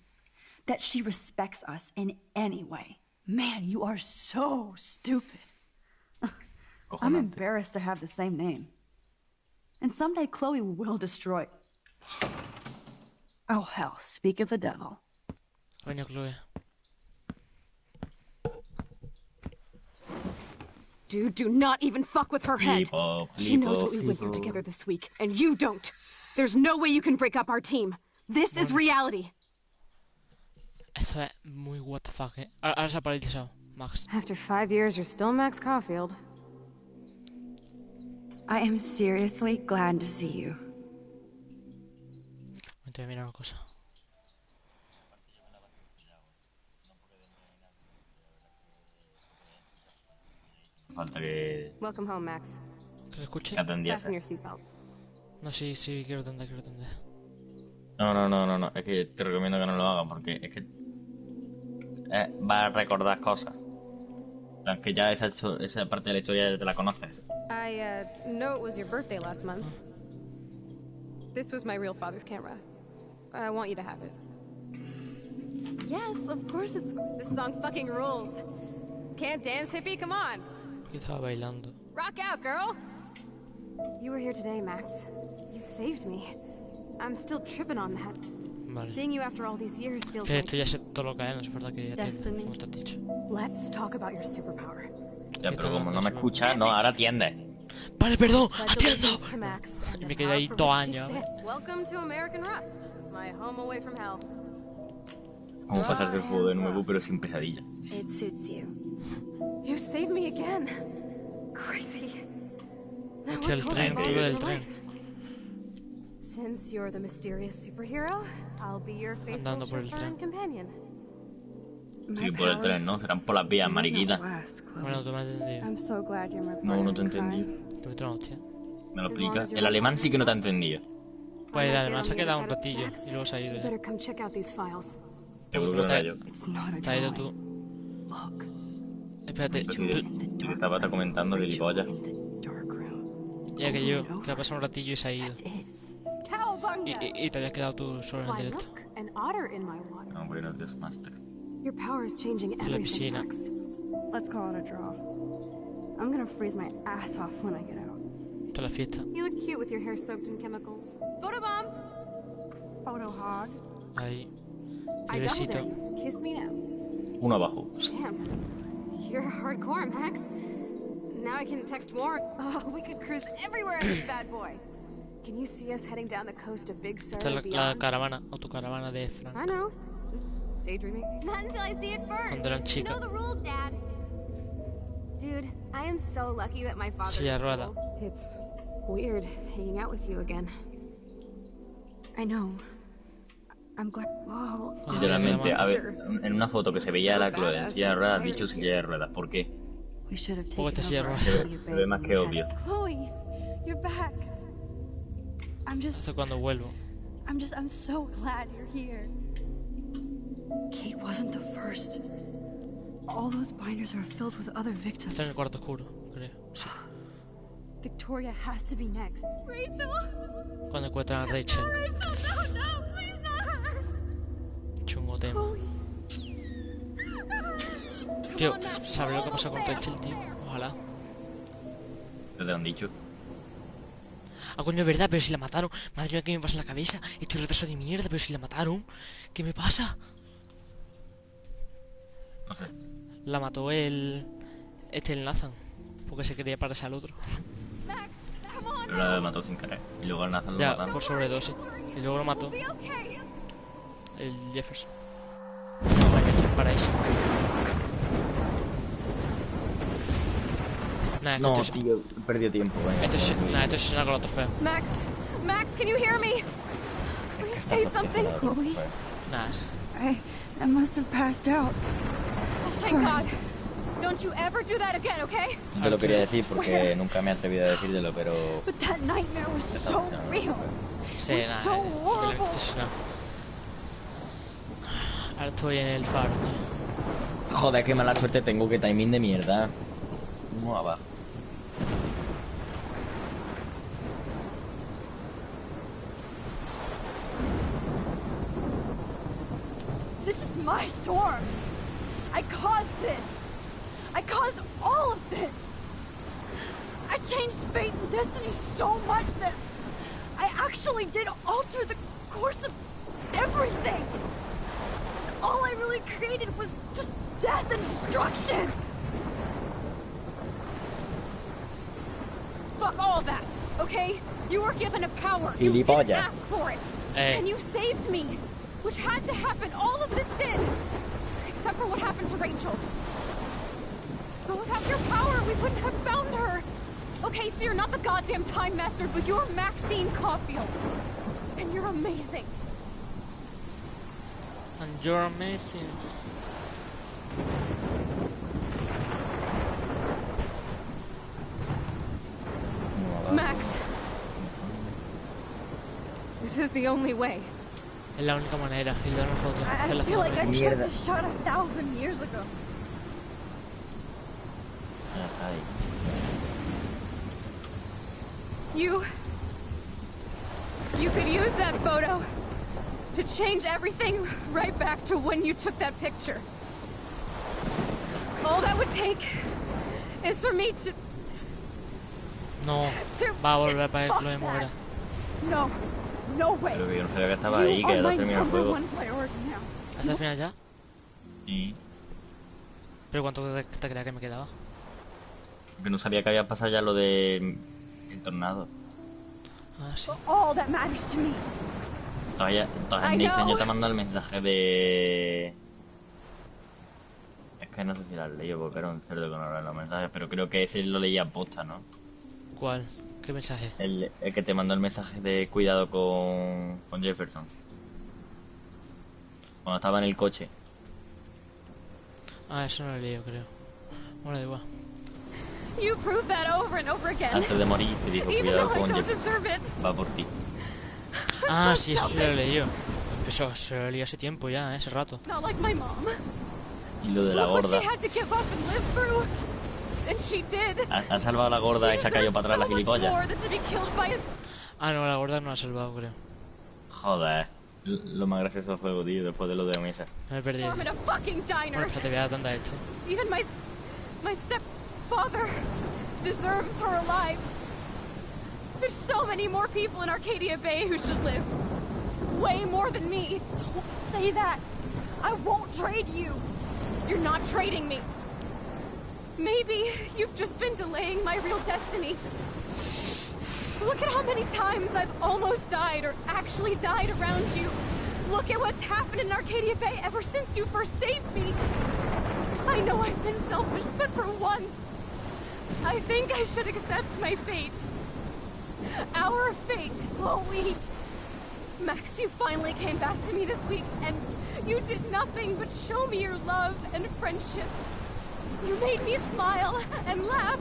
That she respects us in any way? Man, you are so stupid. I'm embarrassed to have the same name. And someday Chloe will destroy... Oh, hell, speak of the devil. Coño, Chloe. Dude, do not even fuck with her head. She knows what we went through together this week, and you don't. There's no way you can break up our team. This is reality. Esto es muy what the fuck, Ahora se ha paralizado, Max. After 5 years, you're still Max Caulfield. I am seriously glad to see you. Voy a mirar una cosa. Falta que... Welcome home, Max. ¿Que lo escuche? que atendía. Fasten your seatbelt. No, sí, quiero atender. No, es que te recomiendo que no lo hagas porque es que va a recordar cosas. Aunque ya esa parte de la historia ya te la conoces. I know it was your birthday last month. This was my real father's camera. I want you to have it. Yes, of course it's... This song fucking rules. Can't dance, hippie? Come on. Yo estaba bailando. Rock out, girl. You were here today, Max. You saved me. I'm still tripping on that. Vale. Seeing you after all these years feels Que like... esto ya sé todo lo que hay, no es verdad que ya tiene, Destiny. como te has dicho. Let's talk about your superpower. Ya, pero como no me escuchas, no, ahora atiendes. Vale, perdón, atiendo. To Max, Y me quedé ahí 2 años. Welcome to American Rust, my home away from hell. Vamos a pasarte el juego de nuevo, pero sin pesadilla. It suits you. You saved me again. Crazy. Now Hostia, el what's tren, going on tuve in del your tren. life? Since you're the mysterious superhero, I'll be your faithful Andando por el chauffeur tren. and companion. Sí, por el tren, ¿no? Serán por las vías, mariquita. Bueno, tú me has entendido. I'm so glad you're my No, no partner te he in crime. entendido. Te meto una hostia. Me lo explicas. El alemán sí que no te ha entendido. Pues además se ha quedado un ratillo y luego se ha ido You ya. better come check out these files. Seguro que no era yo. Te has ido tú. Espérate, Y te estaba comentando gilipollas. ya que yo, que ha pasado un ratillo y se ha ido. Cowabunga! Y te habías quedado tú solo en el Why, directo. look, an otter in my water. No, bueno, Dios Master. Your power is changing En la everything, piscina. Max. Let's call it a draw. I'm gonna freeze my ass off when I get out. Toda la fiesta. You look cute with your hair soaked in chemicals. Photobomb! Photo hog. Ahí. I Y doubled besito. it. Kiss me now. Uno abajo. Damn. You're hardcore, Max. Now I can text more. Oh, we could cruise everywhere in this bad boy. Can you see us heading down the coast of Big Sur Esta es and la beyond? caravana, autocaravana de I Frank. know. Just daydreaming. Not until I see it first. Cuando eran You chicas. know the rules, Dad. Dude, I am so lucky that my father Silla is rueda. cool. It's weird hanging out with you again. I know. I'm glad. Whoa. Literalmente, a ver, en una foto que se veía a la Chloe en silla de ruedas, dicho silla de ruedas. ¿Por qué? We should have Porque esta silla de Se ruedas. ve más que obvio. Chloe, you're back. Hasta cuando vuelvo. I'm so glad you're here. Kate wasn't the first. All those binders are filled with other victims. Está en el cuarto oscuro, creo. Sí. Victoria has to be next. Rachel! Cuando encuentran a Rachel. Rachel, no, please not her! Tío, ¿sabes lo que pasa con Rachel, tío? Ojalá. ¿Qué te han dicho? Ah, coño, es verdad, pero si la mataron. Madre mía, ¿qué me pasa en la cabeza? Estoy retrasado de mierda, pero si la mataron. ¿Qué me pasa? No sé. La mató el Nathan. Porque se quería pararse al otro. Pero la mató sin querer. Y luego al Nathan lo Ya, mataron. por sobredosis. Y luego lo mató el Jefferson. Estoy paradísimo. Nada, No, tío, perdió tiempo. Esto es una con otro feo. Max, can you hear me? Please say something. Chloe, Nada. I must have passed out. Thank God. Don't you ever do that again, okay? No te lo quería decir porque nunca me he atrevido a decírtelo, pero... But that nightmare was so real. Sí, It was nada. so horrible. Ahora estoy en el faro, tío. Joder, qué mala suerte tengo, que timing de mierda. Muy abajo. This is my storm. I caused this. I caused all of this. I changed fate and destiny so much that I actually did alter the course of everything. All I really created was just death and destruction. Fuck all that, okay? You were given a power. You didn't ask for it. And you saved me. Which had to happen. All of this did. Except for what happened to Rachel. But without your power, we wouldn't have found her. Okay, so you're not the goddamn Time Master, but you're Maxine Caulfield. And you're amazing. And you're amazing. Max. This is the only way. Es la única manera. Y le dan una foto. I feel like I took the shot 1,000 years ago. You could use that photo to change everything right back to when you took that picture. All that would take is for me to... No, va a volver para que lo muera. No, no way. Pero que yo no sabía que estaba ahí, que era terminar el juego. ¿Hasta el final ya? Sí. ¿Pero cuánto te creía que me quedaba? Porque no sabía que había pasado ya lo de... el tornado. Ah, sí. All that matters to me. Todavía Nathan ya te ha mandado el mensaje de... Es que no sé si lo has leído porque era un cerdo que no era los mensajes, pero creo que ese lo leía en posta, ¿no? ¿Cuál? ¿Qué mensaje? El que te mandó el mensaje de cuidado con Jefferson. Cuando estaba en el coche. Ah, eso no lo he leído, creo. Bueno, da igual. You proved that over and over again. Antes de morir te dijo Even cuidado though I con don't Jefferson. deserve it. Va por ti. Ah, sí, eso sí lo he leído. Eso se lo leí hace tiempo ya, hace rato. Not like my mom. Y lo de la Look what gorda. she had to give up and live through. And she did. Ha salvado a la gorda y se ha caído para atrás la gilipollas. Ah, no, la gorda no la ha salvado, creo. Joder. Lo más gracioso del juego, tío, después de lo de la mesa. Me he perdido. I'm in a fucking diner. Bueno, espérate, voy a dar tanda esto. Even my stepfather deserves her alive. There's so many more people in Arcadia Bay who should live. Way more than me. Don't say that. I won't trade you. You're not trading me. Maybe you've just been delaying my real destiny. Look at how many times I've almost died or actually died around you. Look at what's happened in Arcadia Bay ever since you first saved me. I know I've been selfish, but for once, I think I should accept my fate. Our fate, Chloe. Max, you finally came back to me this week, and you did nothing but show me your love and friendship. You made me smile and laugh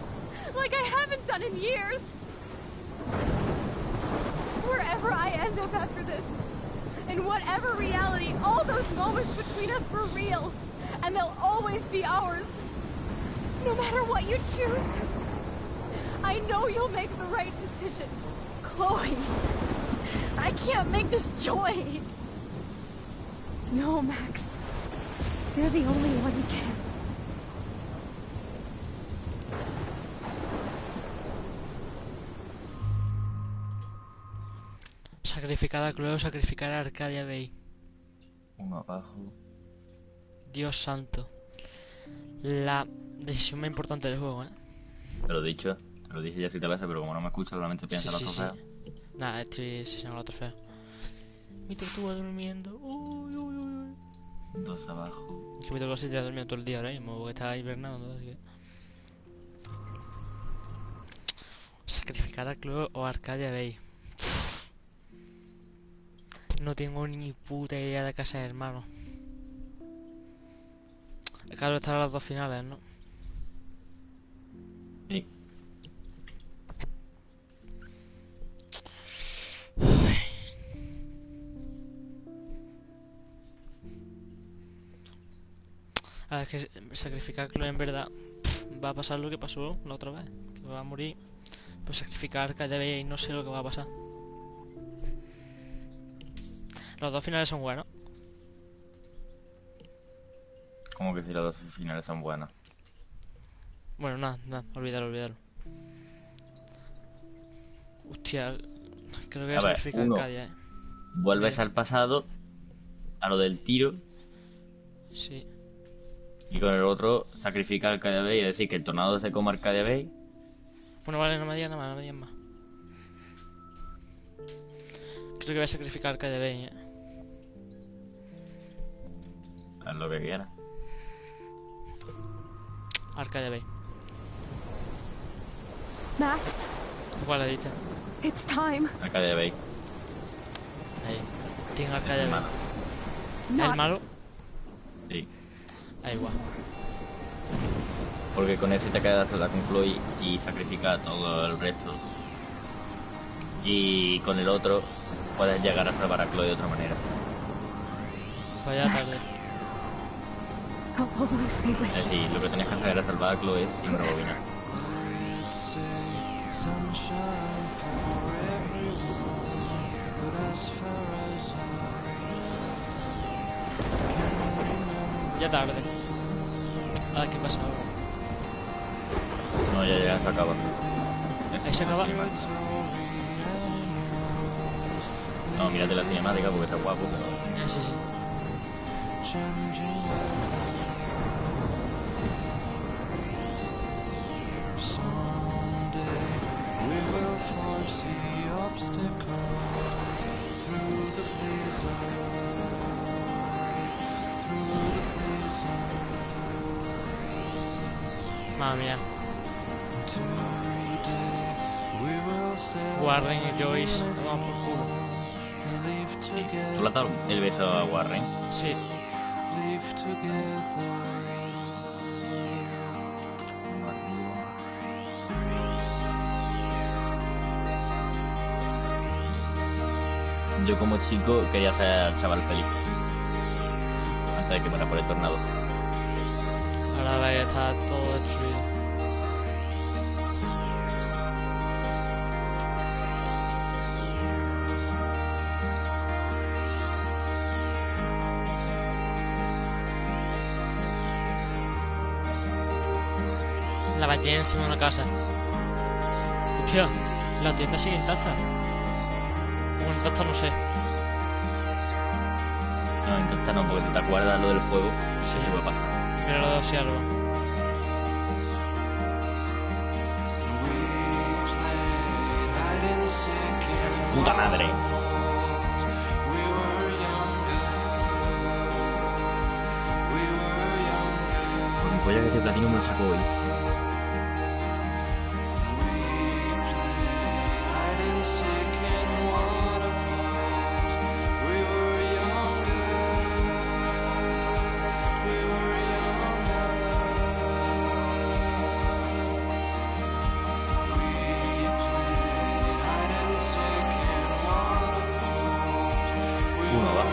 like I haven't done in years. Wherever I end up after this, in whatever reality, all those moments between us were real, and they'll always be ours. No matter what you choose, I know you'll make the right decision. Chloe, I can't make this choice. No, Max. You're the only one who can. Sacrificar a Chloe o sacrificar a Arcadia Bay. Uno abajo. Dios santo. La decisión más importante del juego, ¿eh? Te lo he dicho, te lo dije ya 7 veces, pero como no me escuchas, solamente piensa Sí, la sí, trofea. sí. Nada, estoy asesinando la trofea. Mi tortuga durmiendo. Uy, uy, uy. 2 abajo. Es que mi tortuga se está durmiendo todo el día ahora mismo, porque está hibernando, así que... Sacrificar a Chloe o a Arcadia Bay. No tengo ni puta idea de casa de hermano. Claro, están las dos finales, ¿no? Sí. A ver, es que sacrificar a Chloe en verdad va a pasar lo que pasó la otra vez. Que va a morir. Pues sacrificar a Arcadia Bay y no sé lo que va a pasar. Los dos finales son buenos. ¿Cómo que si las dos finales son buenas? Bueno, nada, olvídalo. Hostia, creo que voy a sacrificar a uno, Arcadia, vuelves al pasado, a lo del tiro. Sí. Y con el otro sacrifica a Arcadia Bay, es decir, que el tornado se come a Arcadia Bay. Bueno, vale, no me digas nada más, Creo que voy a sacrificar a Arcadia Bay, Haz lo que quieras. Arcadia Bay. Max, ¿Cuál le diste? it's time. Arcadia Bay. Ahí. Tiene Arcadia Bay. Not- ¿El malo? Sí. Da igual. Porque con ese te quedas sola con Chloe y sacrifica todo el resto. Y con el otro puedes llegar a salvar a Chloe de otra manera. Pues ya tarde. I'll always be with Es decir, lo que tenías que hacer era salvar a Chloe sin rebobinar. Ya tarde. A ver qué pasa ahora. No, ya se acaba. Ahí se acaba. No, mírate la cinemática porque está guapo, pero... Sí. Madre mía. Warren y Joyce lo dan por culo. Sí. ¿Tú le has dado el beso a Warren? Sí. Yo como chico quería ser al chaval feliz. Antes de que muera por el tornado. Ahora vaya, está todo destruido. La ballena encima de una casa. Hostia, la tienda sigue intacta. Bueno, intacta no sé. No, intenta no, porque te acuerdas lo del fuego. Sí, sí va a pasar. Mira lo de Osiargo. ¡Puta madre! Por mi polla que este platino me lo sacó hoy. Uno abajo.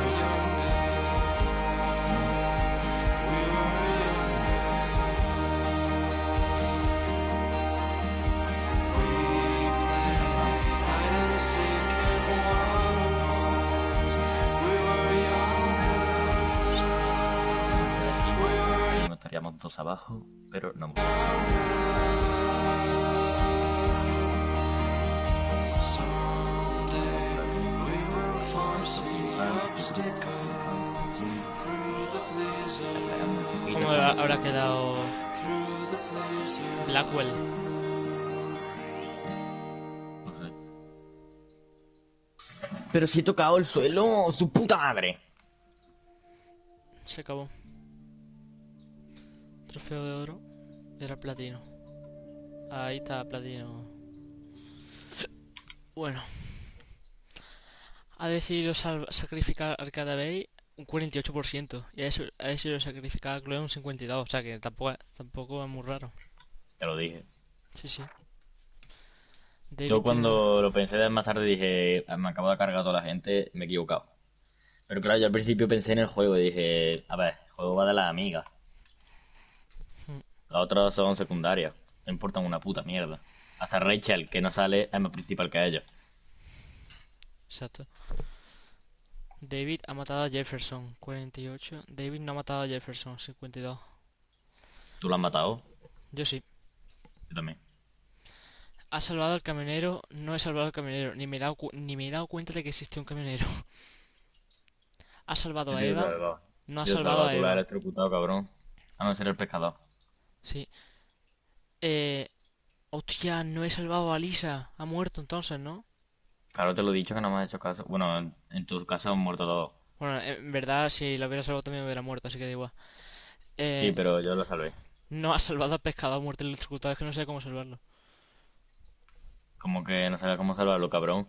Aquí nos estaríamos dos abajo, pero no. ¿Cómo habrá quedado Blackwell? Pero si he tocado el suelo, su puta madre. Se acabó. Trofeo de oro. Era platino. Ahí está, platino. Bueno. Ha decidido sacrificar Arcade Bay un 48%. Y ha decidido sacrificar a Chloe un 52%. O sea que tampoco es muy raro. Te lo dije. Sí, sí. David Yo cuando lo pensé más tarde dije, me acabo de cargar a toda la gente, me he equivocado. Pero claro, yo al principio pensé en el juego y dije, a ver, el juego va de las amigas. Las otras son secundarias, no importan una puta mierda. Hasta Rachel, que no sale, es más principal que ella. Exacto. David ha matado a Jefferson, 48. David no ha matado a Jefferson, 52. ¿Tú lo has matado? Yo sí. Yo también. Ha salvado al camionero, no he salvado al camionero, ni me he dado cuenta de que existía un camionero. Ha salvado Yo a te he Eva, salvado. no ha Yo te he salvado salvado, a tú la has Eva. electrocutado, cabrón. A no ser el pescador. Sí. Hostia, no he salvado a Lisa. Ha muerto entonces, ¿no? Claro, te lo he dicho que no me has hecho caso. Bueno, en tu caso han muerto todos. Bueno, en verdad, si lo hubiera salvado también me hubiera muerto, así que da igual. Sí, pero yo lo salvé. No ha salvado al pescador muerto electrocutado, es que no sé cómo salvarlo. Como que no sabía cómo salvarlo, cabrón.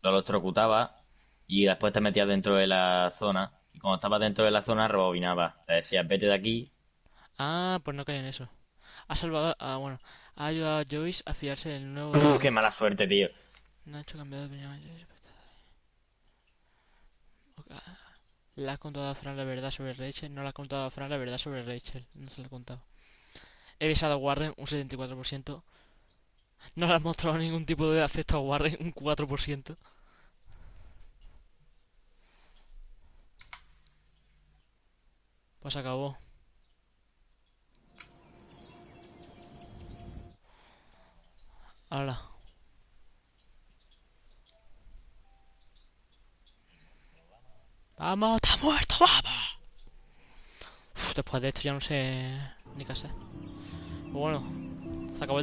Lo electrocutaba y después te metías dentro de la zona. Y cuando estabas dentro de la zona, rebobinaba. Te decía, vete de aquí. Ah, pues no caí en eso. Ha salvado... Ah, bueno. Ha ayudado a Joyce a fiarse del nuevo... Uf, qué mala suerte, tío. No ha hecho cambiar de opinión a Joyce. Le ha contado a Fran la verdad sobre Rachel. No le ha contado a Fran la verdad sobre Rachel. No se lo ha contado. He besado a Warren un 74%. No le has mostrado ningún tipo de afecto a Warren un 4%. Pues acabó. Hala. ¡Vamos! ¡Está muerto! ¡Vamos! Uf, después de esto ya no sé ni qué hacer. Bueno.